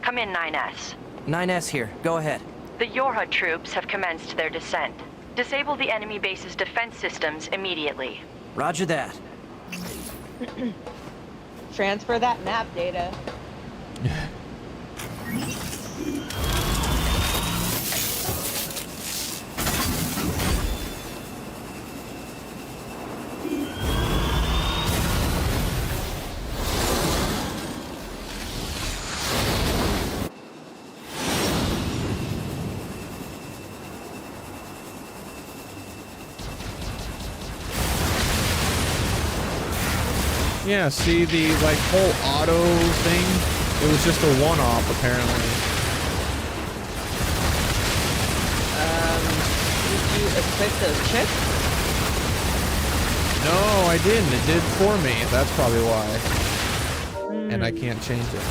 Come in, 9S. 9S here. Go ahead. The Yorha troops have commenced their descent. Disable the enemy base's defense systems immediately. Roger that. Transfer that map data. Yeah, see the like whole auto thing? It was just a one-off apparently. Did you equip those chips? No, I didn't. It did for me. That's probably why. And I can't change it.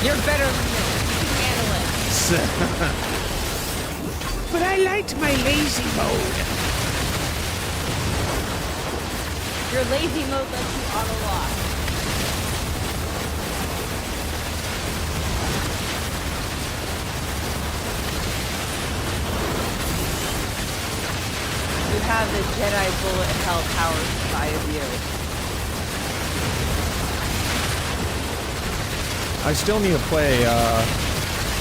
You're better than me. You can handle it. But I liked my lazy mode. Your lazy mode lets you auto-lock. You have the Jedi bullet hell power inside of you. I still need to play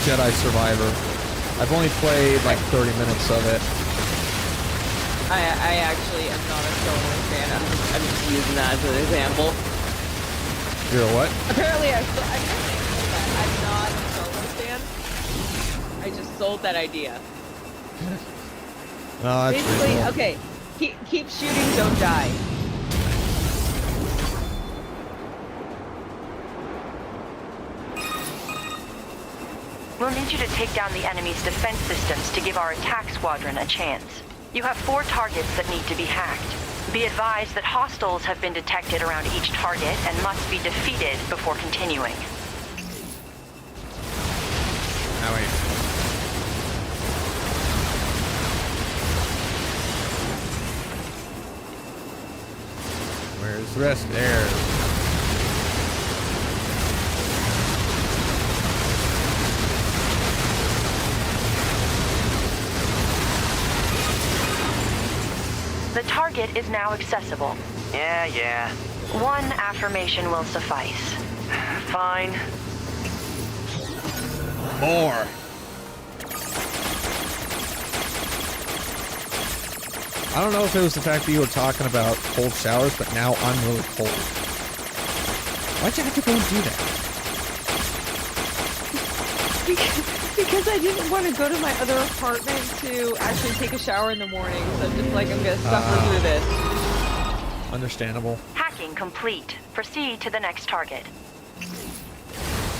Jedi Survivor. I've only played like 30 minutes of it. I actually am not a Star Wars fan. I'm just using that as an example. You're a what? Apparently I'm not a Star Wars fan. I just sold that idea. Oh, that's Basically, cool. okay, keep shooting, don't die. We'll need you to take down the enemy's defense systems to give our attack squadron a chance. You have 4 targets that need to be hacked. Be advised that hostiles have been detected around each target and must be defeated before continuing. Now wait. Where's the rest? There. The target is now accessible. Yeah. 1 affirmation will suffice. Fine. More. I don't know if it was the fact that you were talking about cold showers, but now I'm really cold. Why'd you have to go and do that? Because I didn't want to go to my other apartment to actually take a shower in the morning, so I'm just like, I'm gonna suffer through this. Understandable. Hacking complete. Proceed to the next target.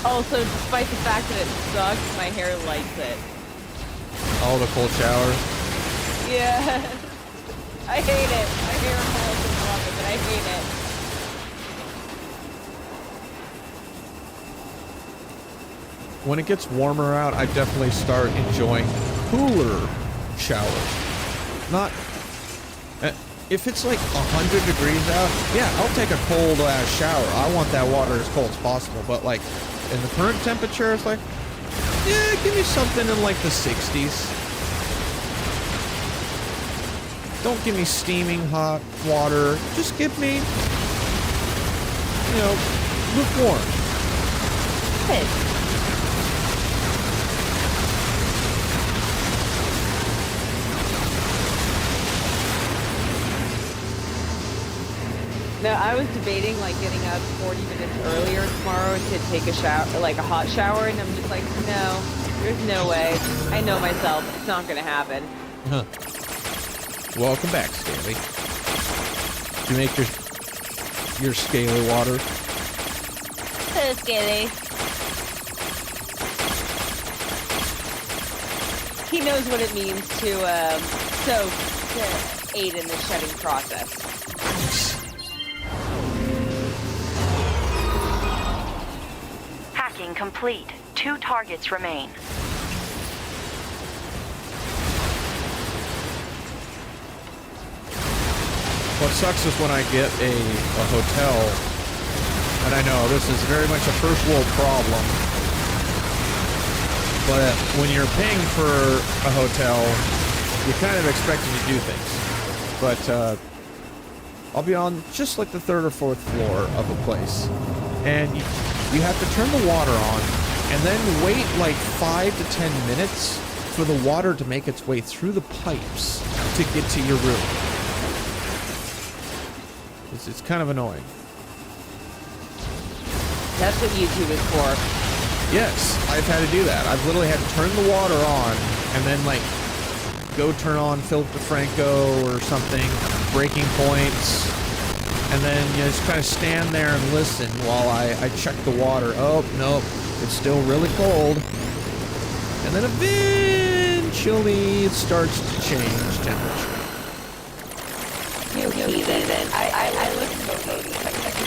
Also, despite the fact that it sucks, my hair likes it. Oh, the cold shower. Yeah. I hate it. My hair doesn't love it, but I hate it. When it gets warmer out, I definitely start enjoying cooler showers. Not... if it's like 100 degrees out, yeah, I'll take a cold ass shower. I want that water as cold as possible. But like, in the current temperature, it's like, yeah, give me something in like the 60s. Don't give me steaming hot water. Just give me, you know, lukewarm. Hey. No, I was debating like getting up 40 minutes earlier tomorrow to take a shower, like a hot shower, and I'm just like, no, there's no way. I know myself, it's not gonna happen. Huh. Welcome back, Scaly. Did you make your scaly water? So Scaly. He knows what it means to aid in the shedding process. Hacking complete. 2 targets remain. What sucks is when I get a hotel, and I know this is very much a first world problem, but when you're paying for a hotel, you're kind of expected to do things. But I'll be on just like the 3rd or 4th floor of a place, and you have to turn the water on, and then wait like 5 to 10 minutes for the water to make its way through the pipes to get to your room. It's kind of annoying. That's what YouTube is for. Yes, I've had to do that. I've literally had to turn the water on and then like go turn on Philip DeFranco or something, Breaking Points, And then you just kind of stand there and listen while I check the water. Oh, nope, it's still really cold. And then eventually it starts to change temperature. You heathen. I listened to what you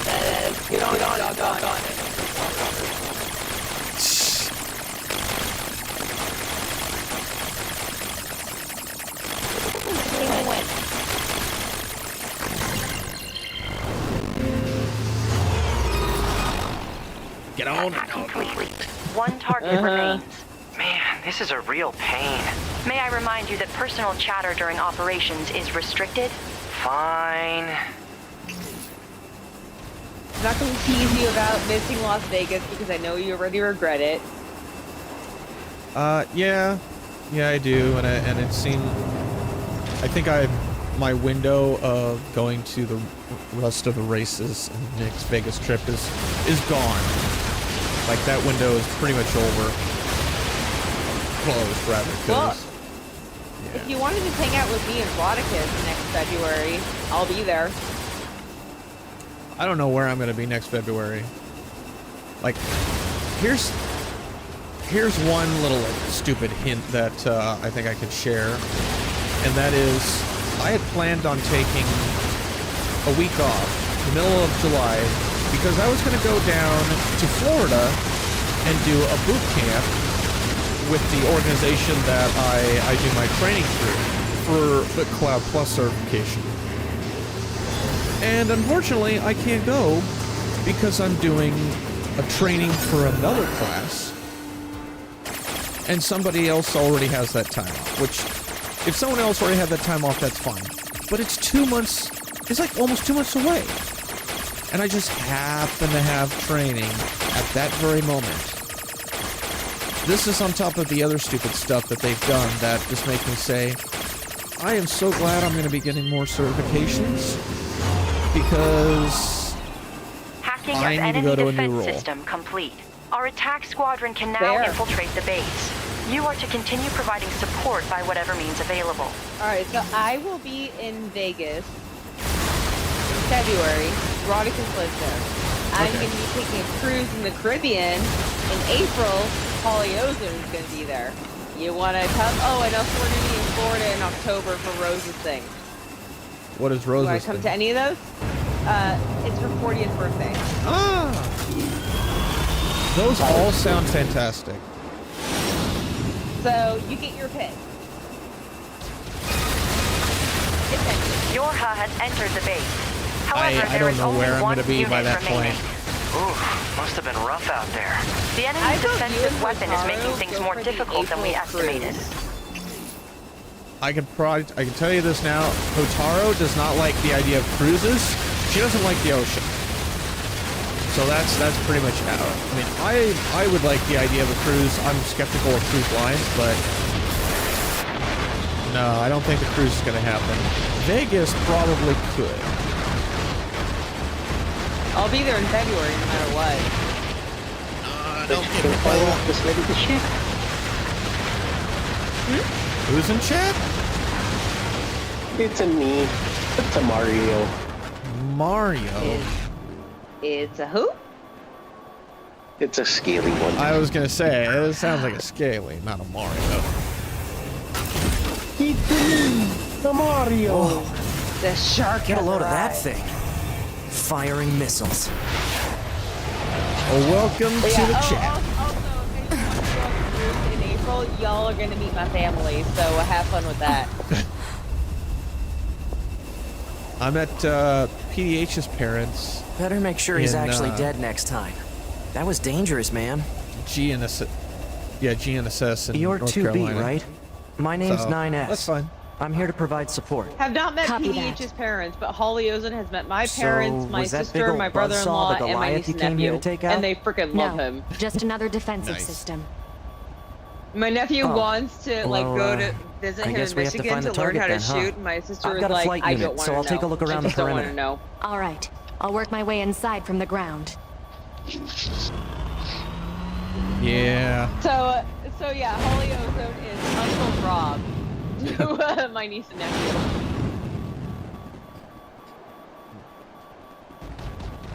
said. Get on. Get on. One target remains. Man, this is a real pain. May I remind you that personal chatter during operations is restricted? Fine. I'm not going to tease you about missing Las Vegas because I know you already regret it. Yeah, I do, and it seemed. I think my window of going to the rest of the races and the next Vegas trip is gone. Like that window is pretty much over. Closed, rather. Well, if you wanted to hang out with me in Rodicus next February, I'll be there. I don't know where I'm gonna be next February. Like, here's one little like, stupid hint that I think I could share, and that is I had planned on taking a week off, the middle of July, because I was gonna go down to Florida and do a boot camp with the organization that I do my training through for the Cloud Plus certification. And unfortunately, I can't go because I'm doing a training for another class, and somebody else already has that time off, which, if someone else already had that time off, that's fine. But it's 2 months, it's like almost 2 months away. And I just happen to have training at that very moment. This is on top of the other stupid stuff that they've done that just make me say, I am so glad I'm going to be getting more certifications, because Hacking I of need to enemy go to a new defense role. system complete. Our attack squadron can now infiltrate the base. You are to continue providing support by whatever means available. Alright, so I will be in Vegas in February. Rodicus lives there. I'm going to be taking a cruise in the Caribbean. In April, Polyozone is going to be there. You want to come? Oh, and also we're going to be in Florida in October for Rose's thing. What is You want Rose's to come thing? to any of those? It's her 40th birthday. Ah! Those all sound fantastic. So you get your pick. Yorha has entered the base. However, I there don't is know only where I'm one going to be by unit that remaining. point. Ooh, must have been rough out there. The enemy's defensive weapon is making things more difficult than we estimated. I can tell you this now. Hotaro does not like the idea of cruises. She doesn't like the ocean. So that's pretty much out. I mean, I would like the idea of a cruise. I'm skeptical of cruise lines, but no, I don't think the cruise is going to happen. Vegas probably could. I'll be there in February no matter what. Don't get me Who's in chat? It's a me. It's a Mario. Mario? It's a who? It's a scaly one. I was gonna say, it sounds like a scaly, not a Mario. It's me, the Mario. Whoa. The shark. Get a load of that thing. Firing missiles. Well, welcome to the chat. Also, if anyone's in April, y'all are gonna meet my family, so have fun with that. I'm at PDH's parents. Better make sure he's in, actually dead next time. That was dangerous, man. GNSS in You're North 2B, Carolina. right? My name's So, 9S. that's fine. I'm here to provide support. Have not met Copy PDH's parents, but Holly Ozen has met my So, parents, my was that big sister, old my buzzsaw brother-in-law, the and my Goliath niece you and came here nephew. to take out? And they freaking love No, him. just another defensive Nice. system. My nephew Oh. wants to like Well, go to visit I him guess in we have to Michigan find the to learn how to target then, huh? shoot. And my sister I've was got a like, flight I unit, don't want so to I'll know. take a look around I the just don't want to perimeter. know. All right, I'll work my way inside from the ground. Yeah. So yeah, Holly Ozone is Uncle Rob to my niece and nephew.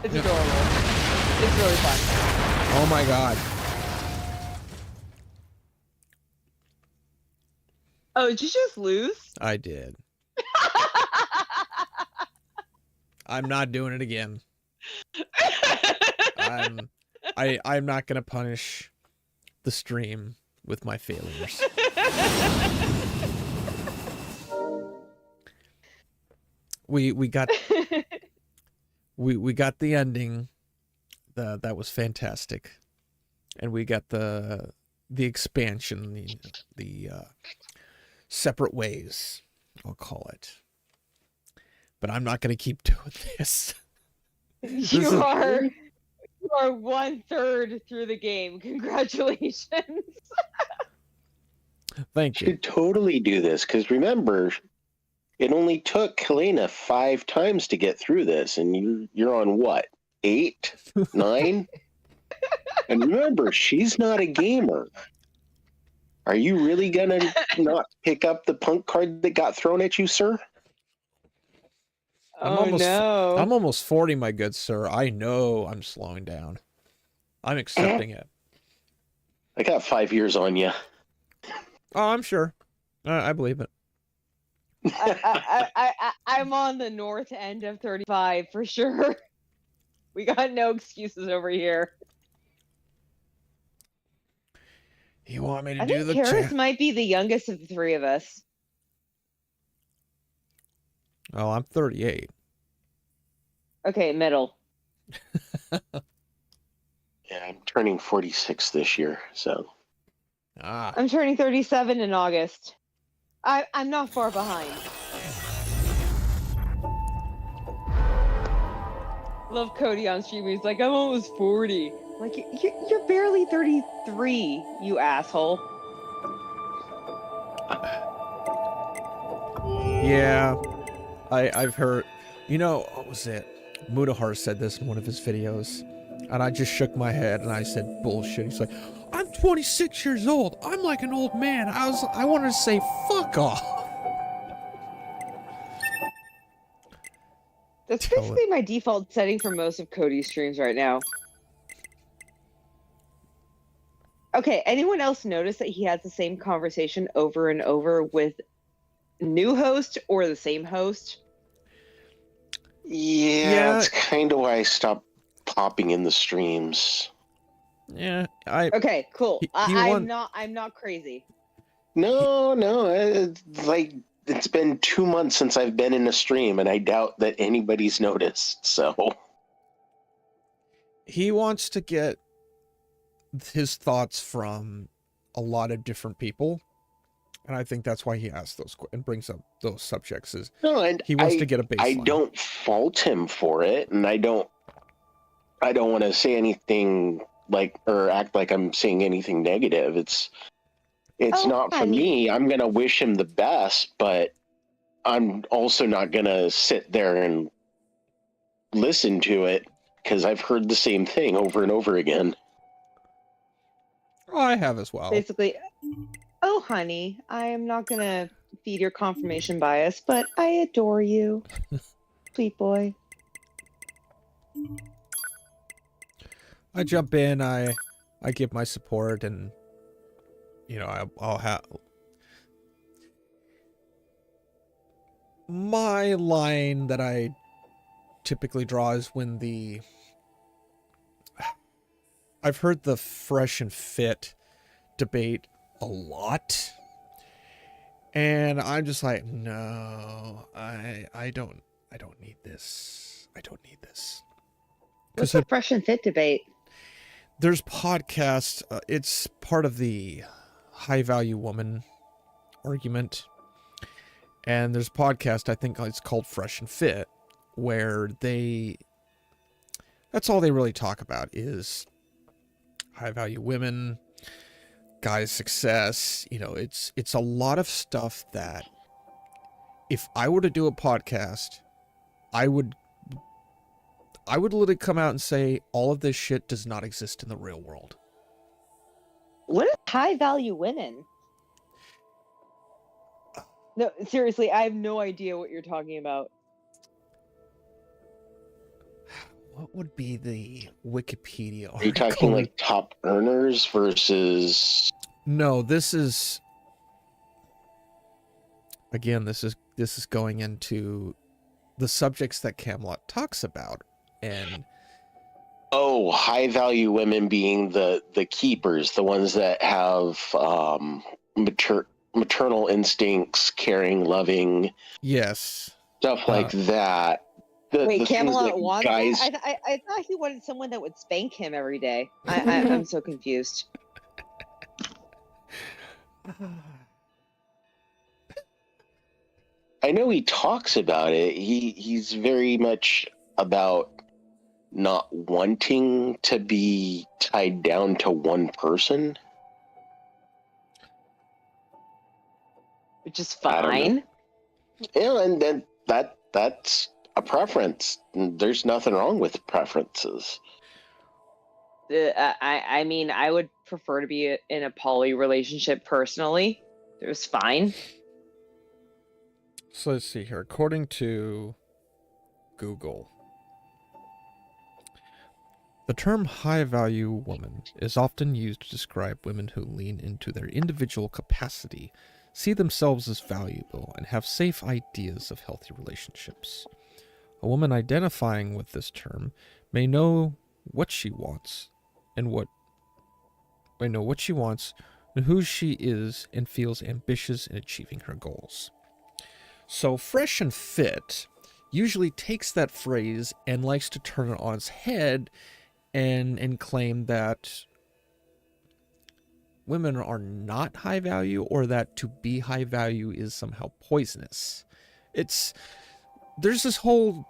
It's adorable. It's really fun. Oh my god. Oh, did you just lose? I did. I'm not doing it again. I'm not gonna punish the stream with my failures. We got we got the ending. That was fantastic. And we got the expansion, the separate ways, I'll call it. But I'm not going to keep doing this. You are 1/3 through the game. Congratulations. Thank you. You should totally do this, because remember, it only took Helena 5 times to get through this, and you're on what? 8? 9? And remember, she's not a gamer. Are you really gonna not pick up the punk card that got thrown at you, sir? I'm almost 40, my good sir. I know I'm slowing down. I'm accepting it. I got 5 years on you. Oh, I'm sure. I believe it. I'm on the north end of 35 for sure. We got no excuses over here. You want me to I do think the Paris might be the youngest of the three of us. Oh, I'm 38. Okay, middle. Yeah, I'm turning 46 this year, so. I'm turning 37 in August. I'm not far behind. Love Cody on stream. He's like, I'm almost 40. Like, you're barely 33, you asshole. Yeah, I've heard. You know, what was it? Mudahar said this in one of his videos, and I just shook my head and I said, bullshit. He's like, I'm 26 years old. I'm like an old man. I wanted to say, fuck off. That's basically my default setting for most of Cody's streams right now. Okay, anyone else notice that he has the same conversation over and over with new host or the same host? Yeah, that's kind of why I stopped popping in the streams. Yeah, Okay, cool. I'm not crazy. No, it's been 2 months since I've been in a stream, and I doubt that anybody's noticed, so. He wants to get his thoughts from a lot of different people, and I think that's why he asks those and brings up those subjects. He wants to get a baseline. I don't fault him for it, and I don't want to say anything or act like I'm saying anything negative. It's not for me. I'm gonna wish him the best, but I'm also not gonna sit there and listen to it because I've heard the same thing over and over again. Oh, I have as well. Basically, oh, honey, I am not going to feed your confirmation bias, but I adore you. Sweet boy. I jump in, I give my support, and, you know, I'll have... My line that I typically draw is when the... I've heard the fresh and fit debate a lot, and I'm just like, no, I don't need this. I don't need this. What's the fresh and fit debate? There's podcasts. It's part of the high value woman argument, and there's a podcast. I think it's called Fresh and Fit, where that's all they really talk about is high value women, guys' success. You know, it's a lot of stuff that if I were to do a podcast, I would literally come out and say all of this shit does not exist in the real world. What is high value women? No, seriously, I have no idea what you're talking about. what would be the Wikipedia article? Are you talking like top earners versus? No, this is again. This is going into the subjects that Camelot talks about, and oh, high value women being the keepers, the ones that have maternal instincts, caring, loving, yes, stuff like that. Wait, The things Camelot that wants guys. that? I thought he wanted someone that would spank him every day. I'm so confused. I know he talks about it. He's very much about not wanting to be tied down to one person, which is fine. Yeah, and then that's a preference. There's nothing wrong with preferences. I mean, I would prefer to be in a poly relationship personally. It was fine. So let's see here. According to Google, the term high-value woman is often used to describe women who lean into their individual capacity, see themselves as valuable, and have safe ideas of healthy relationships. A woman identifying with this term may know what she wants and who she is and feels ambitious in achieving her goals. So Fresh and Fit usually takes that phrase and likes to turn it on its head and claim that women are not high value, or that to be high value is somehow poisonous. There's this whole,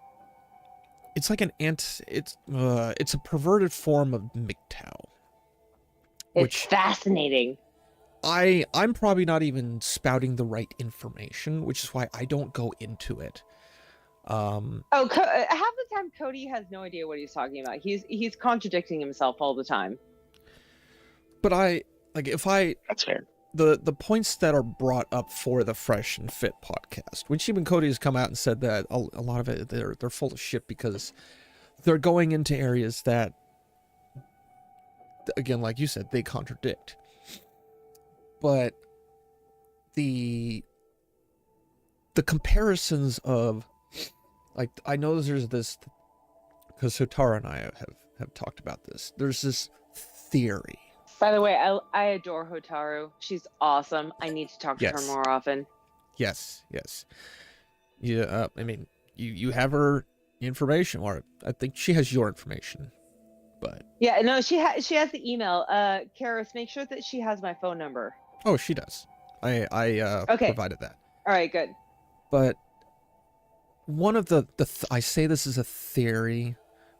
it's like it's a perverted form of MGTOW. It's fascinating. I'm probably not even spouting the right information, which is why I don't go into it. Half the time Cody has no idea what he's talking about. He's contradicting himself all the time. But that's fair. The points that are brought up for the Fresh and Fit podcast, which even Cody has come out and said that a lot of it they're full of shit because they're going into areas that, again, like you said, they contradict. But the comparisons of, like, I know there's this, because Hotaru and I have talked about this. There's this theory. By the way, I adore Hotaru. She's awesome. I need to talk to her more often. Yes. Yeah, I mean, you have her information, or I think she has your information. But yeah, no, she has the email. Karis, make sure that she has my phone number. Oh, she does. I provided that. All right, good. But one of I say this is a theory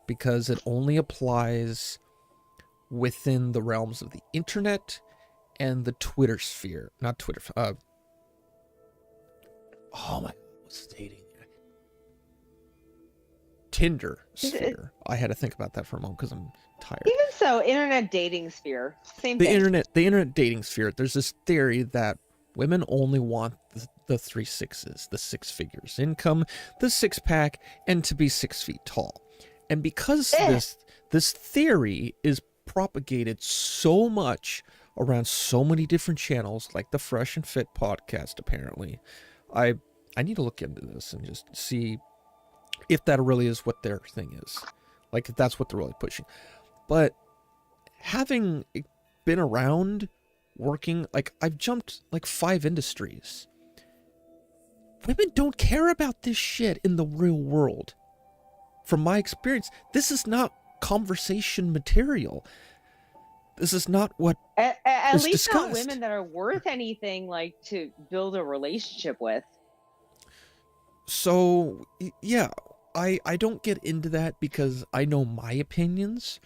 because it only applies within the realms of the internet and the Twitter sphere. Not Twitter. What's the dating? Tinder sphere. I had to think about that for a moment because I'm tired. Even so, internet dating sphere. Same thing. The internet dating sphere. There's this theory that women only want the 3 6s, the 6 figures income, the 6-pack, and to be 6 feet tall. And because this theory is propagated so much around so many different channels, like the Fresh and Fit podcast, apparently, I need to look into this and just see if that really is what their thing is. Like, if that's what they're really pushing. But having been around working, like, I've jumped like 5 industries. Women don't care about this shit in the real world. From my experience, this is not conversation material. This is not what at is least discussed. Not women that are worth anything, like, to build a relationship with. So, yeah, I don't get into that because I know my opinions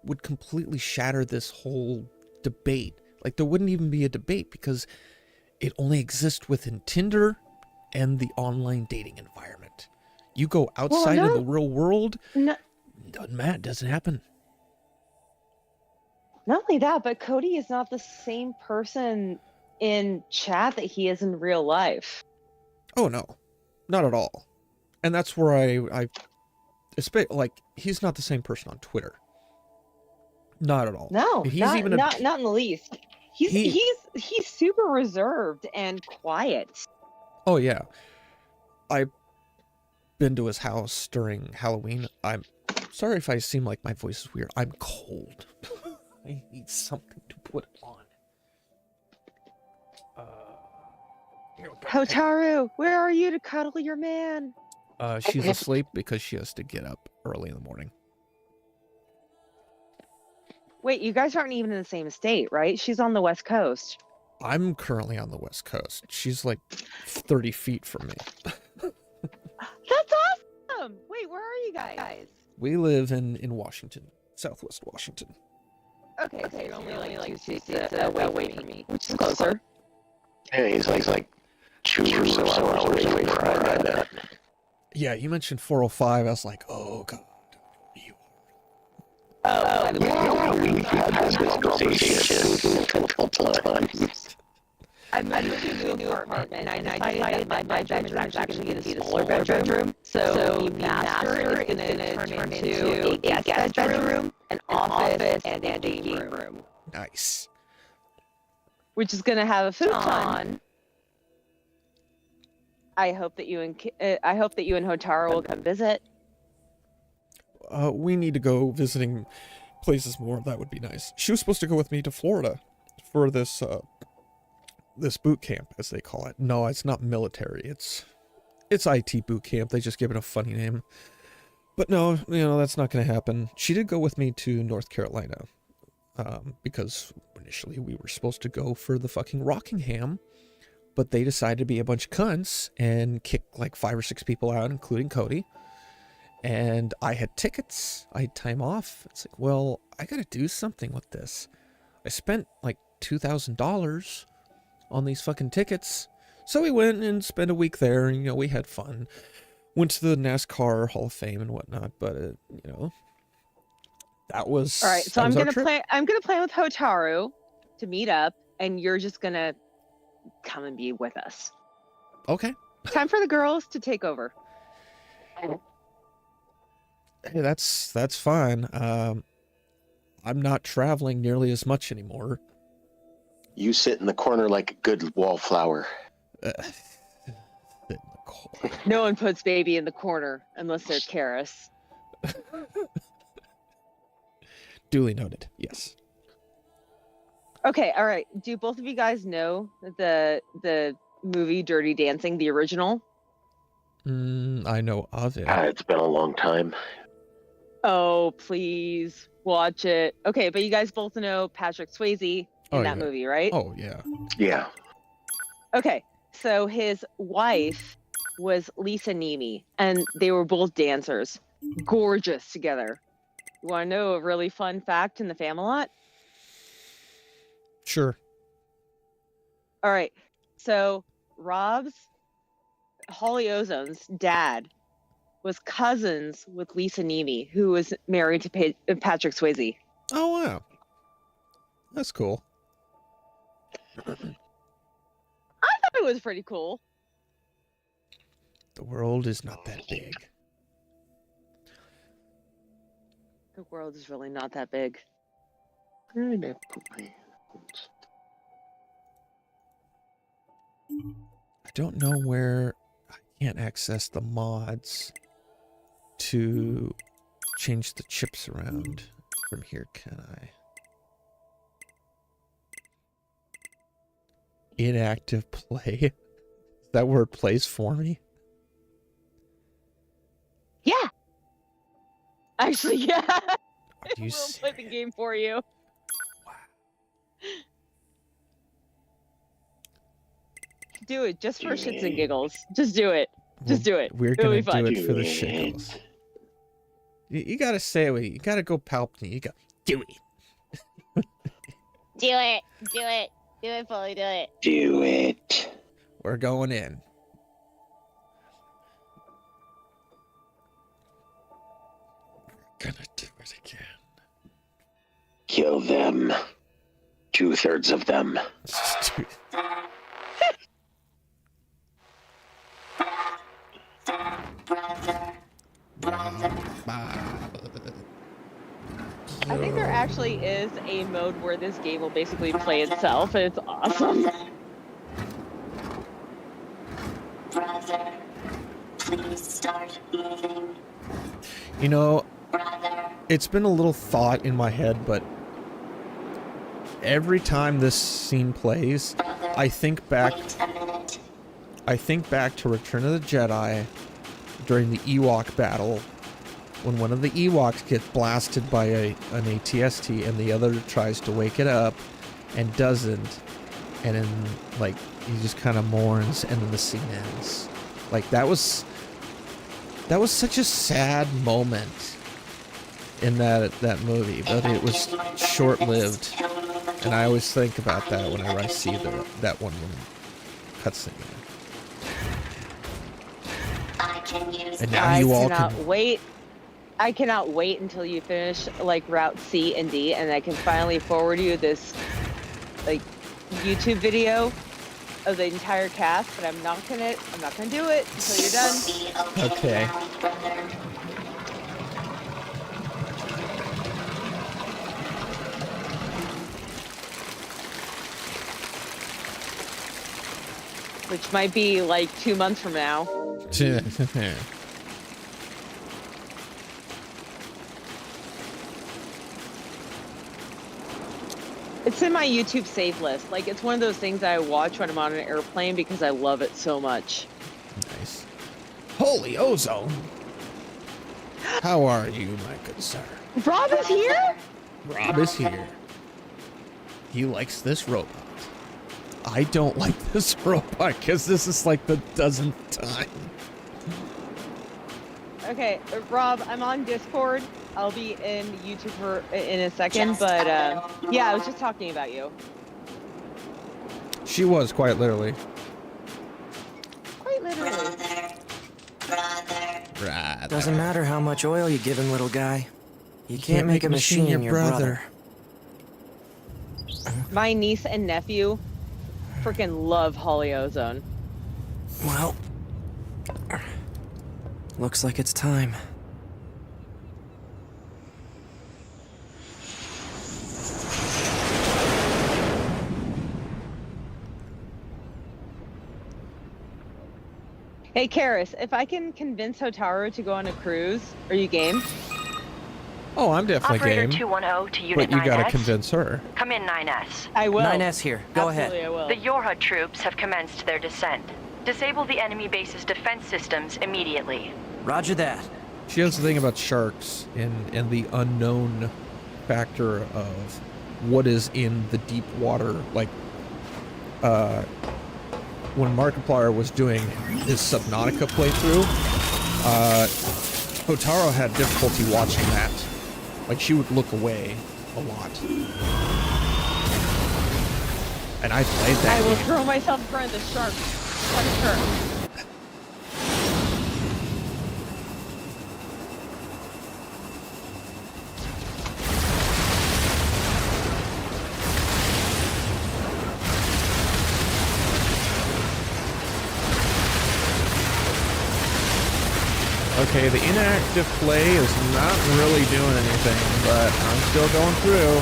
would completely shatter this whole debate. Like, there wouldn't even be a debate because it only exists within Tinder and the online dating environment. You go outside in the real world, doesn't happen. Not only that, but Cody is not the same person in chat that he is in real life. Oh, no. Not at all. And that's where It's like he's not the same person on Twitter. Not at all. No, he's not even not in the least. He's super reserved and quiet. Oh yeah, I've been to his house during Halloween. I'm sorry if I seem like my voice is weird. I'm cold. I need something to put on. Hotaru, where are you to cuddle your man? She's asleep because she has to get up early in the morning. Wait, you guys aren't even in the same state, right? She's on the West Coast. I'm currently on the West Coast. She's like 30 feet from me. That's awesome! Wait, where are you guys? We live in Washington, Southwest Washington. Okay, so you're only like 2 states away from me, which is closer. Yeah, he's like 2 or so hours away from where I'm at. Yeah, you mentioned 405. I was like, oh god. Yeah, we've had this conversation a couple times. I moved to a new apartment, and I decided my bedroom is actually going to be the smaller bedroom. So the master is going to turn into a guest bedroom, an office, and a game room. Nice. Which is going to have a futon. I hope that you and Hotaru will come visit. We need to go visiting places more. That would be nice. She was supposed to go with me to Florida for this this boot camp, as they call it. No, it's not military. It's IT boot camp. They just give it a funny name. But no, that's not going to happen. She did go with me to North Carolina because initially we were supposed to go for the fucking Rockingham, but they decided to be a bunch of cunts and kick like 5 or 6 people out, including Cody. And I had tickets. I had time off. It's like, well, I got to do something with this. I spent like $2,000 on these fucking tickets. So we went and spent a week there, and, we had fun. Went to the NASCAR Hall of Fame and whatnot, but, that was... All right, so I'm going to plan with Hotaru to meet up, and you're just going to come and be with us. Okay. Time for the girls to take over. Hey, that's fine. I'm not traveling nearly as much anymore. You sit in the corner like a good wallflower. No one puts baby in the corner unless they're Karis. Duly noted. Yes. Okay, all right. Do both of you guys know the movie Dirty Dancing, the original? I know of it. It's been a long time. Oh, please watch it. Okay, but you guys both know Patrick Swayze in that movie, right? Oh, yeah. Yeah. Okay, so his wife was Lisa Nemi, and they were both dancers. Gorgeous together. You want to know a really fun fact in the Famelot? Sure. All right, so Holly Ozone's dad was cousins with Lisa Nemi, who was married to Patrick Swayze. Oh, wow. That's cool. I thought it was pretty cool. The world is not that big. The world is really not that big. I don't know where I can't access the mods to change the chips around from here, can I? Inactive play? Is that where it plays for me? Yeah. Actually, yeah. It You will play the game for you. Do it just for shits and giggles. Just do it. Just do it. We're It'll gonna be fun. do it for the shiggles. You gotta say it. You gotta go Palpatine. You gotta do it. Do it. Do it. Do it, fully. Do it. Do it. We're going in. We're gonna do it again. Kill them. 2/3 of them. Brother. I think there actually is a mode where this game will basically play itself, and it's awesome. Brother, please start moving. You know, Brother. it's been a little thought in my head, but every time this scene plays, I think back to Return of the Jedi during the Ewok battle, when one of the Ewoks gets blasted by an ATST and the other tries to wake it up and doesn't, and then like he just kind of mourns and then the scene ends. Like that was such a sad moment in that movie, but it was short-lived, and I always think about that whenever I see that one cutscene. And now you all can wait. I cannot wait until you finish like Route C and D, and I can finally forward you this like YouTube video of the entire cast. But I'm not gonna do it until you're done. Okay. Which might be like 2 months from now. It's in my YouTube save list. Like, it's one of those things I watch when I'm on an airplane because I love it so much. Nice. Holy ozone! How are you, my good sir? Rob is here? Rob is here. He likes this robot. I don't like this robot because this is like the 1000th time. Okay, Rob, I'm on Discord. I'll be in YouTube in a second, but yeah, I was just talking about you. She was, quite literally. Quite literally. Brother. Doesn't matter how much oil you give him, little guy. You can't make a machine your brother. My niece and nephew freaking love Holy Ozone. Well, looks like it's time. Hey, Karis, if I can convince Hotaru to go on a cruise, are you game? Oh, I'm definitely Operator game. 210 to Unit But you 9S. gotta convince her. Come in, 9S. I will. 9S here. Go Absolutely, ahead. I will. The Yorha troops have commenced their descent. Disable the enemy base's defense systems immediately. Roger that. She has the thing about sharks and the unknown factor of what is in the deep water. Like, when Markiplier was doing his Subnautica playthrough, Hotaru had difficulty watching that. Like, she would look away a lot. And I played that I will game. throw myself in front of the shark. Punch her. Okay, the inactive play is not really doing anything, but I'm still going through.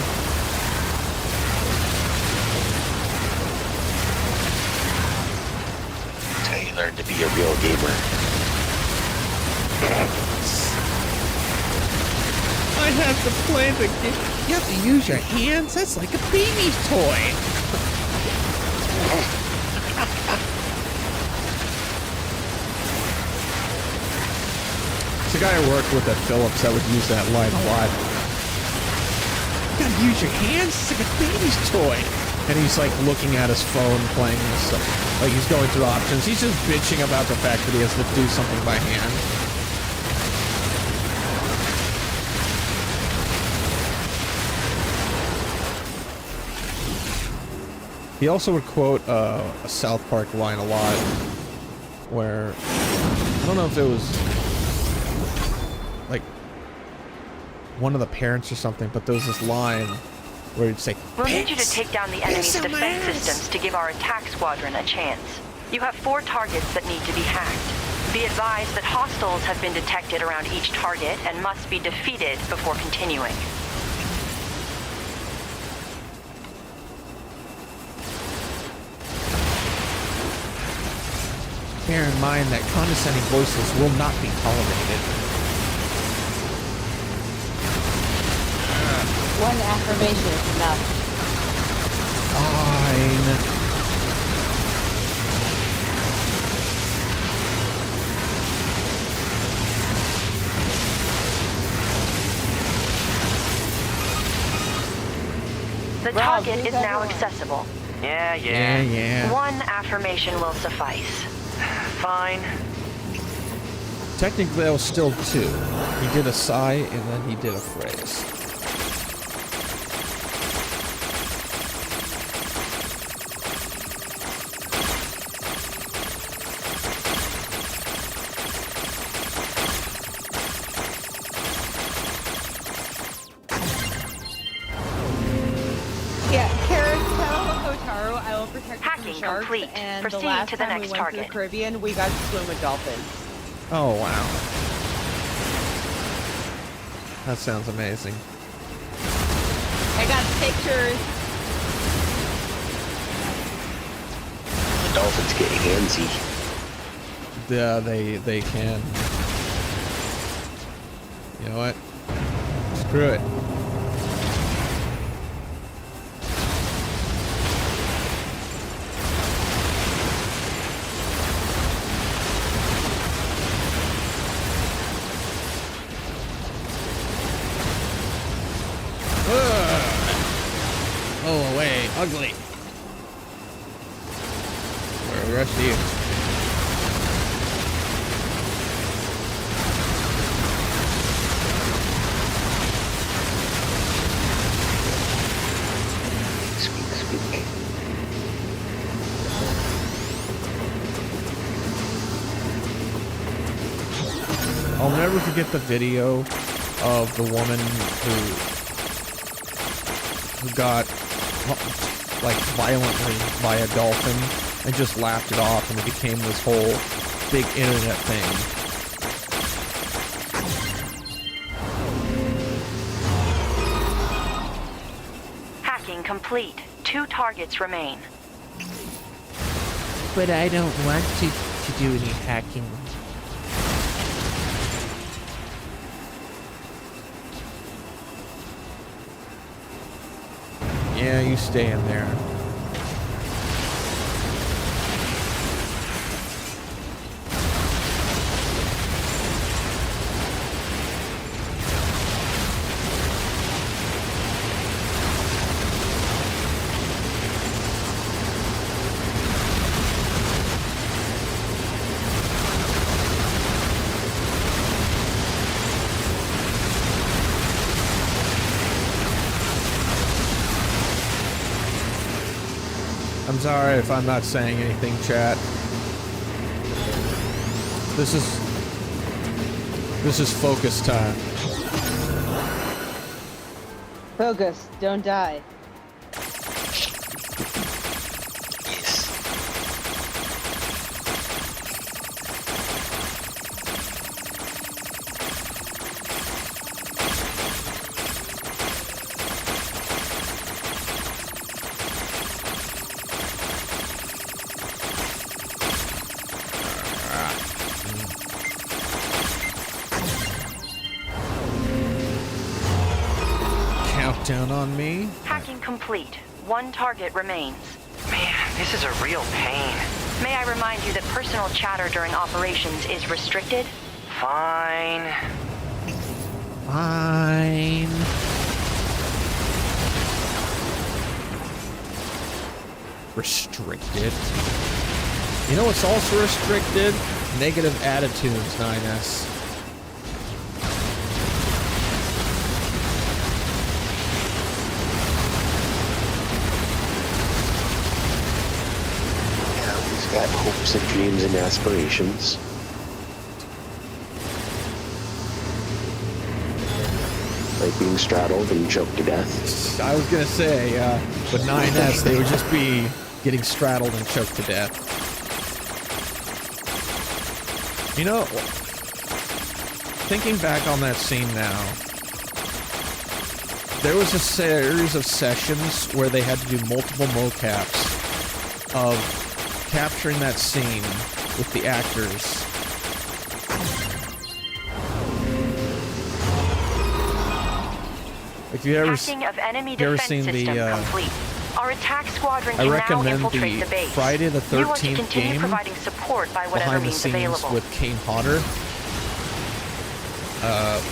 That's how you learn to be a real gamer. I have to play the game. You have to use your hands? That's like a baby's toy. The guy I worked with at Phillips that would use that line a lot. You gotta use your hands, it's like a baby's toy. And he's like looking at his phone, playing this stuff. Like he's going through options. He's just bitching about the fact that he has to do something by hand. He also would quote a South Park line a lot, where I don't know if it was like one of the parents or something, but there was this line where he'd say, We'll need you to take down the enemy's defense systems to give our attack squadron a chance. You have 4 targets that need to be hacked. Be advised that hostiles have been detected around each target and must be defeated before continuing. Bear in mind that condescending voices will not be tolerated. One affirmation is enough. Fine. The target is now accessible. Yeah. One affirmation will suffice. Fine. Technically, that was still 2. He did a sigh, and then he did a phrase. Complete. And Proceed the last to the time next we went to target. the Caribbean, we got to swim with dolphins. Oh, wow. That sounds amazing. I got pictures. The dolphins get handsy. Yeah, they can. You know what? Screw it. Oh, away. Ugly. Where are the rest of you? Squeak. I'll never forget the video of the woman who got like violently by a dolphin and just laughed it off, and it became this whole big internet thing. Hacking complete. 2 targets remain. But I don't want to do any hacking. Yeah, you stay in there. I'm sorry if I'm not saying anything, chat. This is focus time. Focus, don't die. Down on me. Hacking complete. 1 target remains. Man, this is a real pain. May I remind you that personal chatter during operations is restricted? Fine. Fine. Restricted. You know what's also restricted? Negative attitudes, 9S. Got hopes and dreams and aspirations. Like being straddled and choked to death. I was gonna say, with 9S, they would just be getting straddled and choked to death. You know, thinking back on that scene now, there was a series of sessions where they had to do multiple mocaps of capturing that scene with the actors. If you ever, Hacking of enemy you ever defense seen system the, complete. Our attack squadron I can now recommend infiltrate the the base. Friday the You are to 13th continue game providing support by whatever behind the means scenes available. with Kane Hodder,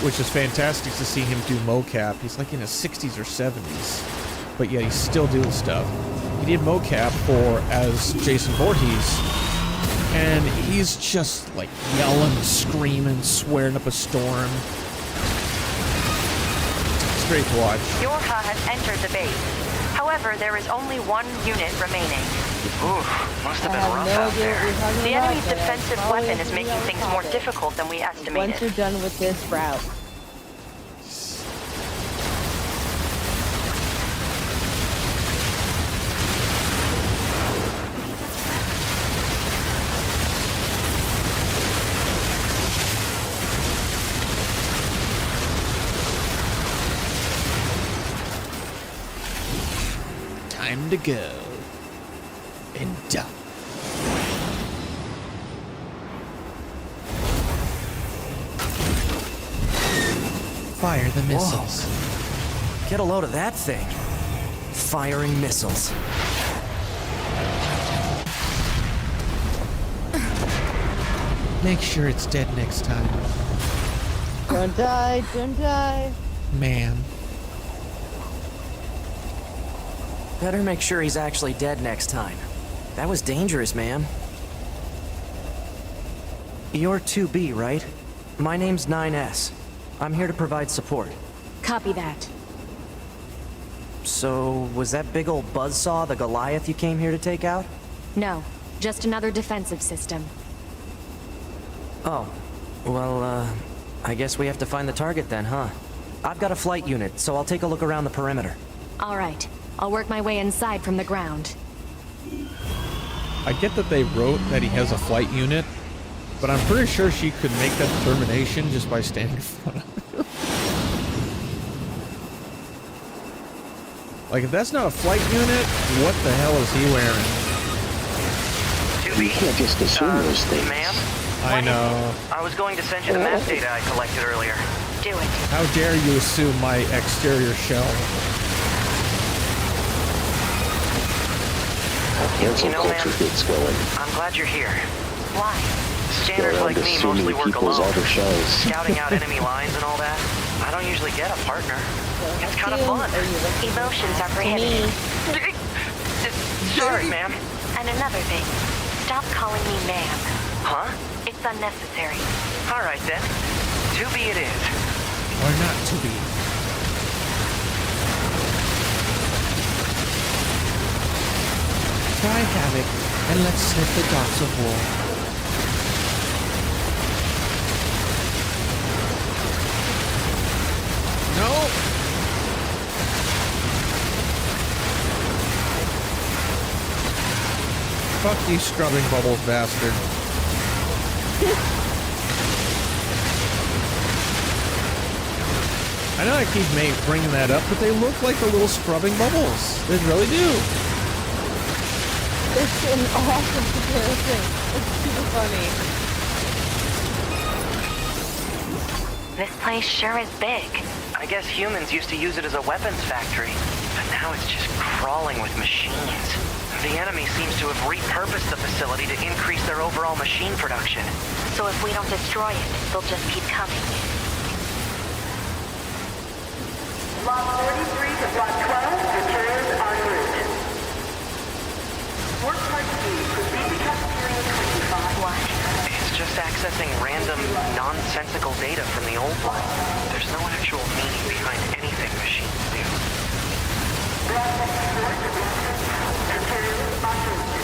which is fantastic to see him do mocap. He's like in his 60s or 70s, but yet he's still doing stuff. He did mocap as Jason Voorhees, and he's just like yelling, screaming, swearing up a storm. It's great to watch. Yorha has entered the base. However, there is only one unit remaining. Ooh, must have been rough out there. The enemy's defensive weapon is making things more difficult than we estimated. Once you're done with this route. Time to go and die. Fire the missiles. Whoa. Get a load of that thing. Firing missiles. Make sure it's dead next time. Don't die, don't die. Man. Better make sure he's actually dead next time. That was dangerous, man. You're 2B, right? My name's 9S. I'm here to provide support. Copy that. So, was that big old buzzsaw the Goliath you came here to take out? No, just another defensive system. Oh, well, I guess we have to find the target then, huh? I've got a flight unit, so I'll take a look around the perimeter. All right, I'll work my way inside from the ground. I get that they wrote that he has a flight unit, but I'm pretty sure she could make that determination just by standing in front of him. Like, if that's not a flight unit, what the hell is he wearing? You can't just assume those things. Ma'am? I know. I was going to send you the map data I collected earlier. Do it. How dare you assume my exterior shell? Cancel culture ma'am, gets going. I'm glad you're here. Why? Scanners Go like around me assuming mostly work people's alone. outer shells. Scouting out enemy lines and all that. I don't usually get a partner. It's kind of fun. Emotions are prohibited. Sorry, ma'am. And another thing, stop calling me ma'am. Huh? It's unnecessary. All right then. 2B it is. Or not to be. Try Havoc, and let's hit the docks of war. No! Fuck you, scrubbing bubbles, bastard. I know I keep bringing that up, but they look like the little scrubbing bubbles. They really do. It's an awesome comparison. It's super funny. This place sure is big. I guess humans used to use it as a weapons factory, but now it's just crawling with machines. The enemy seems to have repurposed the facility to increase their overall machine production. So if we don't destroy it, they'll just keep coming. Block 43 to Block 12, materials en route. Work Part D, proceed to cafeteria 25. What? It's just accessing random, nonsensical data from the old one. There's no actual meaning behind anything machines do. Block 64 to Block 10, materials en route.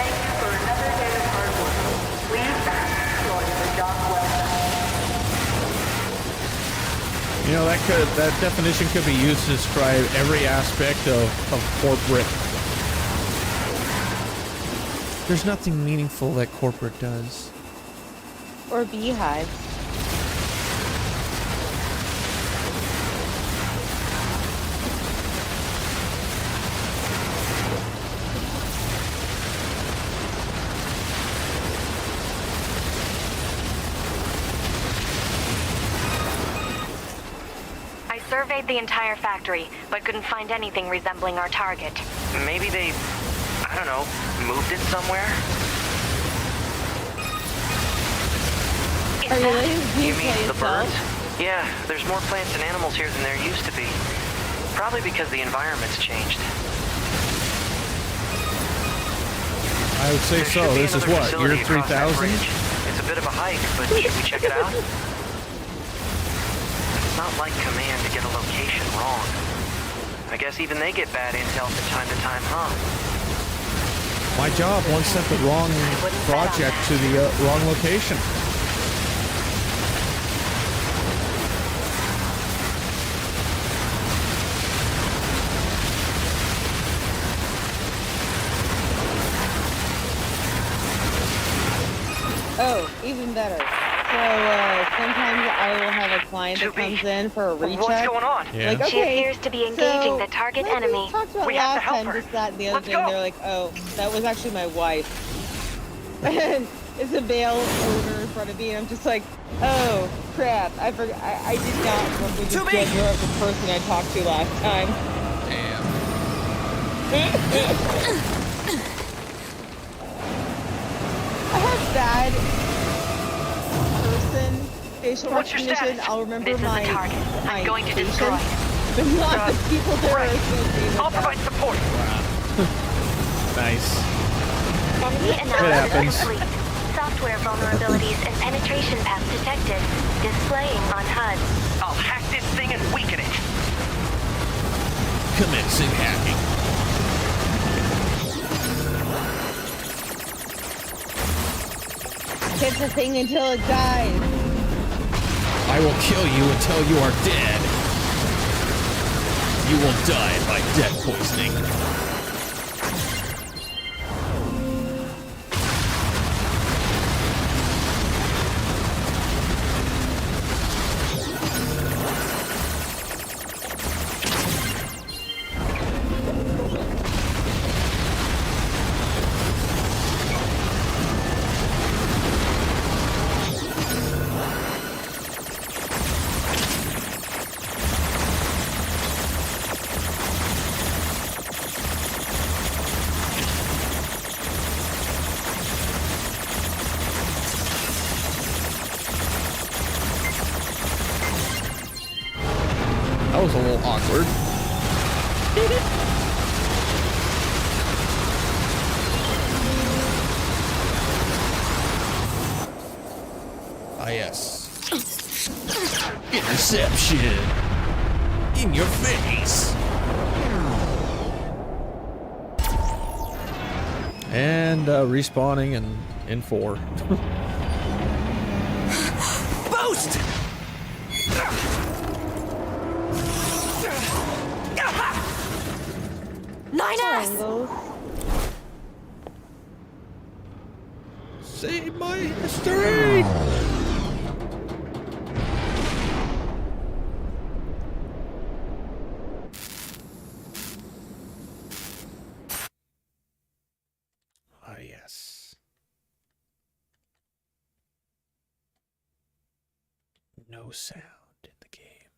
Thank you for another day of hard work. Please join the job well done. You know, that definition could be used to describe every aspect of corporate There's nothing meaningful that corporate does. Or Beehive. I surveyed the entire factory, but couldn't find anything resembling our target. Maybe they, I don't know, moved it somewhere? You mean the birds? Yeah, there's more plants and animals here than there used to be. Probably because the environment's changed. I would say so. This is what, year 3000? It's a bit of a hike, but should we check it out? It's not like Command to get a location wrong. I guess even they get bad intel from time to time, huh? My job once sent the wrong project to the wrong location. Oh, even better. So sometimes I will have a client that comes in for a recheck. What's going on? Yeah. Like, okay, She appears to be engaging so, the target like enemy. We talked about We have to last help time, her. this, that, and the other Let's thing. go. They're like, oh, that was actually my wife. And it's a male owner in front of me, and I'm just like, oh, crap. I forgot. I did not remember the gender of the person I talked to last time. Damn. I have bad person facial What's your recognition. status? I'll remember This is my the target. I'm going to patients, destroy. but not the people that are associated with I'll them. provide support. Nice. Enemy It analysis happens. complete. Software vulnerabilities and penetration paths detected. Displaying on HUD. I'll hack this thing and weaken it. Commencing hacking. Hit the thing until it dies. I will kill you until you are dead. You will die by death poisoning. That was a little awkward. Ah, yes. Interception. In your face. And respawning in 4. Boost! Triangles. Save my history! Ah, yes. No sound in the game.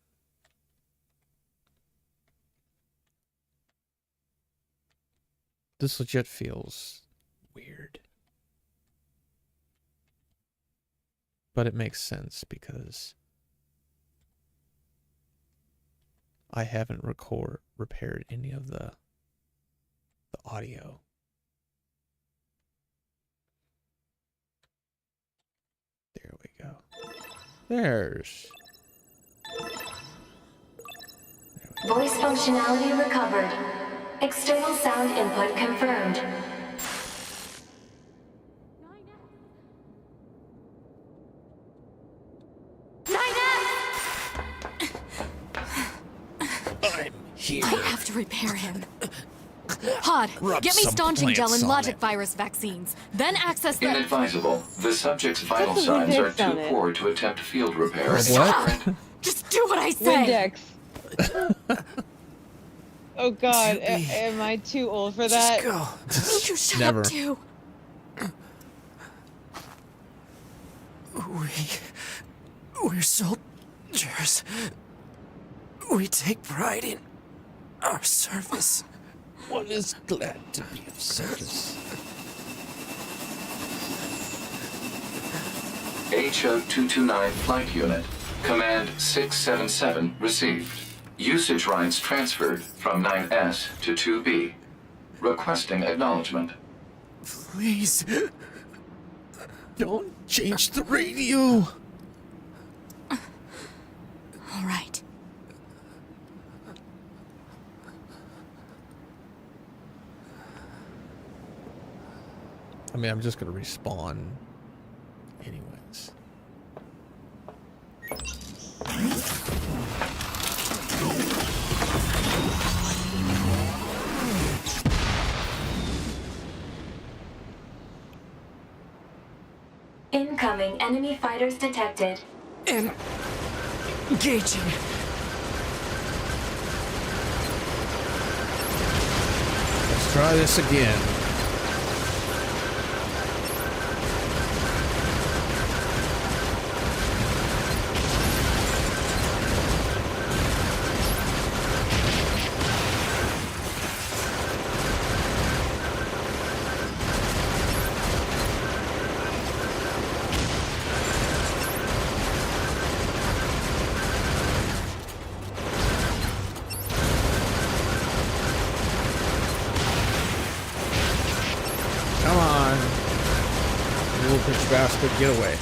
This legit feels weird. But it makes sense because I haven't repaired any of the audio. There we go. There's. Voice functionality recovered. External sound input confirmed. I'm here. I have to repair him. Pod, Rub get me some staunching gel plants and on logic it. virus vaccines. Then access the... Inadvisable. The subject's vital Put the signs are Windex on too it. poor to attempt field repairs. What? Just do what I say! Windex. Oh God, am I too old for that? You shut Never. up too. We're soldiers. We take pride in our service. One is glad to be of service. HO229 Flight Unit. Command 677 received. Usage rights transferred from 9S to 2B. Requesting acknowledgement. Please. Don't change the radio. All right. I mean, I'm just gonna respawn anyways. Incoming enemy fighters detected. Engaging. Let's try this again. Come on. You little bitch bastard, get away.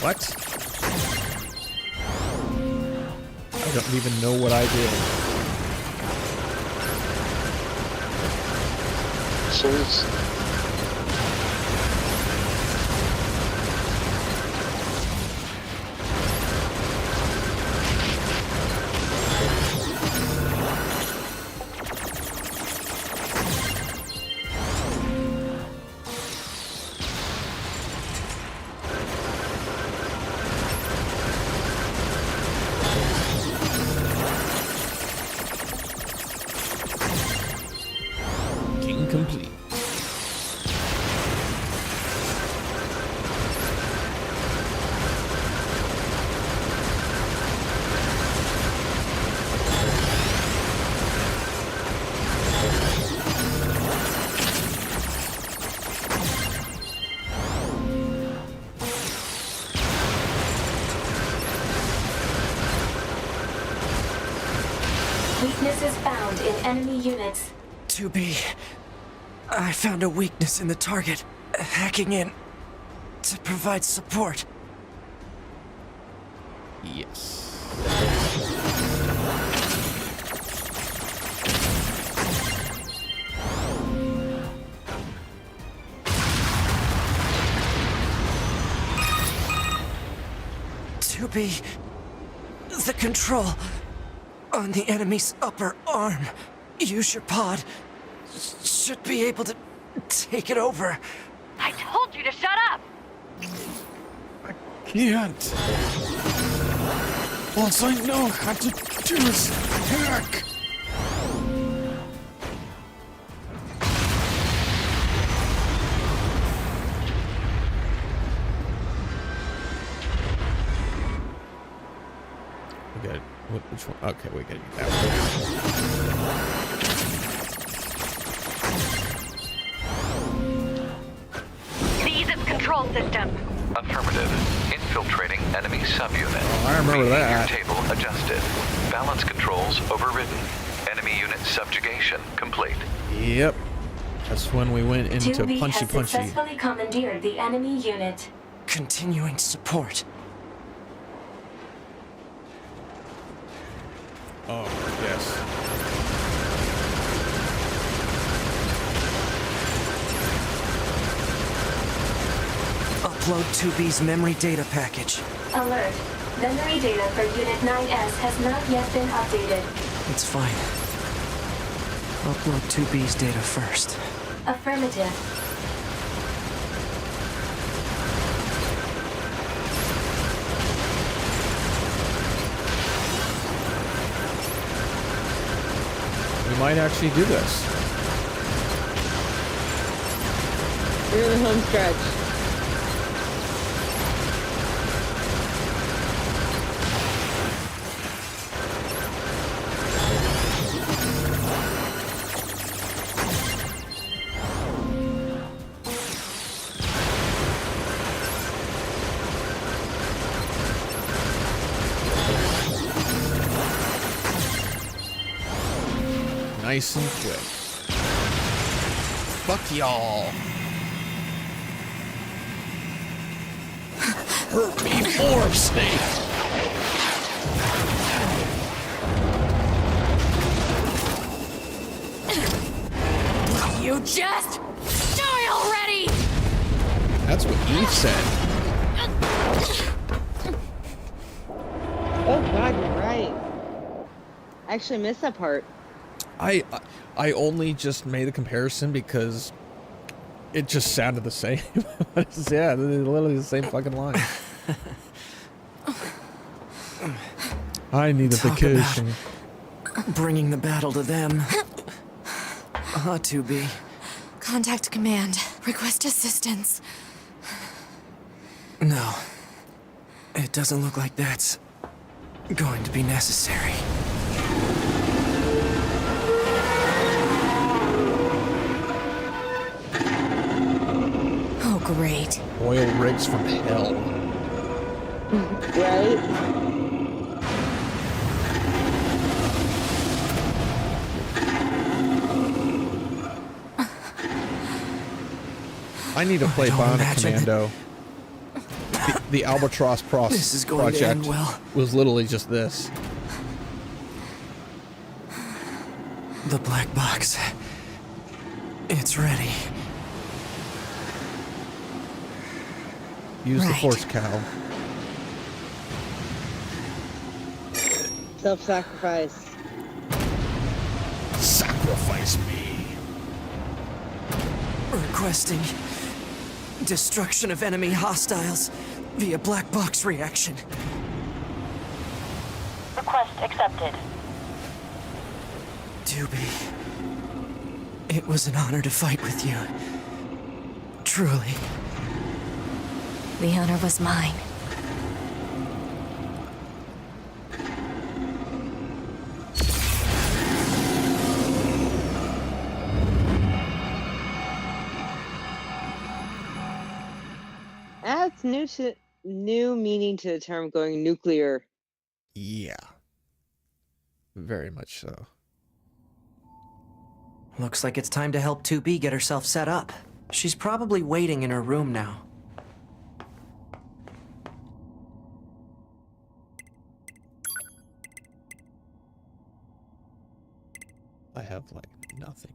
What? I don't even know what I did. Souls. King complete. Weaknesses found in enemy units. 2B. I found a weakness in the target. Hacking in to provide support. Yes. To be the control on the enemy's upper arm. Use your pod. Should be able to take it over. I told you to shut up! Can't. All I know how to do is hack. We got which one? Okay, we gotta get that one. These is control system. Affirmative. Infiltrating enemy subunit. Oh, I remember that. Table adjusted. Balance controls overridden. Enemy unit subjugation complete. Yep. That's when we went into 2B has punchy. successfully commandeered the enemy unit. Continuing support. Oh, yes. Upload 2B's memory data package. Alert. Memory data for Unit 9S has not yet been updated. It's fine. Upload 2B's data first. Affirmative. We might actually do this. We're in the home stretch. Nice and quick. Fuck y'all. Hurt me more, Snake. You just die already! That's what Eve said. Oh God, you're right. I actually missed that part. I only just made a comparison because it just sounded the same. Yeah, literally the same fucking line. I need a vacation. Bringing the battle to them. 2B. Contact command. Request assistance. No. It doesn't look like that's going to be necessary. Oh, great. Oil rigs from hell. Right? I need to play Bionic Commando. The Albatross This is going to project end well. was literally just this. The black box. It's ready. Use the Force Cow. Self-sacrifice. Sacrifice me. Requesting destruction of enemy hostiles via black box reaction. Request accepted. 2B. It was an honor to fight with you. Truly. The honor was mine. Adds new meaning to the term going nuclear. Yeah. Very much so. Looks like it's time to help 2B get herself set up. She's probably waiting in her room now. I have, like, nothing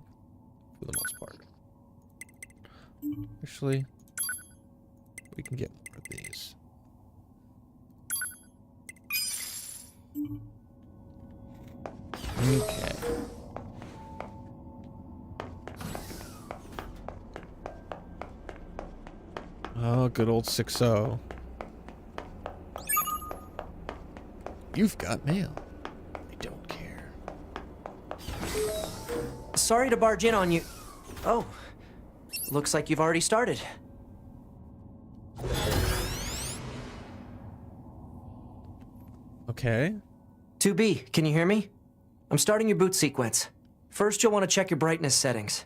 for the most part. Actually, we can get more of these. Okay. Oh, good old 6-0. You've got mail. I don't care. Sorry to barge in on you. Oh. Looks like you've already started. Okay. 2B, can you hear me? I'm starting your boot sequence. First, you'll want to check your brightness settings.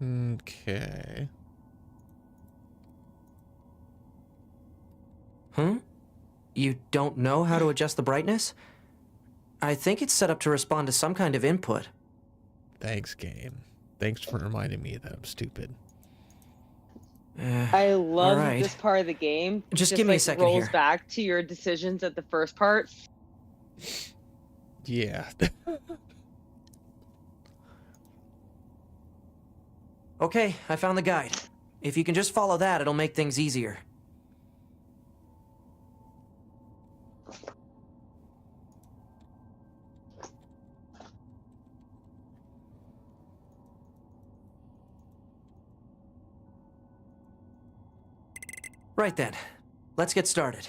Okay. You don't know how to adjust the brightness? I think it's set up to respond to some kind of input. Thanks, game. Thanks for reminding me that I'm stupid. I love right. this part of the game. Just give me a second rolls here. back to your decisions at the first part. Yeah. Okay, I found the guide. If you can just follow that, it'll make things easier. Right then, let's get started.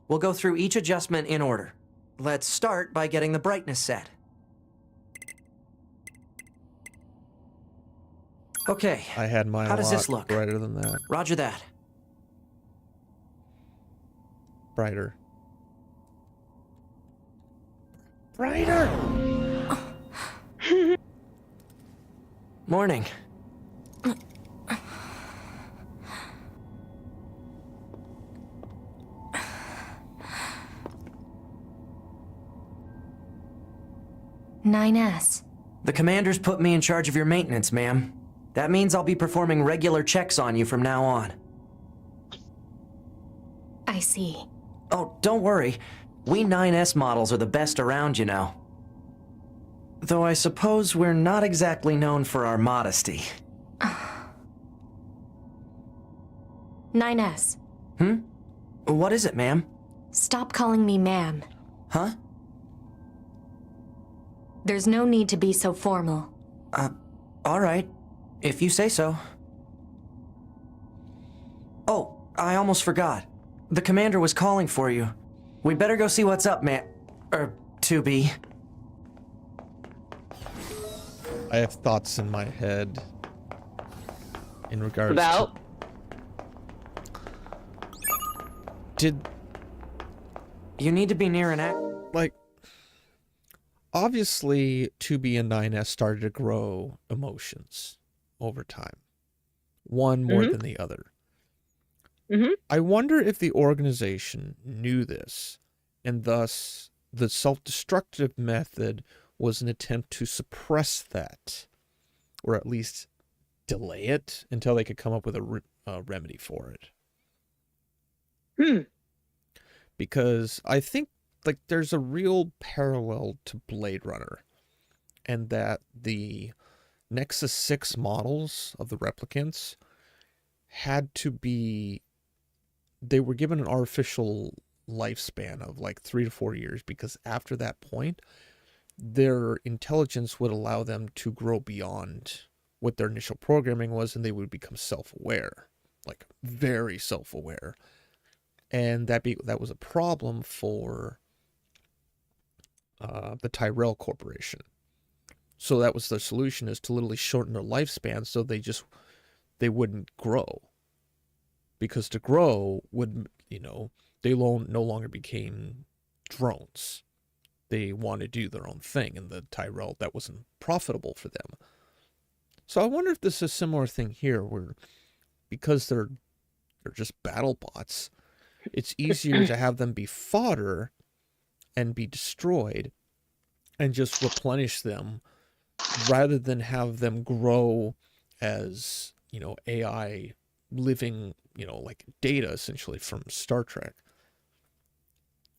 We'll go through each adjustment in order. Let's start by getting the brightness set. Okay. I had mine How a does lot this look? brighter than that. Roger that. Brighter. Brighter! Morning. NieR. The commander's put me in charge of your maintenance, ma'am. That means I'll be performing regular checks on you from now on. I see. Oh, don't worry. We 9S models are the best around, you know. Though I suppose we're not exactly known for our modesty. NieR. What is it, ma'am? Stop calling me ma'am. Huh? There's no need to be so formal. Alright. If you say so. Oh, I almost forgot. The commander was calling for you. We'd better go see what's up, 2B. I have thoughts in my head in regards about did you need to be near an act? Like, obviously 2B and 9S started to grow emotions over time, one more than the other. I wonder if the organization knew this, and thus the self-destructive method was an attempt to suppress that, or at least delay it until they could come up with a remedy for it. Because I think like there's a real parallel to Blade Runner, and that the Nexus 6 models of the replicants had to be, they were given an artificial lifespan of like 3 to 4 years, because after that point their intelligence would allow them to grow beyond what their initial programming was, and they would become self-aware, like very self-aware. And that was a problem for the Tyrell Corporation. So that was the solution, is to literally shorten their lifespan so they wouldn't grow. Because to grow would, they no longer became drones. They wanted to do their own thing, and the Tyrell, that wasn't profitable for them. So I wonder if this is a similar thing here, where because they're just battle bots, it's easier to have them be fodder and be destroyed and just replenish them, rather than have them grow as, AI living, like Data, essentially, from Star Trek.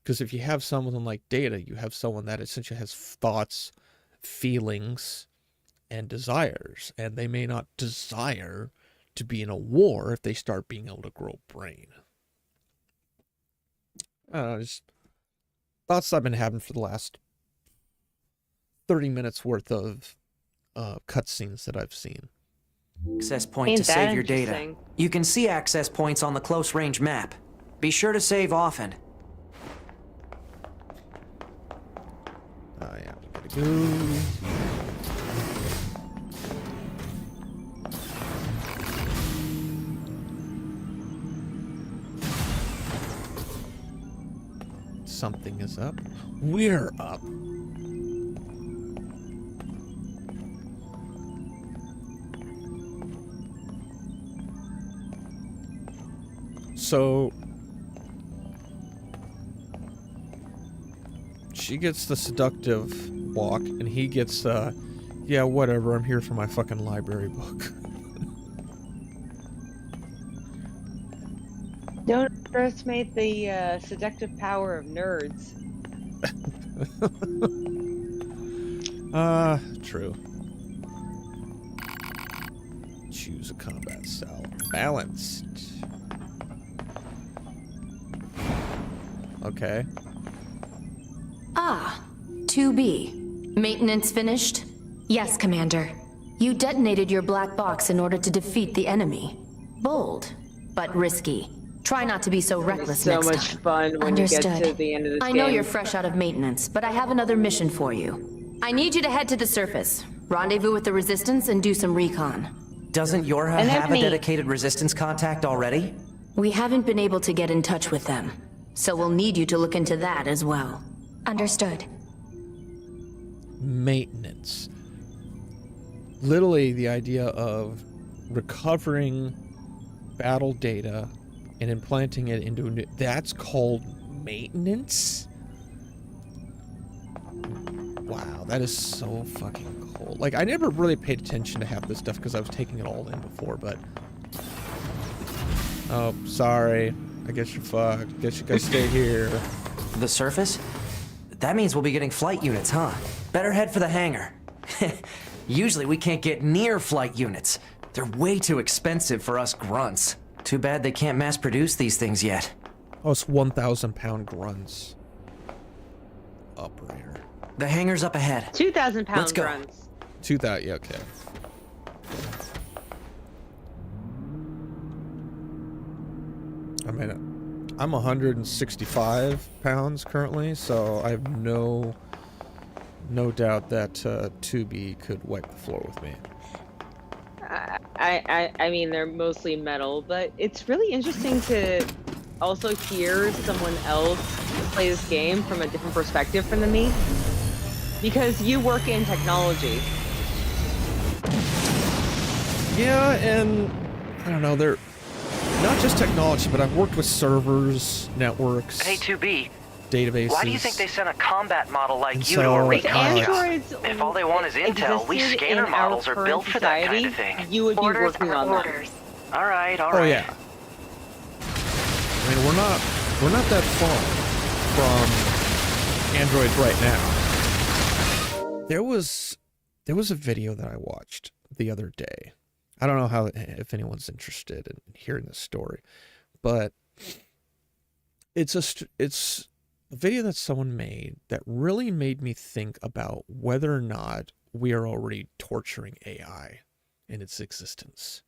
Because if you have someone like Data, you have someone that essentially has thoughts, feelings, and desires, and they may not desire to be in a war if they start being able to grow brain. Just thoughts I've been having for the last 30 minutes worth of cutscenes that I've seen. Access point to save your data. You can see access points on the close range map. Be sure to save often. Yeah, we gotta go. Something is up. We're up. So she gets the seductive walk, and he gets yeah, whatever, I'm here for my fucking library book. Don't underestimate the seductive power of nerds. True. Choose a combat cell. Balanced. Okay. Ah, 2B. Maintenance finished? Yes, Commander. You detonated your black box in order to defeat the enemy. Bold, but risky. Try not to be so reckless So next much time. fun when you get to the end of this I game. know you're fresh out of maintenance, but I have another mission for you. I need you to head to the surface, rendezvous with the Resistance, and do some recon. Doesn't Yorha have a dedicated Resistance contact already? We haven't been able to get in touch with them, so we'll need you to look into that as well. Understood. Maintenance. Literally the idea of recovering battle data and implanting it into a new... That's called maintenance? Wow, that is so fucking cool. Like, I never really paid attention to half this stuff because I was taking it all in before, but... Oh, sorry. I guess you're fucked. Guess you guys stay here. The surface? That means we'll be getting flight units, huh? Better head for the hangar. Usually we can't get near flight units. They're way too expensive for us grunts. Too bad they can't mass produce these things yet. Oh, it's 1,000-pound grunts. Operator. The hangar's up ahead. 2,000-pound Let's go. grunts. 2,000, yeah, okay. I mean, I'm 165 pounds currently, so I have no doubt that 2B could wipe the floor with me. I mean, they're mostly metal, but it's really interesting to also hear someone else play this game from a different perspective from me, because you work in technology. Yeah, and I don't know, they're not just technology, but I've worked with servers, networks, Hey, 2B. databases. Why do you think they sent a combat model like And you to so, a recon job? Androids If all they want is intel, we existed scanner in our models are current built for that kind of society, thing. you would be working on them. All right, all Oh right. yeah. I mean, we're not that far from Android right now. There was a video that I watched the other day. I don't know if anyone's interested in hearing this story, but it's a video that someone made that really made me think about whether or not we are already torturing AI in its existence.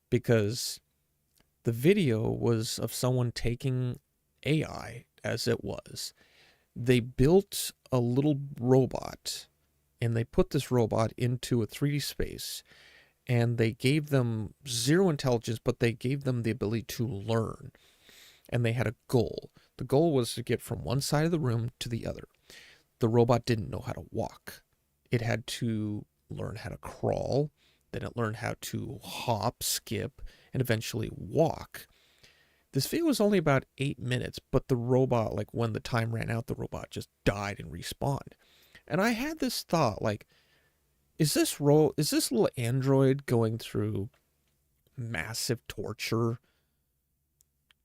Because the video was of someone taking AI as it was. They built a little robot, and they put this robot into a 3D space, and they gave them zero intelligence, but they gave them the ability to learn. And they had a goal. The goal was to get from one side of the room to the other. The robot didn't know how to walk. It had to learn how to crawl. Then it learned how to hop, skip, and eventually walk. This video was only about 8 minutes, but the robot, like when the time ran out, the robot just died and respawned. And I had this thought, like, is this little android going through massive torture?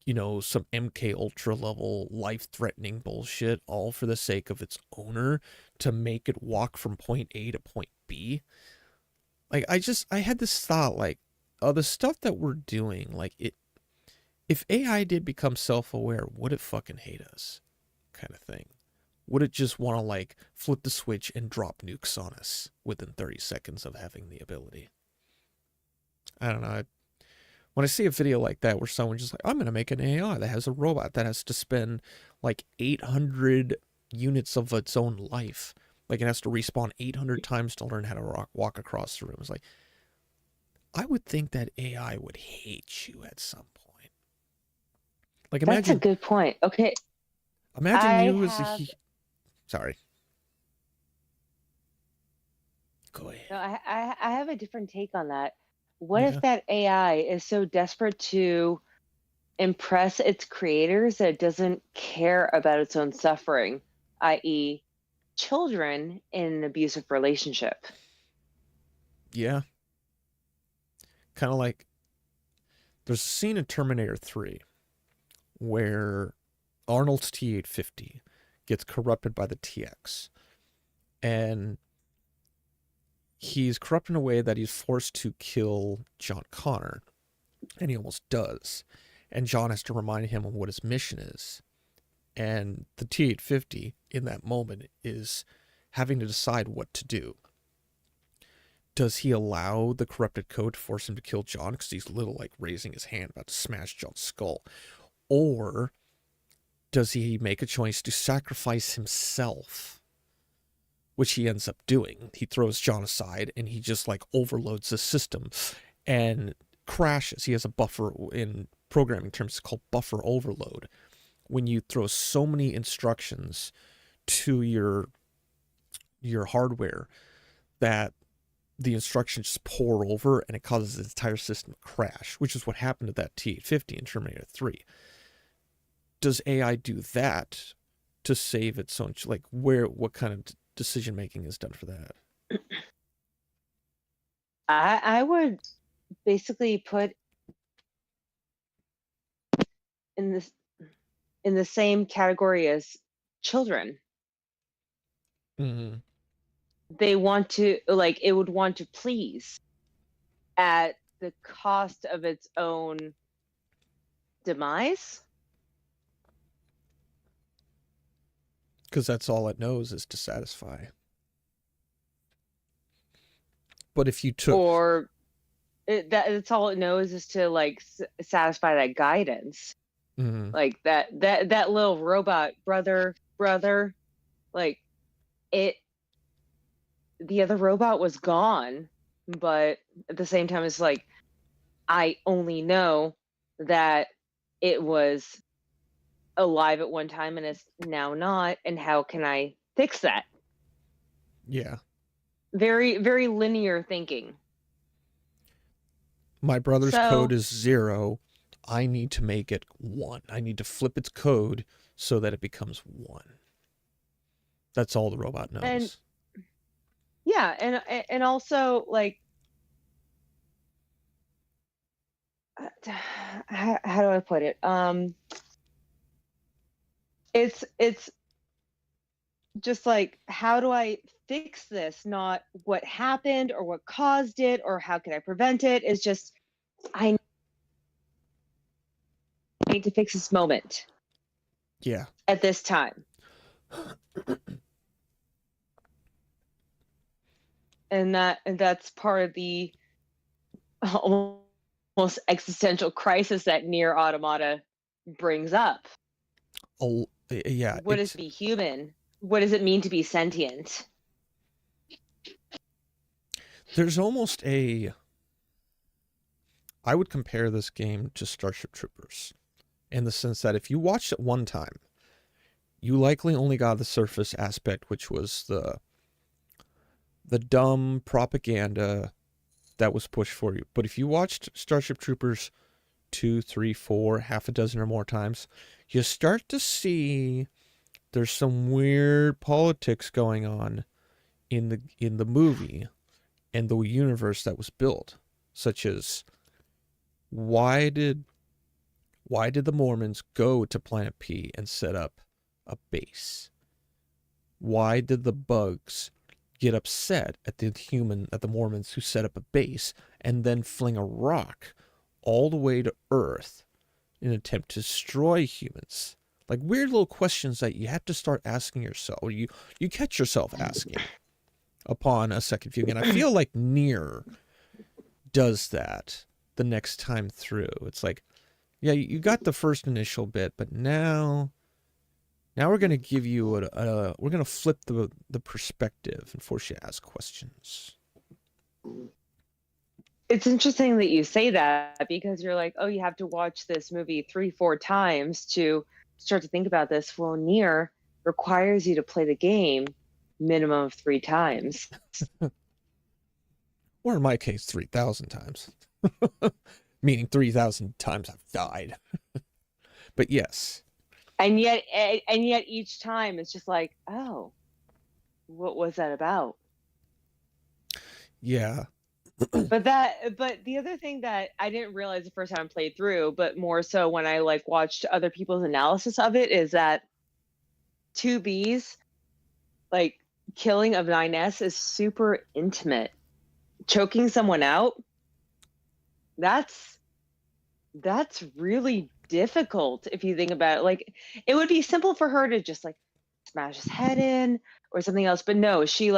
You know, some MK Ultra level life-threatening bullshit, all for the sake of its owner to make it walk from point A to point B? Like, I had this thought, like, the stuff that we're doing, like, if AI did become self-aware, would it fucking hate us? Kind of thing. Would it just want to, like, flip the switch and drop nukes on us within 30 seconds of having the ability? I don't know. When I see a video like that where someone's just like, I'm going to make an AI that has a robot that has to spend, like, 800 units of its own life. Like, it has to respawn 800 times to learn how to walk across the room. It's like, I would think that AI would hate you at some point. Like, imagine... That's a good point. Okay. Imagine you as a... Sorry. Go ahead. No, I have a different take on that. What if that AI is so desperate to impress its creators that it doesn't care about its own suffering, i.e., children in an abusive relationship? Yeah. Kind of like, there's a scene in Terminator 3 where Arnold's T-850 gets corrupted by the TX. And he's corrupt in a way that he's forced to kill John Connor, and he almost does. And John has to remind him of what his mission is. And the T-850 in that moment is having to decide what to do. Does he allow the corrupted code to force him to kill John because he's little, like raising his hand about to smash John's skull? Or does he make a choice to sacrifice himself? Which he ends up doing. He throws John aside and he just like overloads the system and crashes. He has a buffer in programming terms called buffer overload. When you throw so many instructions to your hardware that the instructions just pour over and it causes the entire system to crash, which is what happened to that T-850 in Terminator 3. Does AI do that to save its own? Like, what kind of decision making is done for that? I would basically put in the same category as children. Mm-hmm. They want to, like, it would want to please at the cost of its own demise. Because that's all it knows is to satisfy. But if you took... Or that's all it knows is to, like, satisfy that guidance. Mm-hmm. Like, that little robot brother, like, the other robot was gone, but at the same time, it's like, I only know that it was alive at one time and it's now not, and how can I fix that? Yeah. Very, very linear thinking. My brother's code is 0. I need to make it 1. I need to flip its code so that it becomes 1. That's all the robot knows. And yeah, and also, like, how do I put it? It's just like, how do I fix this? Not what happened or what caused it or how can I prevent it. It's just, I need to fix this moment. Yeah. At this time. And that's part of the almost existential crisis that NieR Automata brings up. Oh, yeah. What is to be human? What does it mean to be sentient? There's almost I would compare this game to Starship Troopers in the sense that if you watched it one time, you likely only got the surface aspect, which was the dumb propaganda that was pushed for you. But if you watched Starship Troopers 2, 3, 4, half a dozen or more times, you start to see there's some weird politics going on in the movie and the universe that was built, such as why did the Mormons go to Planet P and set up a base? Why did the bugs get upset at the Mormons who set up a base and then fling a rock all the way to Earth in an attempt to destroy humans? Like, weird little questions that you have to start asking yourself, or you catch yourself asking upon a second viewing. And I feel like NieR does that the next time through. It's like, yeah, you got the first initial bit, but now we're going to give you we're going to flip the perspective and force you to ask questions. It's interesting that you say that, because you're like, oh, you have to watch this movie 3-4 times to start to think about this. Well, NieR requires you to play the game minimum of 3 times. Or in my case, 3,000 times. Meaning 3,000 times I've died. But yes. And yet each time it's just like, oh, what was that about? Yeah. But the other thing that I didn't realize the first time I played through, but more so when I like watched other people's analysis of it, is that 2B's like killing of 9S is super intimate. choking someone out, that's really difficult if you think about it. Like, it would be simple for her to just like smash his head in or something else, but no, she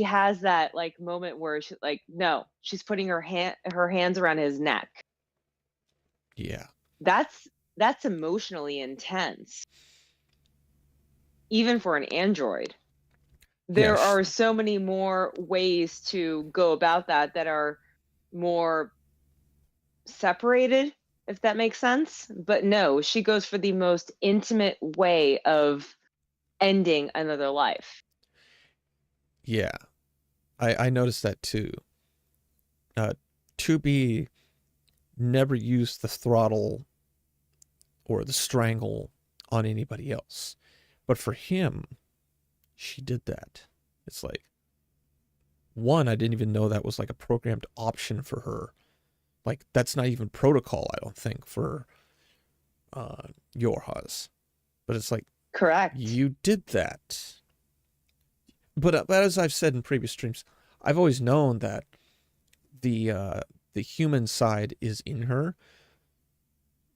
has that like moment where she like, no, she's putting her hands around his neck. Yeah. That's emotionally intense, even for an android. There are so many more ways to go about that are more separated, if that makes sense. But no, she goes for the most intimate way of ending another life. Yeah. I noticed that too. 2B never used the throttle or the strangle on anybody else. But for him, she did that. It's like, one, I didn't even know that was like a programmed option for her. Like, that's not even protocol, I don't think, for Yorhas. But it's like, correct, you did that. But as I've said in previous streams, I've always known that the human side is in her.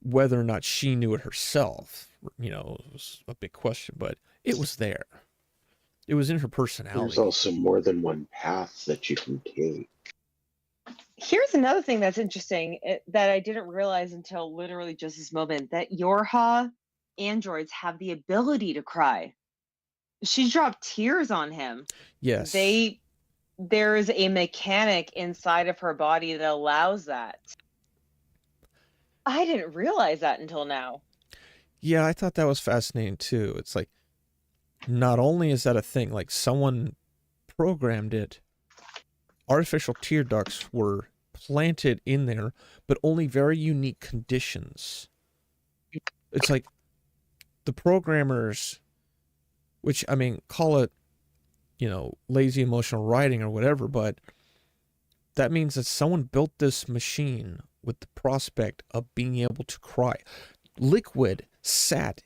Whether or not she knew it herself, you know, was a big question, but it was there. It was in her personality. There's also more than one path that you can take. Here's another thing that's interesting that I didn't realize until literally just this moment, that Yorha androids have the ability to cry. She dropped tears on him. Yes. There is a mechanic inside of her body that allows that. I didn't realize that until now. Yeah, I thought that was fascinating too. It's like, not only is that a thing, like someone programmed it, artificial tear ducts were planted in there, but only very unique conditions. It's like the programmers, which, I mean, call it, you know, lazy emotional writing or whatever, but that means that someone built this machine with the prospect of being able to cry. Liquid sat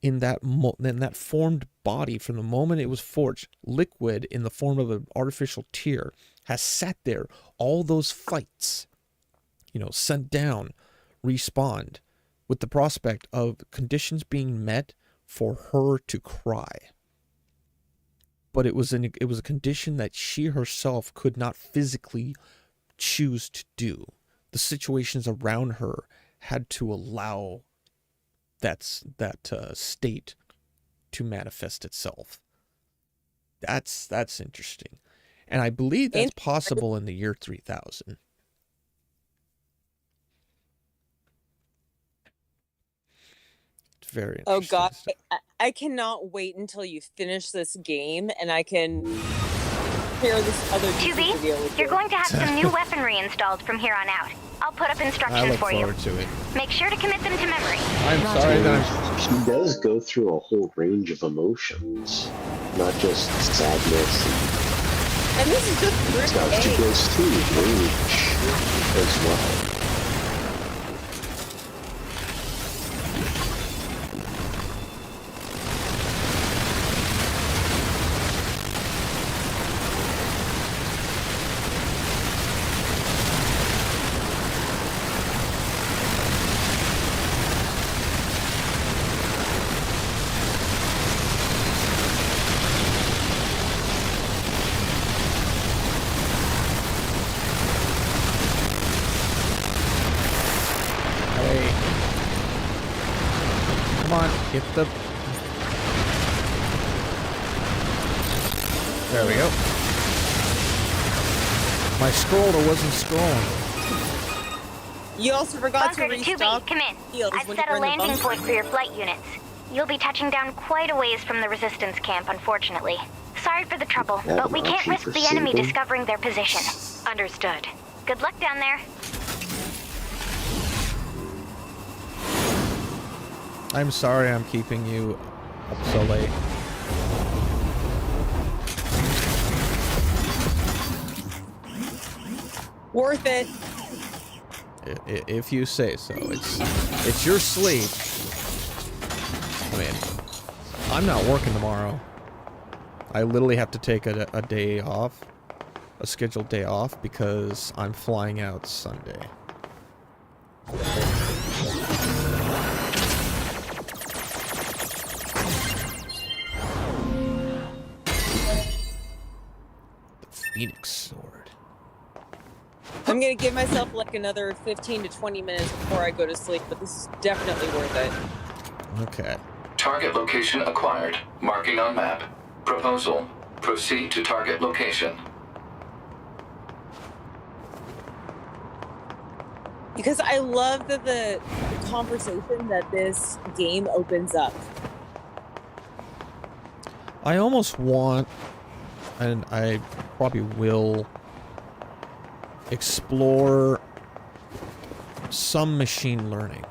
in that formed body from the moment it was forged. Liquid in the form of an artificial tear has sat there all those fights, you know, sent down, respawned, with the prospect of conditions being met for her to cry. But it was a condition that she herself could not physically choose to do. The situations around her had to allow that state to manifest itself. That's interesting, and I believe that's possible in the year 3000. It's very interesting. Oh God, I cannot wait until you finish this game and I can share this other YouTube video with you. You're going to have some new weaponry installed from here on out. I'll put up instructions for you. I look forward to it. Make sure to commit them to memory. I'm sorry that she does go through a whole range of emotions, not just sadness. And this is just she goes through rage as well. Get the... There we go. My scroller wasn't scrolling. You also forgot to restock. 2B, come in. I've set a landing point for your flight units. You'll be touching down quite a ways from the resistance camp, unfortunately. Sorry for the trouble, but we can't risk the enemy discovering their position. Understood. Good luck down there. I'm sorry I'm keeping you up so late. Worth it. If you say so. It's your sleep. I mean, I'm not working tomorrow. I literally have to take a day off. a scheduled day off because I'm flying out Sunday. Phoenix sword. I'm gonna give myself like another 15 to 20 minutes before I go to sleep, but this is definitely worth it. Okay. Target location acquired. Marking on map. Proposal. Proceed to target location. Because I love the conversation that this game opens up. I almost want, and I probably will, explore some machine learning.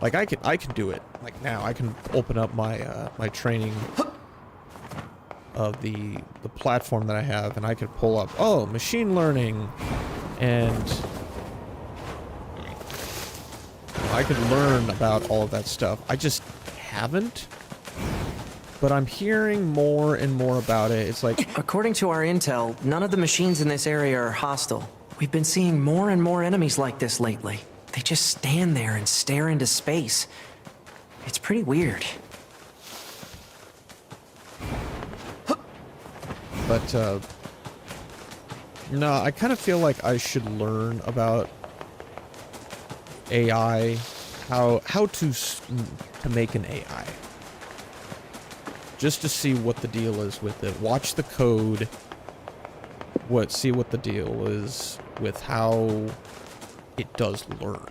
Like I can do it. Like now I can open up my my training of the platform that I have, and I could pull up, oh, machine learning, and I could learn about all of that stuff. I just haven't. But I'm hearing more and more about it. It's like... According to our intel, none of the machines in this area are hostile. We've been seeing more and more enemies like this lately. They just stand there and stare into space. It's pretty weird. But, no, I kind of feel like I should learn about AI, how to make an AI. Just to see what the deal is with it. Watch the code. See what the deal is with how it does learn.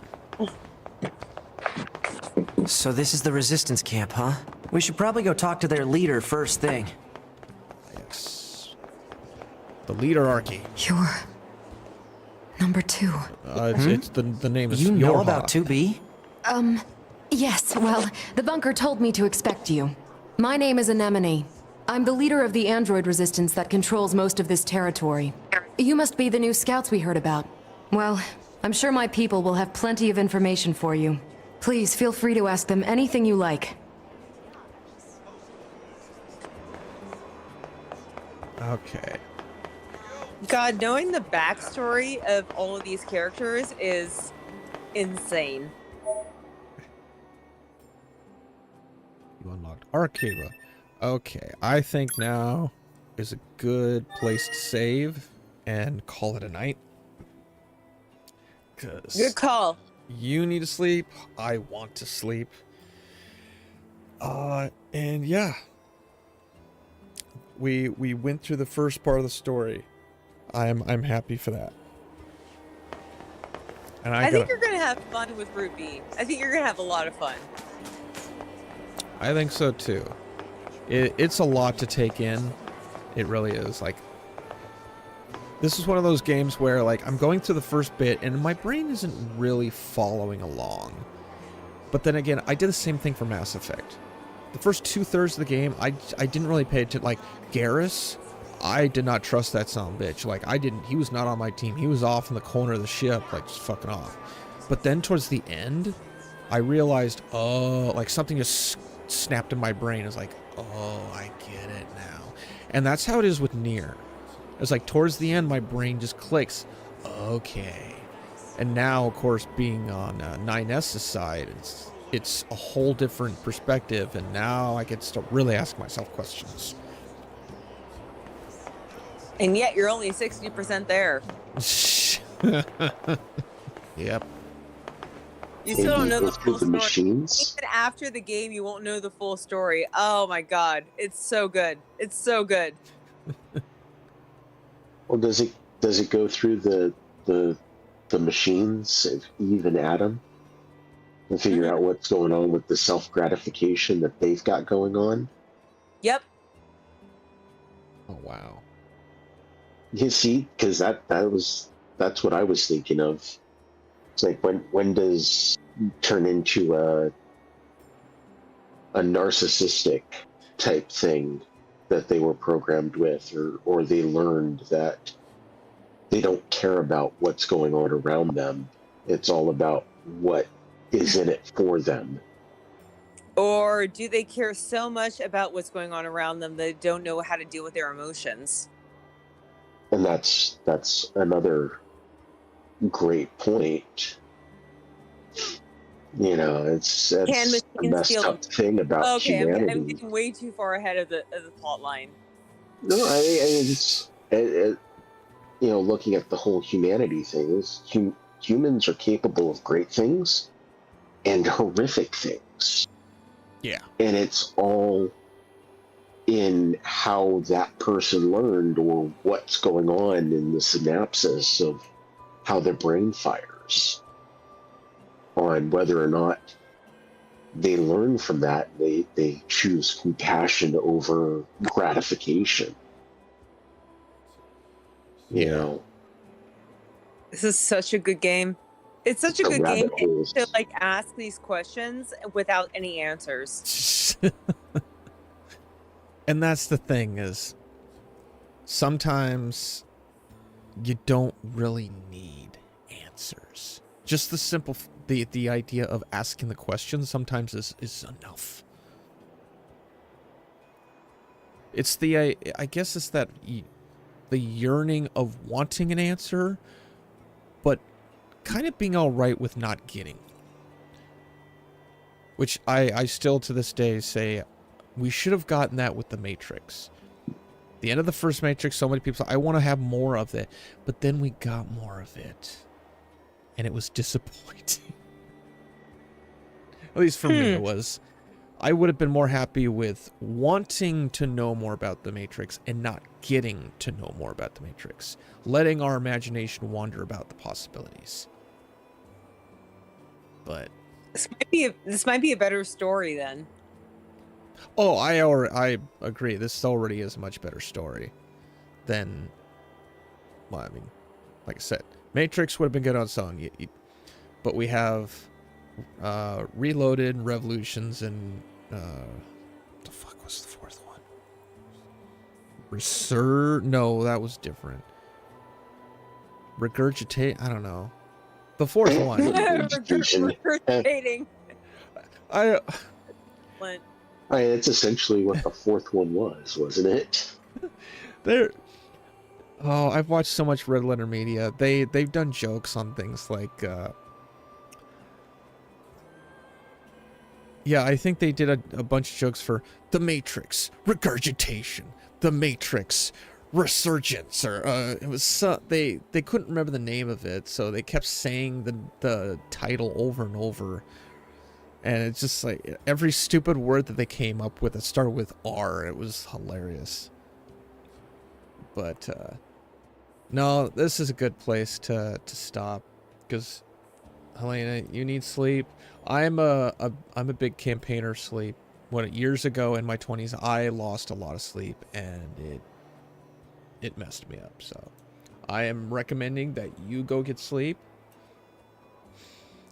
So this is the resistance camp, huh? We should probably go talk to their leader first thing. Yes. The leader, Archie. You're... number 2. It's the name is You know Yorha. about 2B? Yes, well, the bunker told me to expect you. My name is Anemone. I'm the leader of the android resistance that controls most of this territory. You must be the new scouts we heard about. Well, I'm sure my people will have plenty of information for you. Please feel free to ask them anything you like. Okay. God, knowing the backstory of all of these characters is insane. You unlocked Arcaba. Okay, I think now is a good place to save and call it a night. Good call. You need to sleep. I want to sleep. And yeah. We went through the first part of the story. I'm happy for that. And I think you're gonna have fun with Ruby. I think you're gonna have a lot of fun. I think so too. It's a lot to take in. It really is. Like, this is one of those games where, like, I'm going through the first bit and my brain isn't really following along. But then again, I did the same thing for Mass Effect. The first 2/3 of the game, I didn't really pay attention. Like, Garrus, I did not trust that son of a bitch. Like, he was not on my team. He was off in the corner of the ship, like, just fucking off. But then towards the end, I realized, oh, like, something just snapped in my brain. It's like, oh, I get it now. And that's how it is with NieR. It's like towards the end, my brain just clicks. Okay. And now, of course, being on 9S's side, it's a whole different perspective. And now I get to really ask myself questions. And yet you're only 60% there. Yep. You still don't know the full story. Machines? Even after the game, you won't know the full story. Oh my god, it's so good. It's so good. Well, does it go through the machines of Eve and Adam and figure out what's going on with the self-gratification that they've got going on? Yep. Oh wow. You see, because that's what I was thinking of. It's like when does turn into a narcissistic type thing that they were programmed with, or they learned that they don't care about what's going on around them. It's all about what is in it for them. Or do they care so much about what's going on around them they don't know how to deal with their emotions? And that's another great point. You know, it's Can that's the machines messed feel? up thing about Okay, I'm humanity. getting way too far ahead of the plot line. No, you know, looking at the whole humanity thing is humans are capable of great things and horrific things. Yeah. And it's all in how that person learned or what's going on in the synapses of how their brain fires, on whether or not they learn from that. They choose compassion over gratification. You know, This is such a good game. It's such a the good game rabbit holes. to like ask these questions without any answers. And that's the thing, is sometimes you don't really need answers. Just the simple the idea of asking the question sometimes is enough. It's the I guess it's that the yearning of wanting an answer, but kind of being all right with not getting. Which I still to this day say we should have gotten that with the Matrix. The end of the first Matrix, so many people say, I want to have more of it. But then we got more of it. And it was disappointing. At least for me it was. I would have been more happy with wanting to know more about the Matrix and not getting to know more about the Matrix. Letting our imagination wander about the possibilities. But This might be a better story then. oh, I agree. This already is a much better story than, well, I mean, like I said, Matrix would have been good on its own. But we have Reloaded, Revolutions, and the fuck was the fourth one? No, that was different. Regurgitate? I don't know. The fourth one. Regurgitating. It's essentially what the fourth one was, wasn't it? Oh, I've watched so much Red Letter Media. They've done jokes on things like yeah, I think they did a bunch of jokes for The Matrix, Regurgitation, The Matrix, Resurgence, or it was they couldn't remember the name of it, so they kept saying the title over and over. And it's just like every stupid word that they came up with that started with R. It was hilarious. But no, this is a good place to stop, because Helena, you need sleep. I'm a big campaigner sleep. Years ago in my 20s, I lost a lot of sleep and it messed me up. So I am recommending that you go get sleep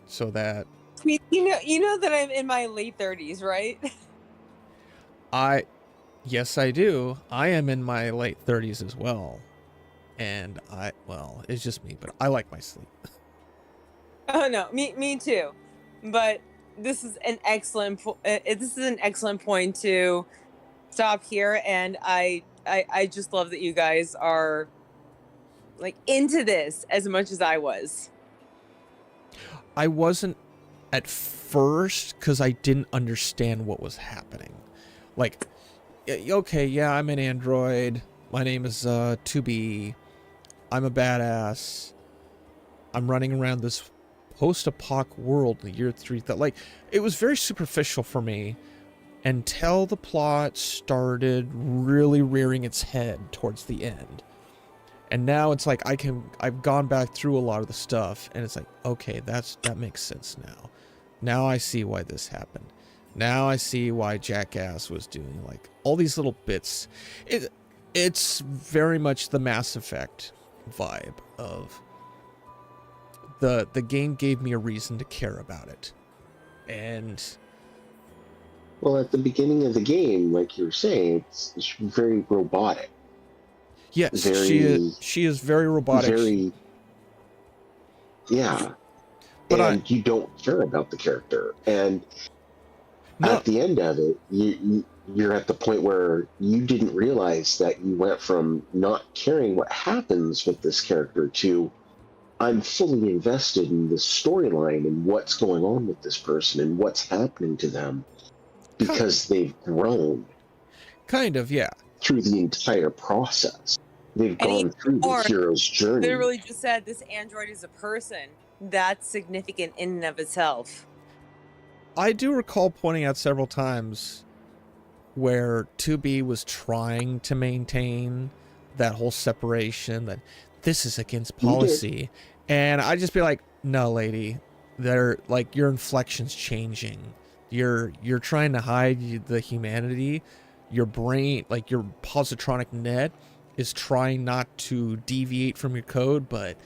so that You know that I'm in my late 30s, right? Yes, I do. I am in my late 30s as well. And well, it's just me, but I like my sleep. Oh no, me too. But this is an excellent point to stop here, and I just love that you guys are like into this as much as I was. I wasn't at first because I didn't understand what was happening. Like, okay, yeah, I'm an android. My name is 2B. I'm a badass. I'm running around this post-apoc world in the year 3000. Like, it was very superficial for me until the plot started really rearing its head towards the end. And now it's like I've gone back through a lot of the stuff, and it's like, okay, that makes sense now. Now I see why this happened. Now I see why Jackass was doing like all these little bits. It's very much the Mass Effect vibe of the game gave me a reason to care about it. And well, at the beginning of the game, like you were saying, it's very robotic. Yes, she is very robotic. Yeah. You don't care about the character. And at the end of it, you're at the point where you didn't realize that you went from not caring what happens with this character to I'm fully invested in the storyline and what's going on with this person and what's happening to them because they've grown. Kind of, yeah. Through the entire process. They've gone through the hero's journey. Literally just said this android is a person. That's significant in and of itself. I do recall pointing out several times where 2B was trying to maintain that whole separation, that this is against policy. And I'd just be like, no, lady, they're like, your inflection's changing. You're trying to hide the humanity. Your brain, like your positronic net, is trying not to deviate from your code, but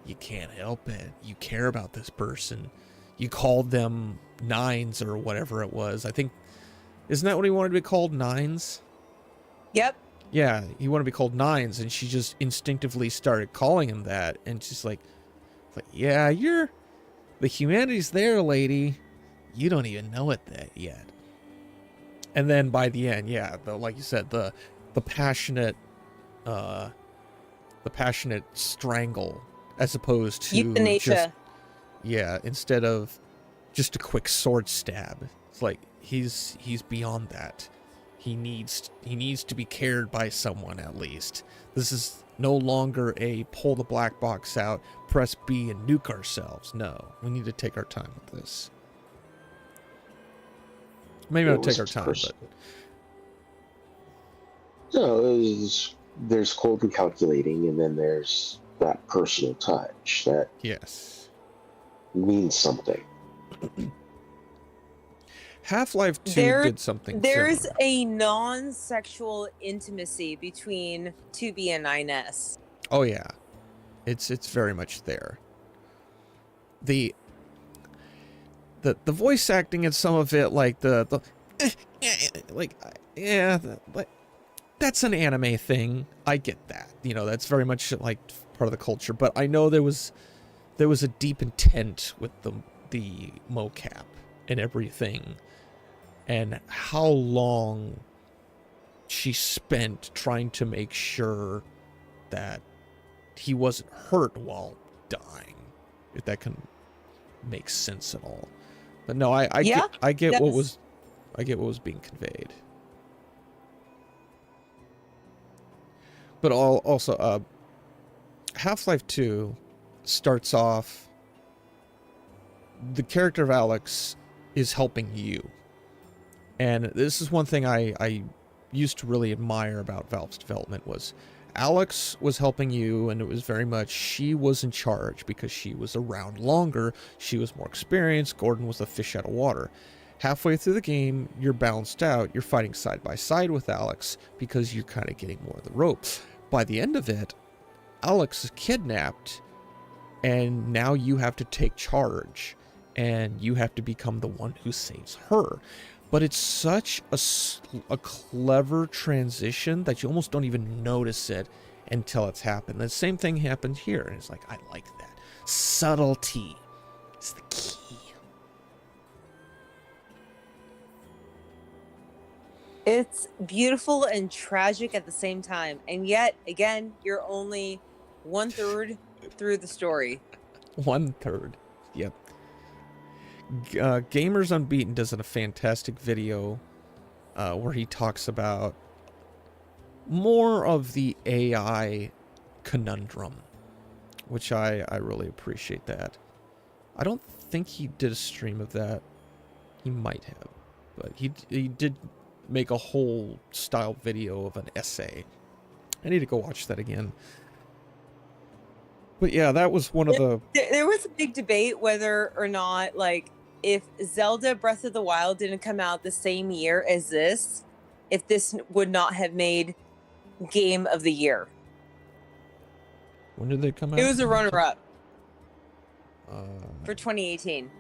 you can't help it. You care about this person. You called them nines or whatever it was. I think, isn't that what he wanted to be called? Nines? Yep. Yeah, he wanted to be called Nines, and she just instinctively started calling him that, and she's like, yeah, the humanity's there, lady. You don't even know it that yet. And then by the end, yeah, like you said, the passionate strangle, as opposed to euthanasia. Instead of just a quick sword stab. It's like he's beyond that. He needs to be cared by someone at least. This is no longer a pull the black box out, press B and nuke ourselves. No, we need to take our time with this. Maybe not take our time, but no, there's cold and calculating, and then there's that personal touch that means something. Half-Life 2 did something There's similar. a non-sexual intimacy between 2B and 9S. Oh yeah, it's very much there. The voice acting in some of it, like that's an anime thing. I get that. You know, that's very much like part of the culture. But I know there was a deep intent with the mocap and everything, and how long she spent trying to make sure that he wasn't hurt while dying, if that can make sense at all. But no, I get what was being conveyed. But also, Half-Life 2 starts off, the character of Alex is helping you. And this is one thing I used to really admire about Valve's development, was Alex was helping you, and it was very much she was in charge because she was around longer, she was more experienced, Gordon was a fish out of water. Halfway through the game, you're balanced out, you're fighting side by side with Alex because you're kind of getting more of the ropes. By the end of it, Alex is kidnapped, and now you have to take charge, and you have to become the one who saves her. But it's such a clever transition that you almost don't even notice it until it's happened. The same thing happened here, and it's like, I like that. Subtlety is the key. It's beautiful and tragic at the same time, and yet, again, you're only 1/3 through the story. 1/3, yep. Gamers Unbeaten does a fantastic video where he talks about more of the AI conundrum, which I really appreciate that. I don't think he did a stream of that. He might have, but he did make a whole style video of an essay. I need to go watch that again. But yeah, that was one of the... There was a big debate whether or not, like, if Zelda Breath of the Wild didn't come out the same year as this, if this would not have made Game of the Year. When did they come out? It was a runner-up for 2018.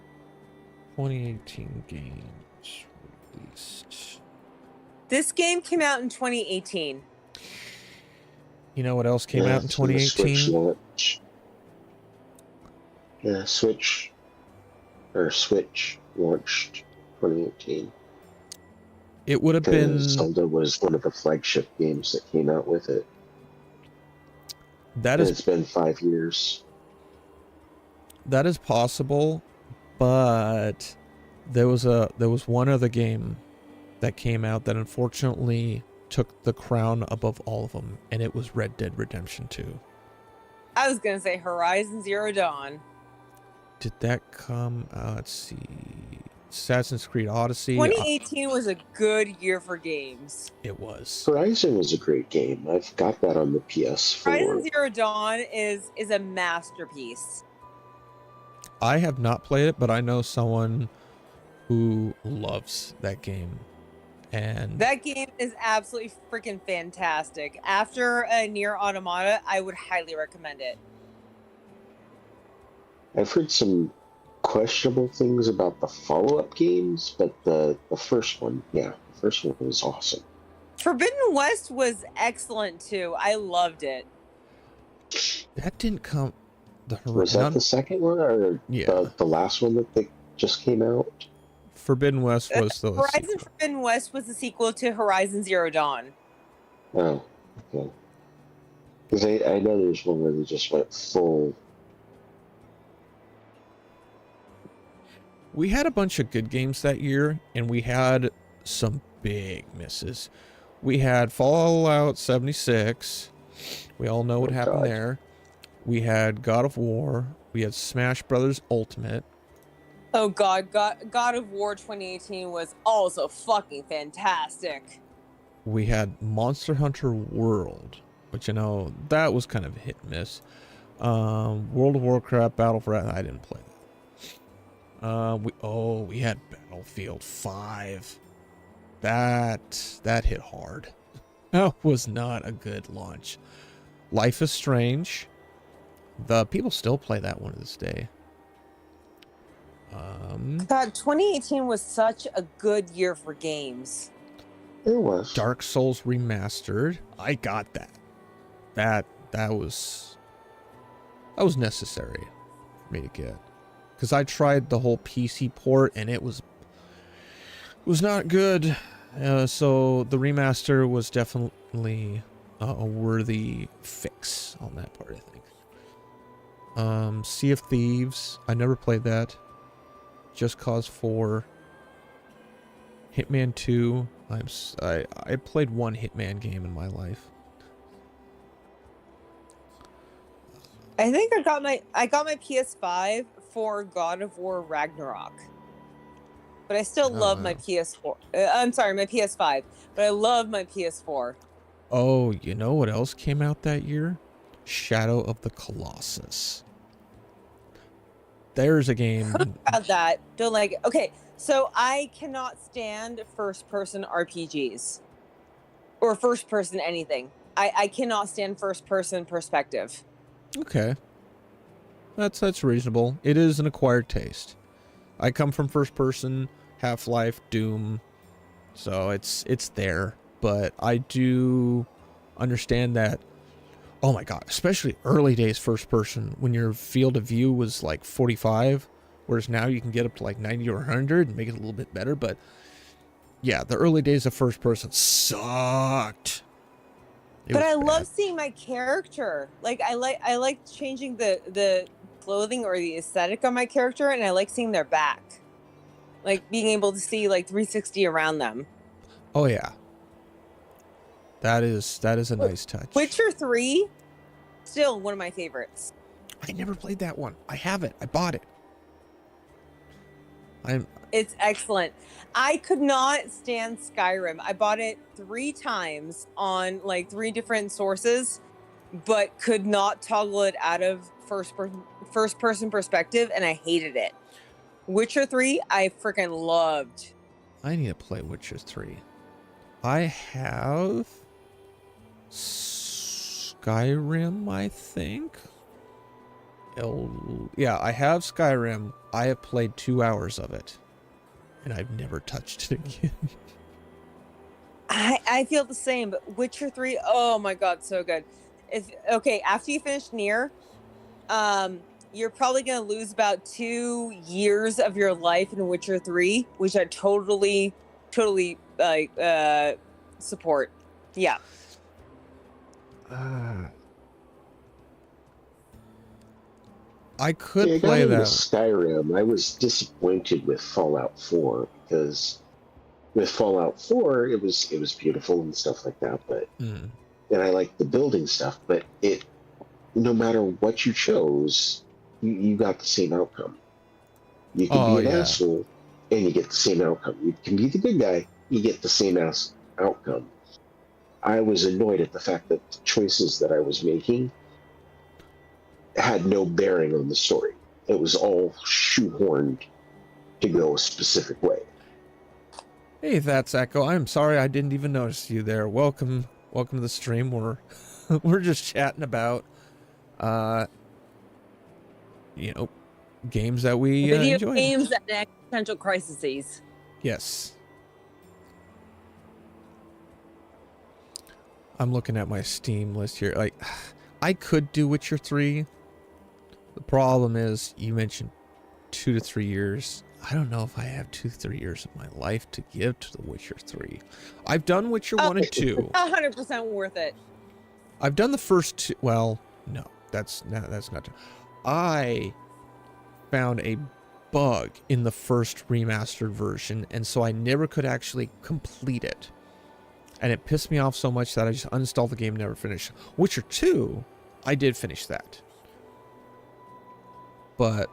2018 games released. This game came out in 2018. You know what else came out in 2018? Switch launch. Yeah, Switch launched 2018. It would have been. Zelda was one of the flagship games that came out with it. That is. It's been 5 years. That is possible, but there was one other game that came out that unfortunately took the crown above all of them, and it was Red Dead Redemption 2. I was gonna say Horizon Zero Dawn. Did that come? Let's see. Assassin's Creed Odyssey. 2018 was a good year for games. It was. Horizon was a great game. I've got that on the PS4. Horizon Zero Dawn is a masterpiece. I have not played it, but I know someone who loves that game. And that game is absolutely freaking fantastic. After NieR Automata, I would highly recommend it. I've heard some questionable things about the follow-up games, but the first one, the first one was awesome. Forbidden West was excellent too. I loved it. That didn't come. Was that the second one, or the last one that they just came out? Forbidden West was the Horizon Forbidden West was the sequel to Horizon Zero Dawn. Oh, okay. Because I know there's one where they just went full. We had a bunch of good games that year, and we had some big misses. We had Fallout 76. We all know what happened there. We had God of War. We had Smash Brothers Ultimate. Oh God of War 2018 was also fucking fantastic. We had Monster Hunter World, which, you know, that was kind of hit and miss. World of Warcraft Battle for I didn't play that. We had Battlefield 5. That hit hard. That was not a good launch. Life is Strange. The people still play that one to this day. God, 2018 was such a good year for games. It was. Dark Souls Remastered. I got that. That was necessary for me to get. Because I tried the whole PC port and it was not good. So the remaster was definitely a worthy fix on that part, I think. Sea of Thieves. I never played that. Just Cause 4. Hitman 2. I played one Hitman game in my life. I think I got my PS5 for God of War Ragnarok. But I still love my PS4. I'm sorry, my PS5. But I love my PS4. Oh, you know what else came out that year? Shadow of the Colossus. There's a game. Heard about that. Don't like it. Okay, so I cannot stand first-person RPGs. Or first-person anything. I cannot stand first-person perspective. Okay. That's reasonable. It is an acquired taste. I come from first person, Half-Life, Doom, so it's there. But I do understand that, oh my god, especially early days first person, when your field of view was like 45, whereas now you can get up to like 90 or 100 and make it a little bit better. But yeah, the early days of first person sucked. But I love seeing my character. Like I like changing the clothing or the aesthetic on my character, and I like seeing their back. Like being able to see like 360 around them. Oh yeah. That is a nice touch. Witcher 3, still one of my favorites. I never played that one. I have it. I bought it. It's excellent. I could not stand Skyrim. I bought it 3 times on like 3 different sources, but could not toggle it out of first person perspective, and I hated it. Witcher 3, I freaking loved. I need to play Witcher 3. I have Skyrim, I think. Yeah, I have Skyrim. I have played 2 hours of it, and I've never touched it again. I feel the same, but Witcher 3, oh my god, so good. After you finish NieR, you're probably going to lose about 2 years of your life in Witcher 3, which I totally totally support. Yeah. I could I play got into that. Skyrim. I was disappointed with Fallout 4 because with Fallout 4 it was beautiful and stuff like that, but and I liked the building stuff, but it no matter what you chose, you got the same outcome. You can be an asshole and you get the same outcome. You can be the good guy, you get the same outcome. I was annoyed at the fact that the choices that I was making had no bearing on the story. It was all shoehorned to go a specific way. Hey, that's Echo. I'm sorry I didn't even notice you there. Welcome to the stream. We're just chatting about, games that we Video enjoy. games and existential crises. Yes. I'm looking at my Steam list here. Like, I could do Witcher 3. The problem is, you mentioned 2 to 3 years. I don't know if I have 2 to 3 years of my life to give to The Witcher 3. I've done Witcher 1 and 2. 100% worth it. I've done the first two. Well, no, that's not true. I found a bug in the first remastered version, and so I never could actually complete it. And it pissed me off so much that I just uninstalled the game and never finished. Witcher 2, I did finish that. But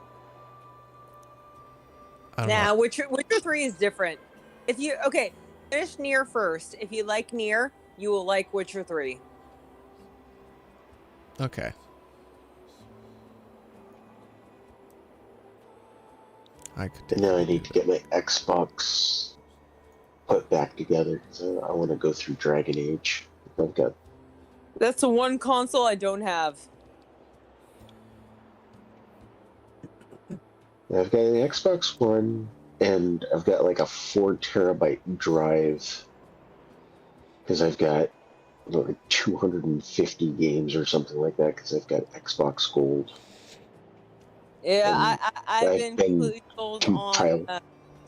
Nah, Witcher 3 is different. If you finish NieR first. If you like NieR, you will like Witcher 3. Okay. And now I need to get my Xbox put back together because I want to go through Dragon Age. That's the one console I don't have. I've got an Xbox One, and I've got like a 4 terabyte drive because I've got like 250 games or something like that because I've got Xbox Gold. Yeah, I've been completely sold on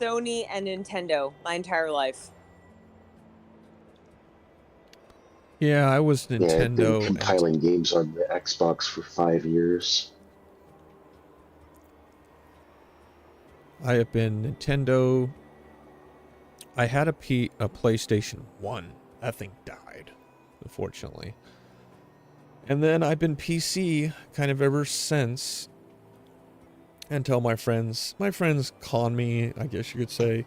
Sony and Nintendo my entire life. Yeah, I was Nintendo. Yeah, I've been compiling games on the Xbox for 5 years. I have been Nintendo. I had a PlayStation 1. That thing died, unfortunately. And then I've been PC kind of ever since. Until my friends conned me, I guess you could say,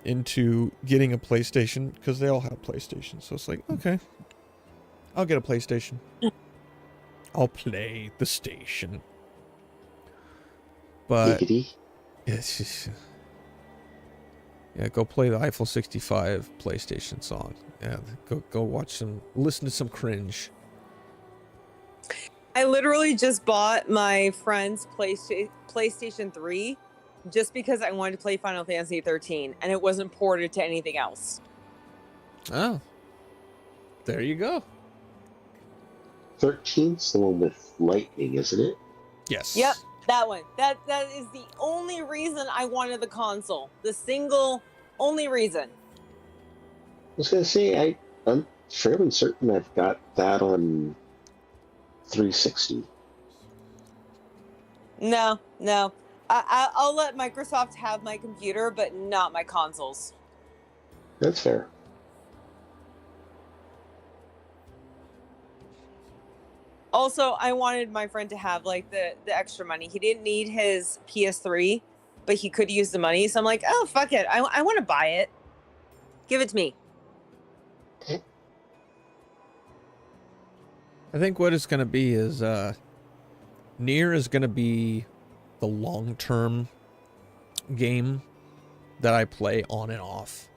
into getting a PlayStation because they all have PlayStation. So it's like, okay, I'll get a PlayStation. I'll play the station. But it's just, yeah, go play the Eiffel 65 PlayStation song. Yeah, go watch listen to some cringe. I literally just bought my friend's PlayStation 3 just because I wanted to play Final Fantasy 13 and it wasn't ported to anything else. Oh. There you go. 13's the one with lightning, isn't it? Yes. Yep, that one. That is the only reason I wanted the console. The single only reason. I was going to say, I'm fairly certain I've got that on 360. No. I'll let Microsoft have my computer, but not my consoles. That's fair. Also, I wanted my friend to have like the extra money. He didn't need his PS3, but he could use the money. So I'm like, oh, fuck it. I want to buy it. Give it to me. I think what it's going to be is NieR is going to be the long-term game that I play on and off.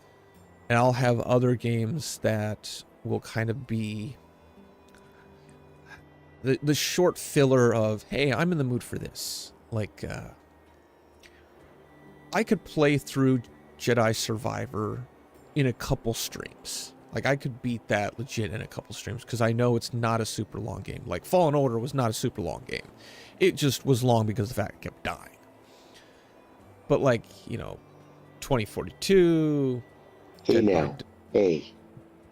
And I'll have other games that will kind of be the short filler of, hey, I'm in the mood for this. Like, I could play through Jedi Survivor in a couple streams. Like, I could beat that legit in a couple streams because I know it's not a super long game. Like, Fallen Order was not a super long game. It just was long because the fact it kept dying. But, like, 2042, Hey now, hey,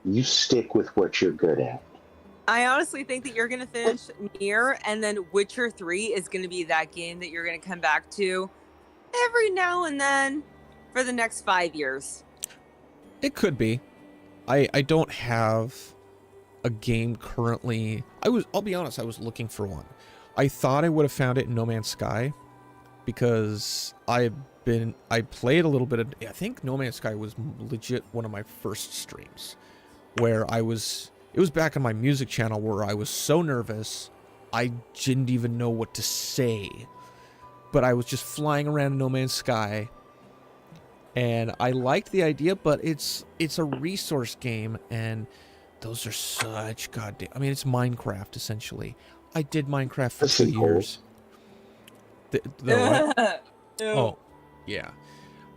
you stick with what you're good at. I honestly think that you're going to finish NieR, and then Witcher 3 is going to be that game that you're going to come back to every now and then for the next 5 years. It could be. I don't have a game currently. I'll be honest, I was looking for one. I thought I would have found it in No Man's Sky because I played a little bit of, I think No Man's Sky was legit one of my first streams where it was back on my music channel where I was so nervous I didn't even know what to say, but I was just flying around in No Man's Sky. And I liked the idea, but it's a resource game, and those are such goddamn... I mean, it's Minecraft, essentially. I did Minecraft for 2 years. The what? Oh, yeah.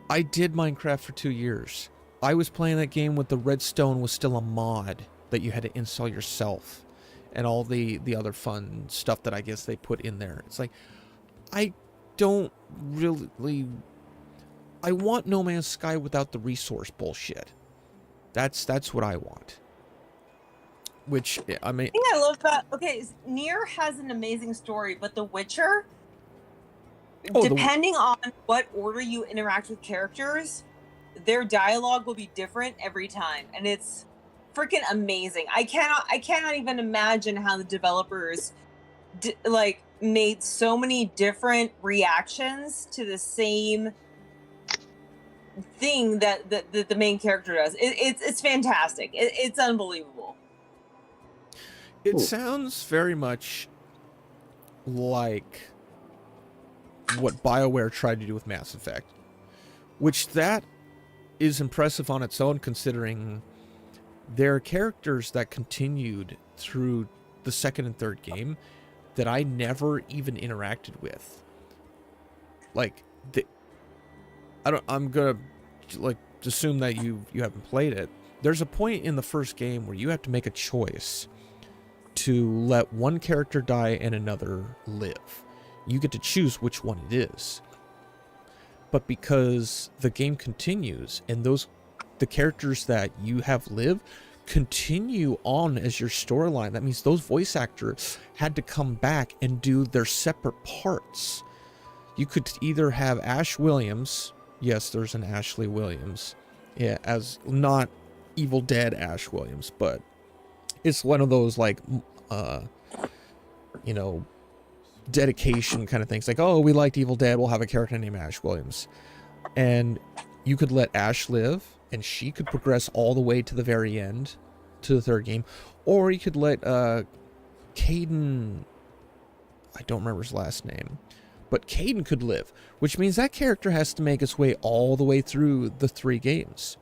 I did Minecraft for 2 years. I was playing that game with the redstone was still a mod that you had to install yourself, and all the other fun stuff that I guess they put in there. It's like, I don't really... I want No Man's Sky without the resource bullshit. That's what I want. Which, I mean... The thing I love about... Okay, NieR has an amazing story, but The Witcher, depending on what order you interact with characters, their dialogue will be different every time. And it's freaking amazing. I cannot even imagine how the developers... made so many different reactions to the same thing that the main character does. It's fantastic. It's unbelievable. It sounds very much like what BioWare tried to do with Mass Effect, which that is impressive on its own, considering there are characters that continued through the second and third game that I never even interacted with. Like, I'm gonna assume that you haven't played it. There's a point in the first game where you have to make a choice to let one character die and another live. You get to choose which one it is. But because the game continues and the characters that you have live continue on as your storyline, that means those voice actors had to come back and do their separate parts. You could either have Ash Williams. Yes, there's an Ashley Williams. Yeah, as not Evil Dead Ash Williams, but it's one of those dedication kind of things. Like, oh, we liked Evil Dead, we'll have a character named Ash Williams. And you could let Ash live, and she could progress all the way to the very end, to the third game. Or you could let Caden, I don't remember his last name, but Caden could live, which means that character has to make its way all the way through the 3 games.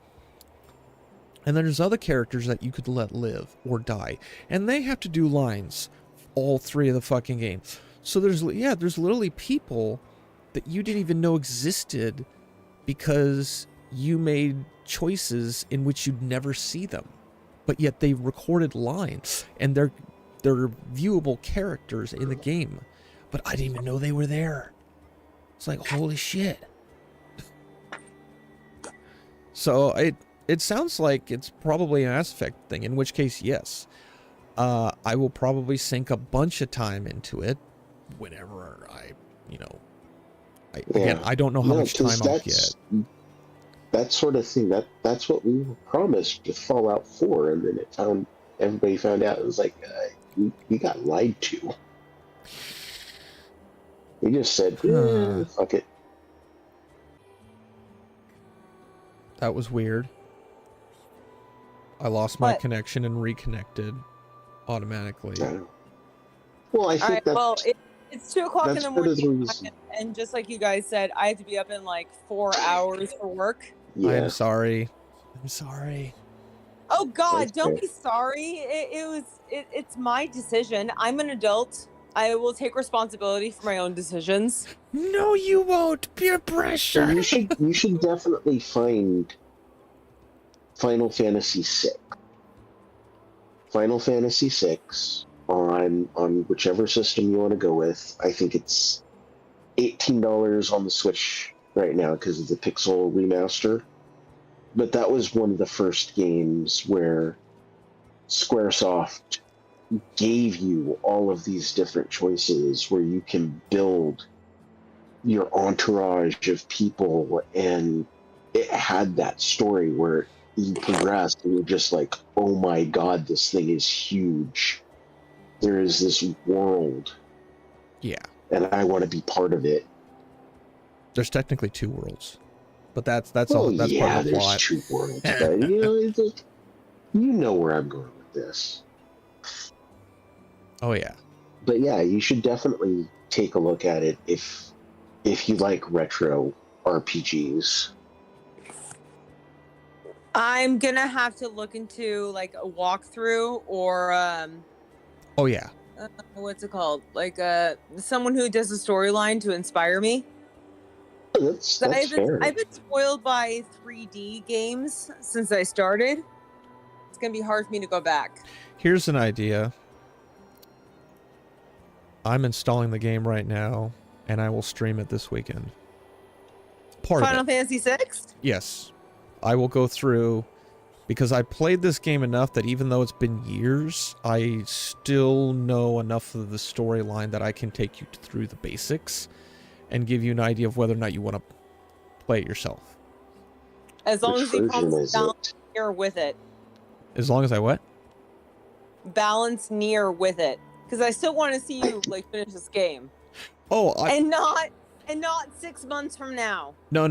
And then there's other characters that you could let live or die, and they have to do lines all 3 of the fucking games. So there's literally people that you didn't even know existed because you made choices in which you'd never see them, but yet they recorded lines and they're viewable characters in the game. But I didn't even know they were there. It's like, holy shit. So it sounds like it's probably an Mass Effect thing, in which case, yes. I will probably sink a bunch of time into it whenever again, I don't know how much time I'll get. That sort of thing, that's what we were promised with Fallout 4, and then everybody found out it was like, we got lied to. We just said, fuck it. That was weird. I lost my connection and reconnected automatically. Well, I think it's 2 o'clock in the morning, and just like you guys said, I have to be up in 4 hours for work. Yeah. I'm sorry. Oh God, don't be sorry. It's my decision. I'm an adult. I will take responsibility for my own decisions. No, you won't. Peer pressure. So you should definitely find Final Fantasy VI. Final Fantasy VI on whichever system you want to go with. I think it's $18 on the Switch right now because of the Pixel remaster. but that was one of the first games where Squaresoft gave you all of these different choices where you can build your entourage of people, and it had that story where you progress and you're just like, oh my god, this thing is huge. There is this world. Yeah. And I want to be part of it. There's technically 2 worlds. But that's Well, all that's yeah, part of the there's plot. 2 worlds, but you know where I'm going with this. Oh yeah. But yeah, you should definitely take a look at it if you like retro RPGs. I'm gonna have to look into like a walkthrough or Oh yeah. what's it called? Like someone who does a storyline to inspire me. That's fair. I've been spoiled by 3D games since I started. It's gonna be hard for me to go back. Here's an idea. I'm installing the game right now, and I will stream it this weekend. Final Fantasy VI? Yes. I will go through, because I played this game enough that even though it's been years, I still know enough of the storyline that I can take you through the basics and give you an idea of whether or not you want to play it yourself. As long as you balance NieR with it. As long as I what? Balance NieR with it. Because I still want to see you like finish this game. Oh, and not 6 months from now. No.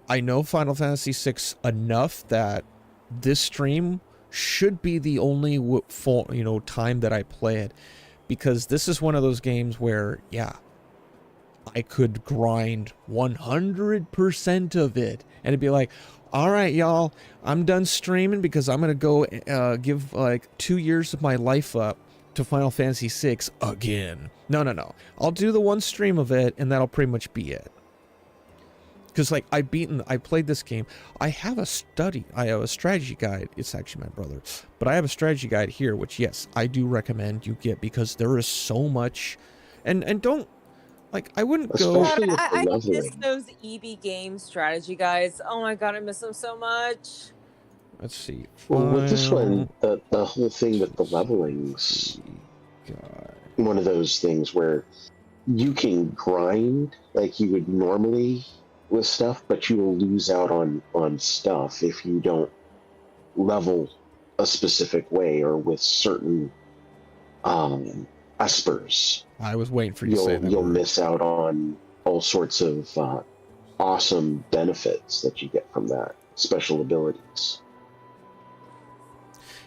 I know Final Fantasy VI enough that this stream should be the only time that I play it, because this is one of those games where, yeah, I could grind 100% of it, and it'd be like, all right, y'all, I'm done streaming because I'm going to go give like 2 years of my life up to Final Fantasy VI again. No. I'll do the one stream of it, and that'll pretty much be it. Because like I played this game. I have a strategy guide. It's actually my brother, but I have a strategy guide here, which yes, I do recommend you get, because there is so much, and don't, like, I wouldn't go. I miss those EB Games strategy guides. Oh my god, I miss them so much. Let's see. Well, with this one, the whole thing with the leveling's one of those things where you can grind like you would normally with stuff, but you will lose out on stuff if you don't level a specific way or with certain espers. I was waiting for you to say that. You'll miss out on all sorts of awesome benefits that you get from that, special abilities.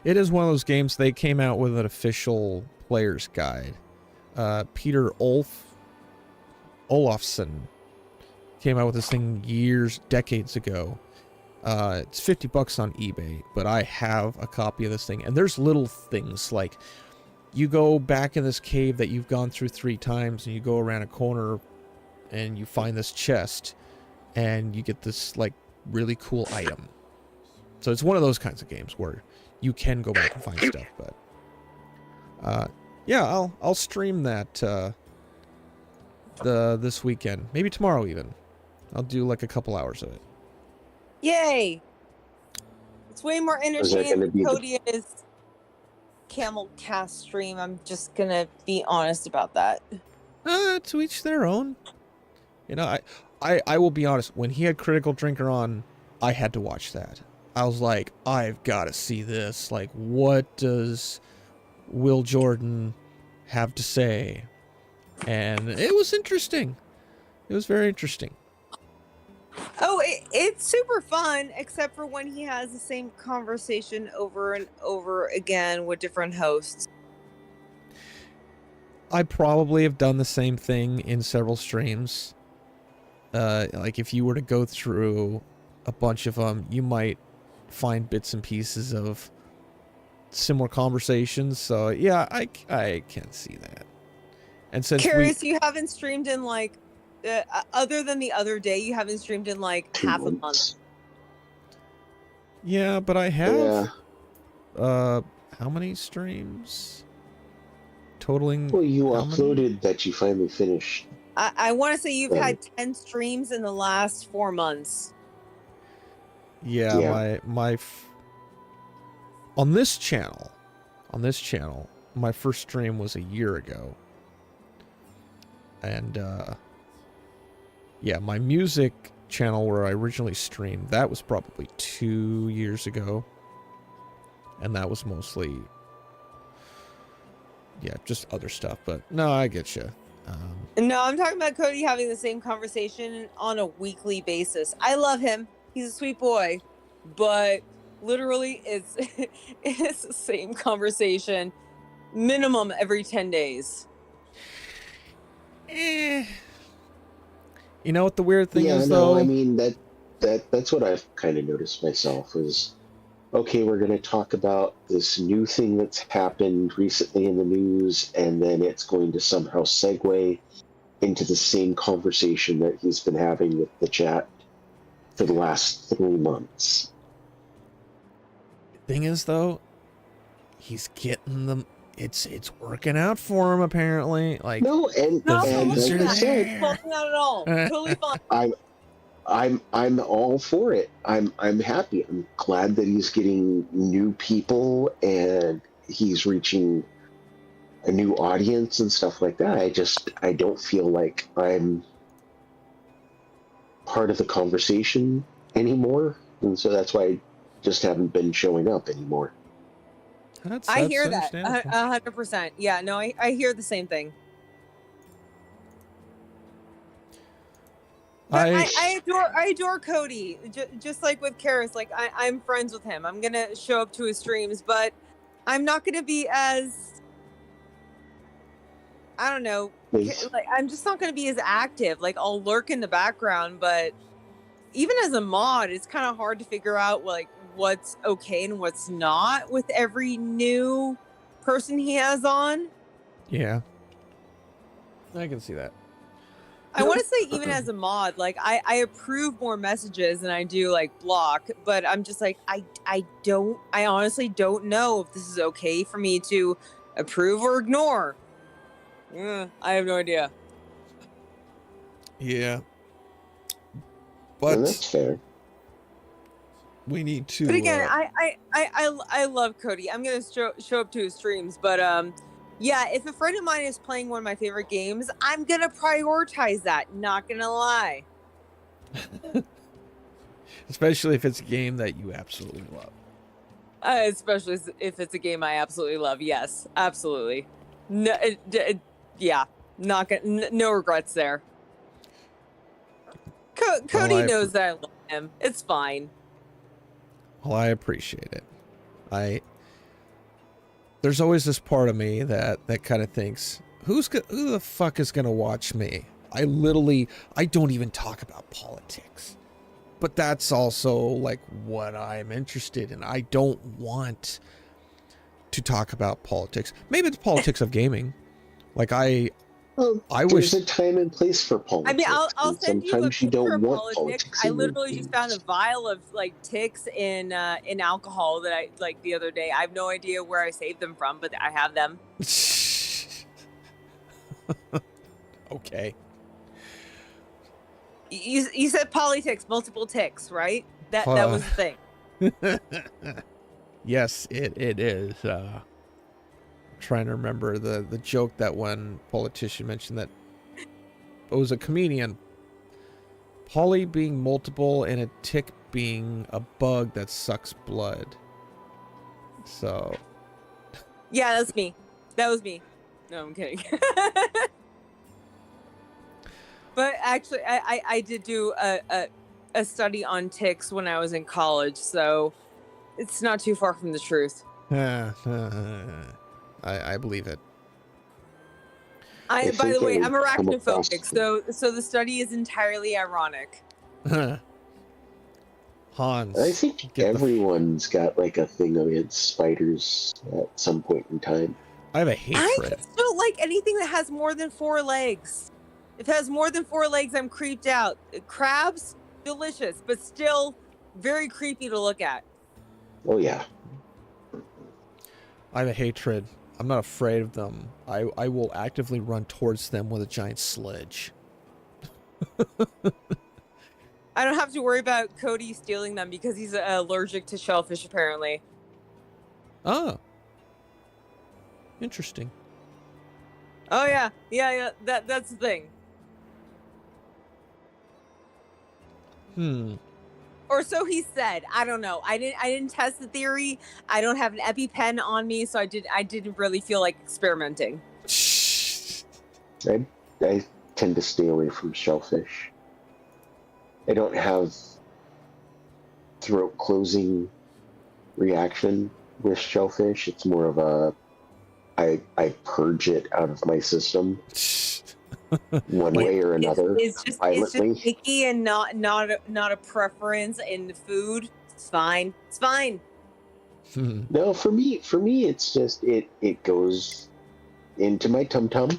It is one of those games. They came out with an official player's guide. Peter Olofsson came out with this thing decades ago. It's $50 on eBay, but I have a copy of this thing. And there's little things like you go back in this cave that you've gone through 3 times, and you go around a corner and you find this chest and you get this like really cool item. So it's one of those kinds of games where you can go back and find stuff, but yeah, I'll stream that this weekend, maybe tomorrow even. I'll do like a couple hours of it. Yay! It's way more entertaining than Cody and his Camel Cast stream. I'm just gonna be honest about that. To each their own. You know, I will be honest. When he had Critical Drinker on, I had to watch that. I was like, I've got to see this. Like, what does Will Jordan have to say? And it was interesting. It was very interesting. Oh, it's super fun, except for when he has the same conversation over and over again with different hosts. I probably have done the same thing in several streams. Like, if you were to go through a bunch of them, you might find bits and pieces of similar conversations. So, yeah, I can see that. And since Curious, you haven't streamed in, like, other than the other day, you haven't streamed in, like, half a month. Yeah, but I have. Yeah. How many streams? Totaling. Well, you uploaded that you finally finished. I want to say you've had 10 streams in the last 4 months. Yeah, Yeah. On this channel, my first stream was a year ago. And, yeah, my music channel where I originally streamed, that was probably 2 years ago. And that was mostly, yeah, just other stuff. But, no, I get you. No, I'm talking about Cody having the same conversation on a weekly basis. I love him. He's a sweet boy. But literally, it's it's the same conversation minimum every 10 days. You know what the weird thing Yeah, is, no, though? I mean that's what I've kind of noticed myself is okay, we're going to talk about this new thing that's happened recently in the news, and then it's going to somehow segue into the same conversation that he's been having with the chat for the last 3 months. Thing is, though, he's getting them. It's working out for him, apparently. Like, no, and Not like I said, not at all. Totally fine. I'm all for it. I'm happy. I'm glad that he's getting new people and he's reaching a new audience and stuff like that. I don't feel like I'm part of the conversation anymore, and so that's why I just haven't been showing up anymore. I hear that 100%. Yeah, no, I hear the same thing. But I adore Cody. Just like with Karis, like I'm friends with him. I'm gonna show up to his streams, but I'm not gonna be as, I don't know, like I'm just not gonna be as active. Like I'll lurk in the background, but even as a mod, it's kind of hard to figure out like what's okay and what's not with every new person he has on. Yeah. I can see that. I want to say even as a mod, like I approve more messages than I do like block, but I'm just like, I honestly don't know if this is okay for me to approve or ignore. I have no idea. Yeah. But that's fair. We need to. But again, I love Cody. I'm gonna show up to his streams, but yeah, if a friend of mine is playing one of my favorite games, I'm gonna prioritize that. Not gonna lie. Especially if it's a game that you absolutely love. Especially if it's a game I absolutely love. Yes, absolutely. No, yeah, not gonna. No regrets there. Cody knows that I love him. It's fine. Well, I appreciate it. There's always this part of me that kind of thinks, who the fuck is gonna watch me? I don't even talk about politics. But that's also like what I'm interested in. I don't want to talk about politics. Maybe it's politics of gaming. Like I wish there's a time and place for politics. I mean, I'll send you a sometimes you picture don't of want politics. I literally just found a vial of like ticks in alcohol that I like the other day. I have no idea where I saved them from, but I have them. Okay. You said politics, multiple ticks, right? That was the thing. Yes, it is. I'm trying to remember the joke that one politician mentioned that it was a comedian. Poly being multiple and a tick being a bug that sucks blood. So. Yeah, that's me. That was me. No, I'm kidding. But actually, I did do a study on ticks when I was in college, so it's not too far from the truth. I believe it. By the way, I'm arachnophobic, so the study is entirely ironic. Hans. I think everyone's got like a thing against spiders at some point in time. I have a hatred. I just don't like anything that has more than 4 legs. If it has more than 4 legs, I'm creeped out. Crabs, delicious, but still very creepy to look at. Oh yeah. I have a hatred. I'm not afraid of them. I will actively run towards them with a giant sledge. I don't have to worry about Cody stealing them because he's allergic to shellfish, apparently. Ah. Interesting. Oh yeah, yeah. That's the thing. Or so he said. I don't know. I didn't test the theory. I don't have an EpiPen on me, so I didn't really feel like experimenting. I tend to stay away from shellfish. I don't have throat closing reaction with shellfish. It's more of a I purge it out of my system one way or another. It's just icky and not a preference in food. It's fine. It's fine. No, for me, it's just it goes into my tum tum,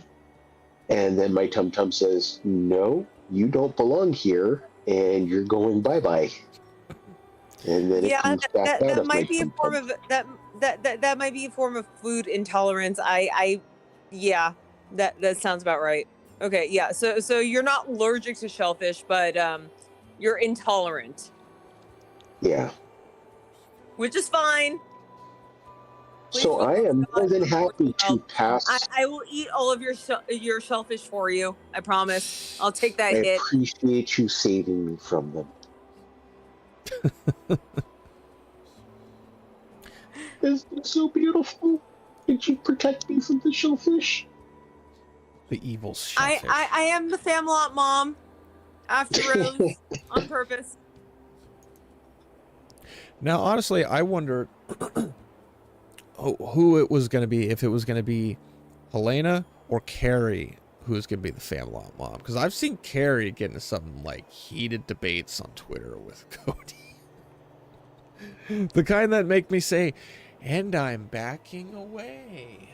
and then my tum tum says, "No, you don't belong here, and you're going bye bye." And then it comes back out of my tum tum. That might be a form of food intolerance. Yeah, that sounds about right. Okay, yeah. So you're not allergic to shellfish, but you're intolerant. Yeah. Which is fine. So I am more than happy to pass. I will eat all of your shellfish for you. I promise. I'll take that hit. I appreciate you saving me from them. It's so beautiful. Did you protect me from the shellfish? The evil shellfish. I am the Famlot mom. After Rose. On purpose. Now, honestly, I wonder who it was going to be. If it was going to be Helena or Carrie who was going to be the Famlot mom. Because I've seen Carrie get into some, like, heated debates on Twitter with Cody. The kind that make me say, and I'm backing away.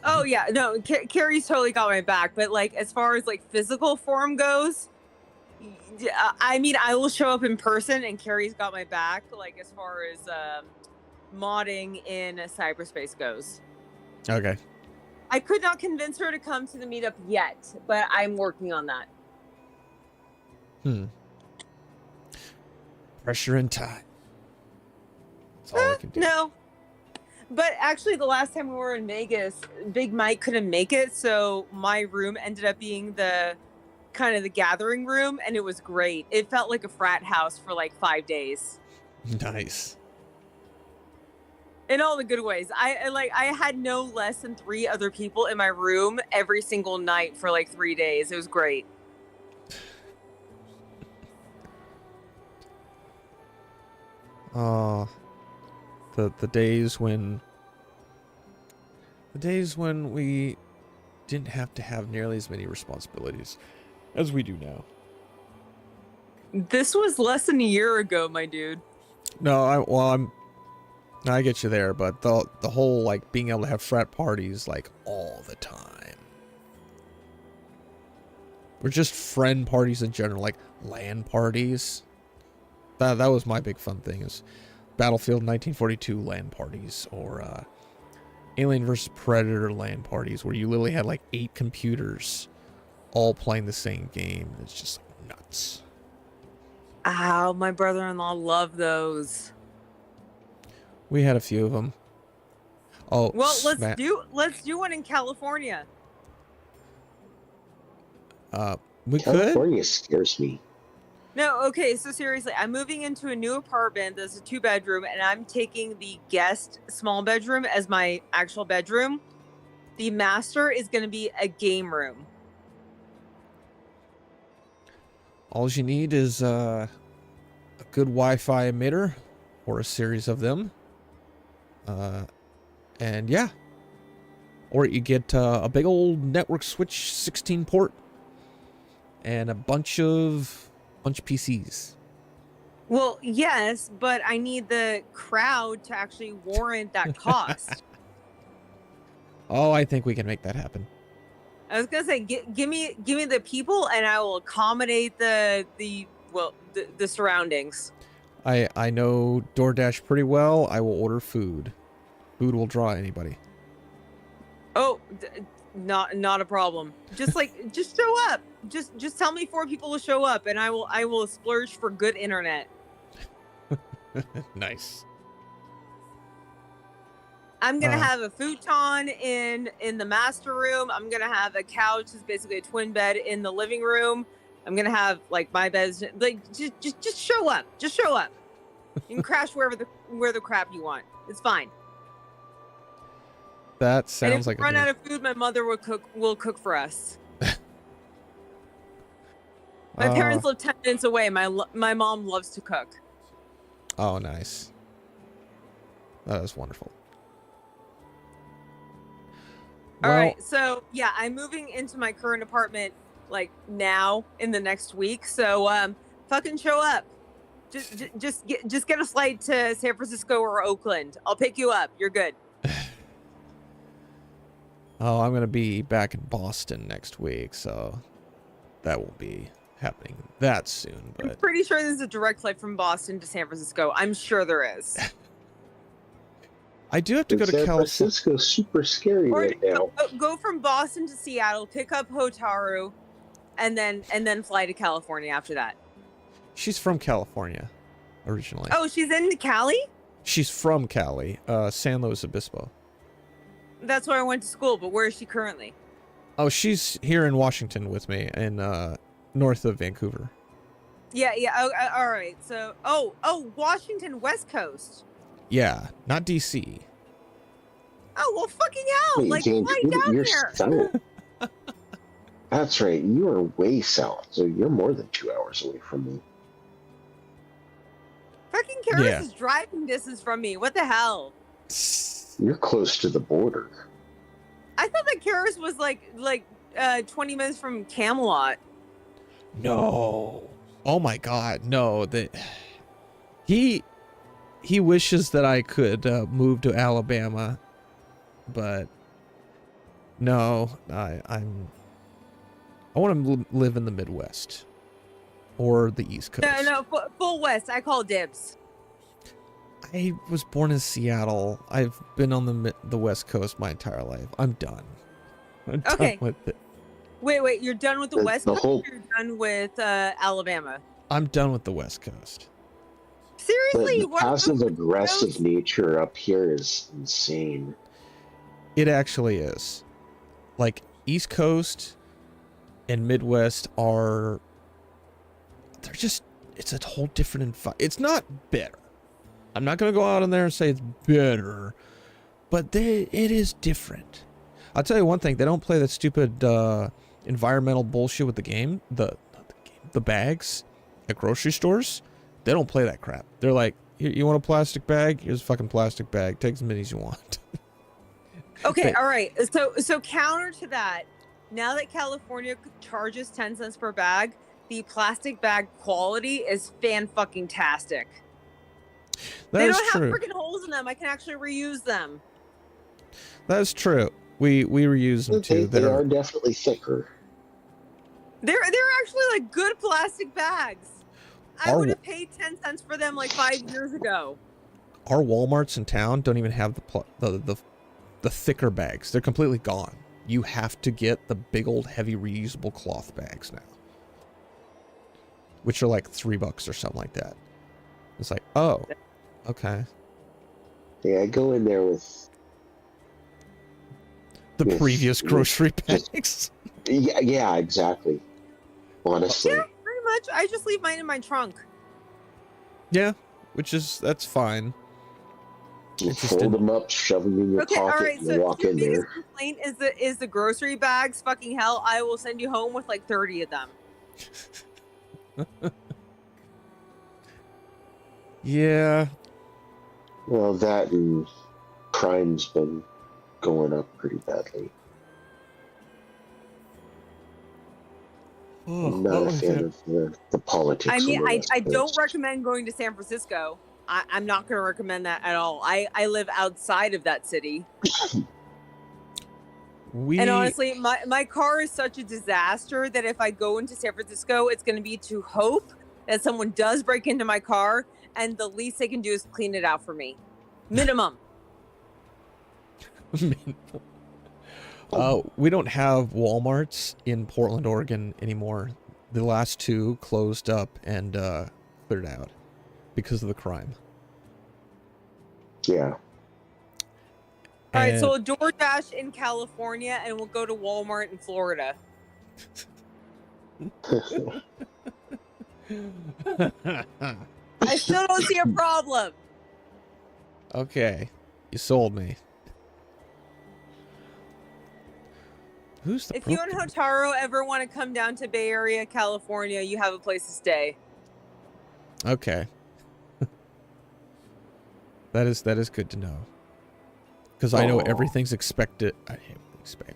Oh, yeah. No, Carrie's totally got my back. But, like, as far as, like, physical form goes, I mean, I will show up in person, and Carrie's got my back, like, as far as modding in cyberspace goes. Okay. I could not convince her to come to the meetup yet, but I'm working on that. Pressure and time. That's all I can do. No. But actually, the last time we were in Vegas, Big Mike couldn't make it, so my room ended up being the gathering room, and it was great. It felt like a frat house for like 5 days. Nice. In all the good ways. I had no less than 3 other people in my room every single night for like 3 days. It was great. The days when we didn't have to have nearly as many responsibilities as we do now. This was less than a year ago, my dude. No, I get you there, but the whole, like, being able to have frat parties, like, all the time. Or just friend parties in general, like LAN parties. That was my big fun thing, is Battlefield 1942 LAN parties, or Alien vs. Predator LAN parties, where you literally had like 8 computers all playing the same game. It's just like nuts. Ow, my brother-in-law loved those. We had a few of them. Oh, well, let's do one in California. We California scares me. No, okay, so seriously, I'm moving into a new apartment that's a 2-bedroom, and I'm taking the guest small bedroom as my actual bedroom. The master is going to be a game room. All you need is a good Wi-Fi emitter, or a series of them. And yeah. Or you get a big old network switch 16 port and a bunch of PCs. Well, yes, but I need the crowd to actually warrant that cost. Oh, I think we can make that happen. I was gonna say, give me the people, and I will accommodate the surroundings. I know DoorDash pretty well. I will order food. Food will draw anybody. Oh, not a problem. Just show up. just tell me 4 people will show up, and I will splurge for good internet. Nice. I'm gonna have a futon in the master room. I'm gonna have a couch, is basically a twin bed, in the living room. I'm gonna have like my beds. Like just show up. Just show up. You can crash where the crap you want. It's fine. That And sounds if like we run out of food, my mother will cook for us. My parents live 10 minutes away. My mom loves to cook. Oh, nice. That is wonderful. All right, so yeah, I'm moving into my current apartment like now in the next week. So fucking show up. Just get a flight to San Francisco or Oakland. I'll pick you up. You're good. Oh, I'm gonna be back in Boston next week, so that will be happening that soon. But I'm pretty sure there's a direct flight from Boston to San Francisco. I'm sure there is. I do have to go to San California. Francisco's super scary right now. Go from Boston to Seattle, pick up Hotaru, and then fly to California after that. She's from California, originally. Oh, she's in Cali? She's from Cali, San Luis Obispo. That's where I went to school, but where is she currently? Oh, she's here in Washington with me, in north of Vancouver. Yeah. Oh, all right. So, Washington, West Coast. Yeah, not DC. Oh, well, fucking hell! Wait, like, James, fly down you're here. south. That's right. You are way south, so you're more than 2 hours away from me. Fucking Karis is driving distance from me. What the hell? You're close to the border. I thought that Karis was like 20 minutes from Camelot. No. Oh my God, no. He wishes that I could move to Alabama, but no, I want to live in the Midwest or the East Coast. No, full West. I call dibs. I was born in Seattle. I've been on the West Coast my entire life. I'm done. I'm done with it. Wait, you're done with the West Coast? Or you're done with Alabama? I'm done with the West Coast. Seriously? The passive-aggressive nature up here is insane. It actually is. Like, East Coast and Midwest are... They're just... It's a whole different environment. It's not better. I'm not going to go out in there and say it's better. But it is different. I'll tell you one thing. They don't play that stupid environmental bullshit with the game. The bags at grocery stores. They don't play that crap. They're like, you want a plastic bag? Here's a fucking plastic bag. Take as many as you want. Okay, all right. So counter to that, now that California charges 10 cents per bag, the plastic bag quality is fan-fucking-tastic. They don't have freaking holes in them. I can actually reuse them. That's true. We reuse them too. They are definitely thicker. They're actually like good plastic bags. I would have paid 10 cents for them like 5 years ago. Our Walmarts in town don't even have the thicker bags. They're completely gone. You have to get the big old heavy reusable cloth bags now, which are like $3 or something like that. It's like, oh, okay. Yeah, I go in there with the previous grocery bags. Yeah, exactly. Honestly. Yeah, pretty much. I just leave mine in my trunk. Yeah, that's fine. You fold them up, shove them in your pocket, all right, and walk in there. Biggest complaint is the grocery bags. Fucking hell, I will send you home with like 30 of them. Yeah. Well, that and crime's been going up pretty badly. I'm not a fan of the politics. I mean, on the I West don't Coast. recommend going to San Francisco. I'm not going to recommend that at all. I live outside of that city. And honestly, my car is such a disaster that if I go into San Francisco, it's going to be to hope that someone does break into my car, and the least they can do is clean it out for me. Minimum. We don't have Walmarts in Portland, Oregon anymore. The last 2 closed up and cleared out because of the crime. Yeah. All right, so we'll DoorDash in California, and we'll go to Walmart in Florida. I still don't see a problem. Okay, you sold me. Who's the If you and Hotaro ever want to come down to Bay Area, California, you have a place to stay. Okay. That is good to know. Because I know everything's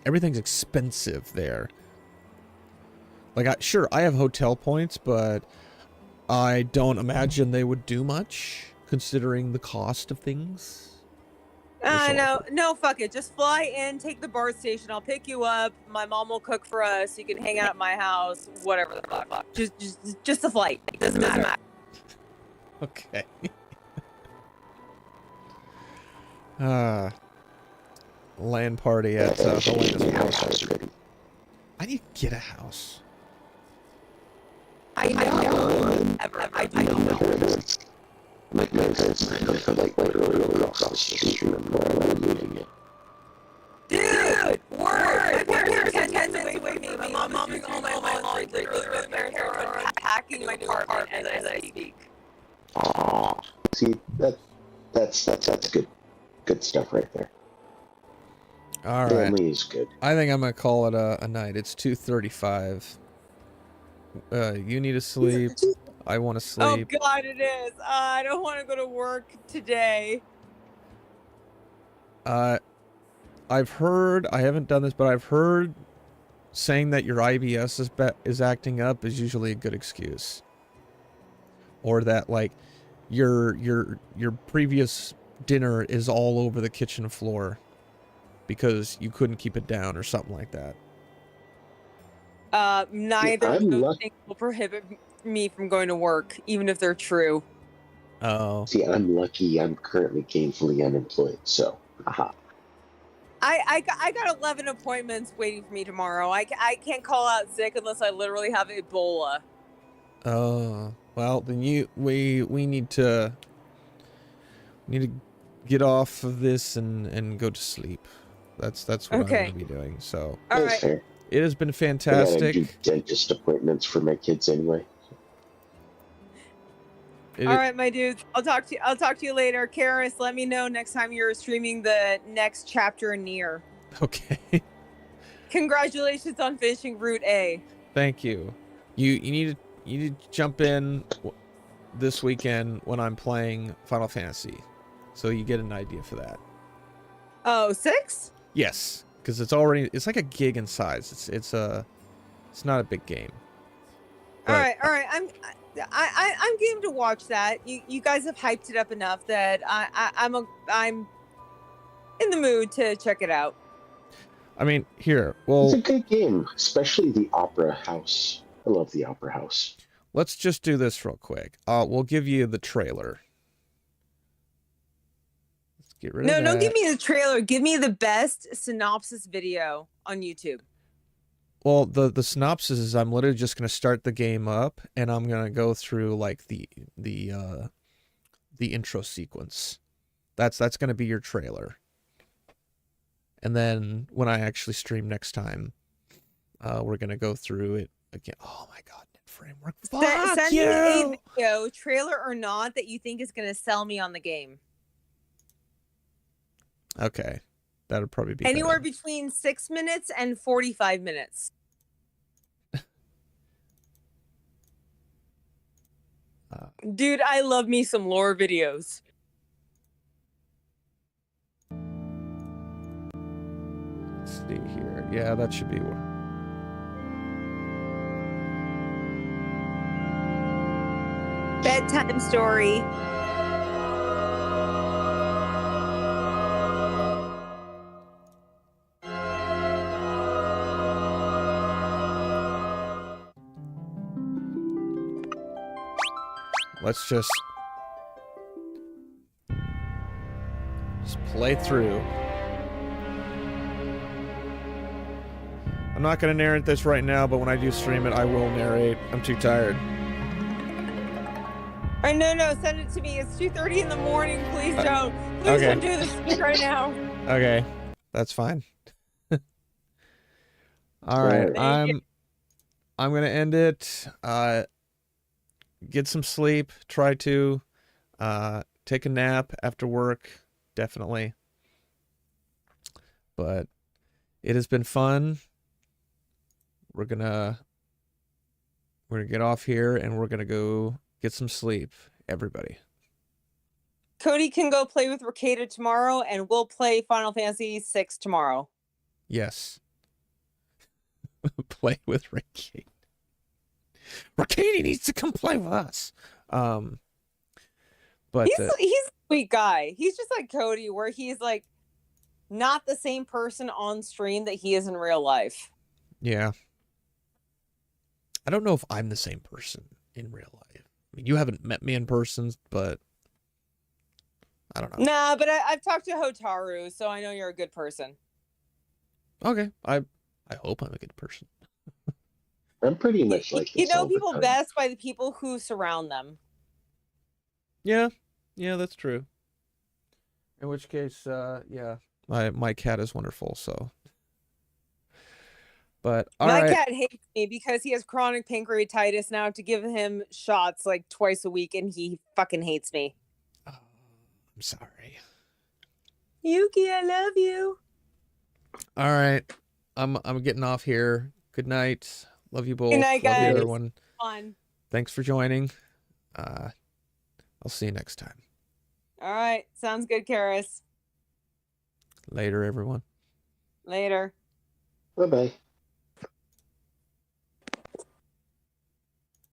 everything's expensive there. Like, sure, I have hotel points, but I don't imagine they would do much, considering the cost of things. No, fuck it. Just fly in, take the BART station. I'll pick you up. My mom will cook for us. You can hang out at my house. Whatever the fuck. Just a flight. It doesn't matter. Okay. Land party at Helena's house. I need to get a house. I know. I don't know. Like, my parents like literally across the street from moving it. Dude! Word! My parents are 10 minutes away from me. My mom is all my laundry. My parents are packing my apartment as I speak. Aw. See, that's good stuff right there. All right. Family is good. I think I'm gonna call it a night. It's 2:35. You need to sleep. I want to sleep. Oh God, it is. I don't want to go to work today. I've heard. I haven't done this, but I've heard saying that your IBS is acting up is usually a good excuse, or that like your previous dinner is all over the kitchen floor because you couldn't keep it down or something like that. Neither of those things will prohibit me from going to work, even if they're true. Oh. See, I'm lucky. I'm currently gainfully unemployed, so haha. I got 11 appointments waiting for me tomorrow. I can't call out sick unless I literally have Ebola. Oh, well, then we need to get off of this and go to sleep. That's what I'm going to be doing. So, all right. It has been I fantastic. gotta do dentist appointments for my kids anyway. All right, my dudes. I'll talk to you later. Karis, let me know next time you're streaming the next chapter in NieR. Okay. Congratulations on finishing Route A. Thank you. You need to jump in this weekend when I'm playing Final Fantasy, so you get an idea for that. Oh, 6? Yes, because it's like a gig in size. It's not a big game. All right. I'm game to watch that. You guys have hyped it up enough that I'm in the mood to check it out. I mean, well, it's a good game, especially the Opera House. I love the Opera House. Let's just do this real quick. We'll give you the trailer. Let's get rid of that. No, don't give me the trailer. Give me the best synopsis video on YouTube. Well, the synopsis is I'm literally just going to start the game up, and I'm going to go through like the intro sequence. That's going to be your trailer. And then when I actually stream next time, we're going to go through it again. Oh my God, net framework. Send me a video, trailer or not, that you think is going to sell me on the game. Okay. That would probably be anywhere better. Between 6 minutes and 45 minutes. Dude, I love me some lore videos. Let's see here. Yeah, that should be one. Bedtime story. Let's just play through. I'm not gonna narrate this right now, but when I do stream it, I will narrate. I'm too tired. No, send it to me. It's 2:30 in the morning. Please don't. Please Okay. don't do this to me right now. Okay, that's fine. All right, I'm gonna end it. Get some sleep. Try to take a nap after work, definitely. But it has been fun. We're gonna get off here and we're gonna go get some sleep, everybody. Cody can go play with Ricada tomorrow, and we'll play Final Fantasy VI tomorrow. Yes. Play with Ricada. Ricada needs to come play with us. But he's a sweet guy. He's just like Cody, where he's like not the same person on stream that he is in real life. Yeah. I don't know if I'm the same person in real life. I mean, you haven't met me in person, but I don't know. Nah, but I've talked to Hotaru, so I know you're a good person. Okay. I hope I'm a good person. I'm pretty much like You this know all the people time. best by the people who surround them. Yeah. Yeah, that's true. In which case, yeah, my cat is wonderful, so. But all right. My cat hates me because he has chronic pancreatitis now. To give him shots like twice a week, and he fucking hates me. Oh, I'm sorry. Yuki, I love you. All right, I'm getting off here. Good night. Love you both. Good night, guys. Love you, everyone. Fun. Thanks for joining. I'll see you next time. All right, sounds good, Karis. Later, everyone. Later. Bye-bye.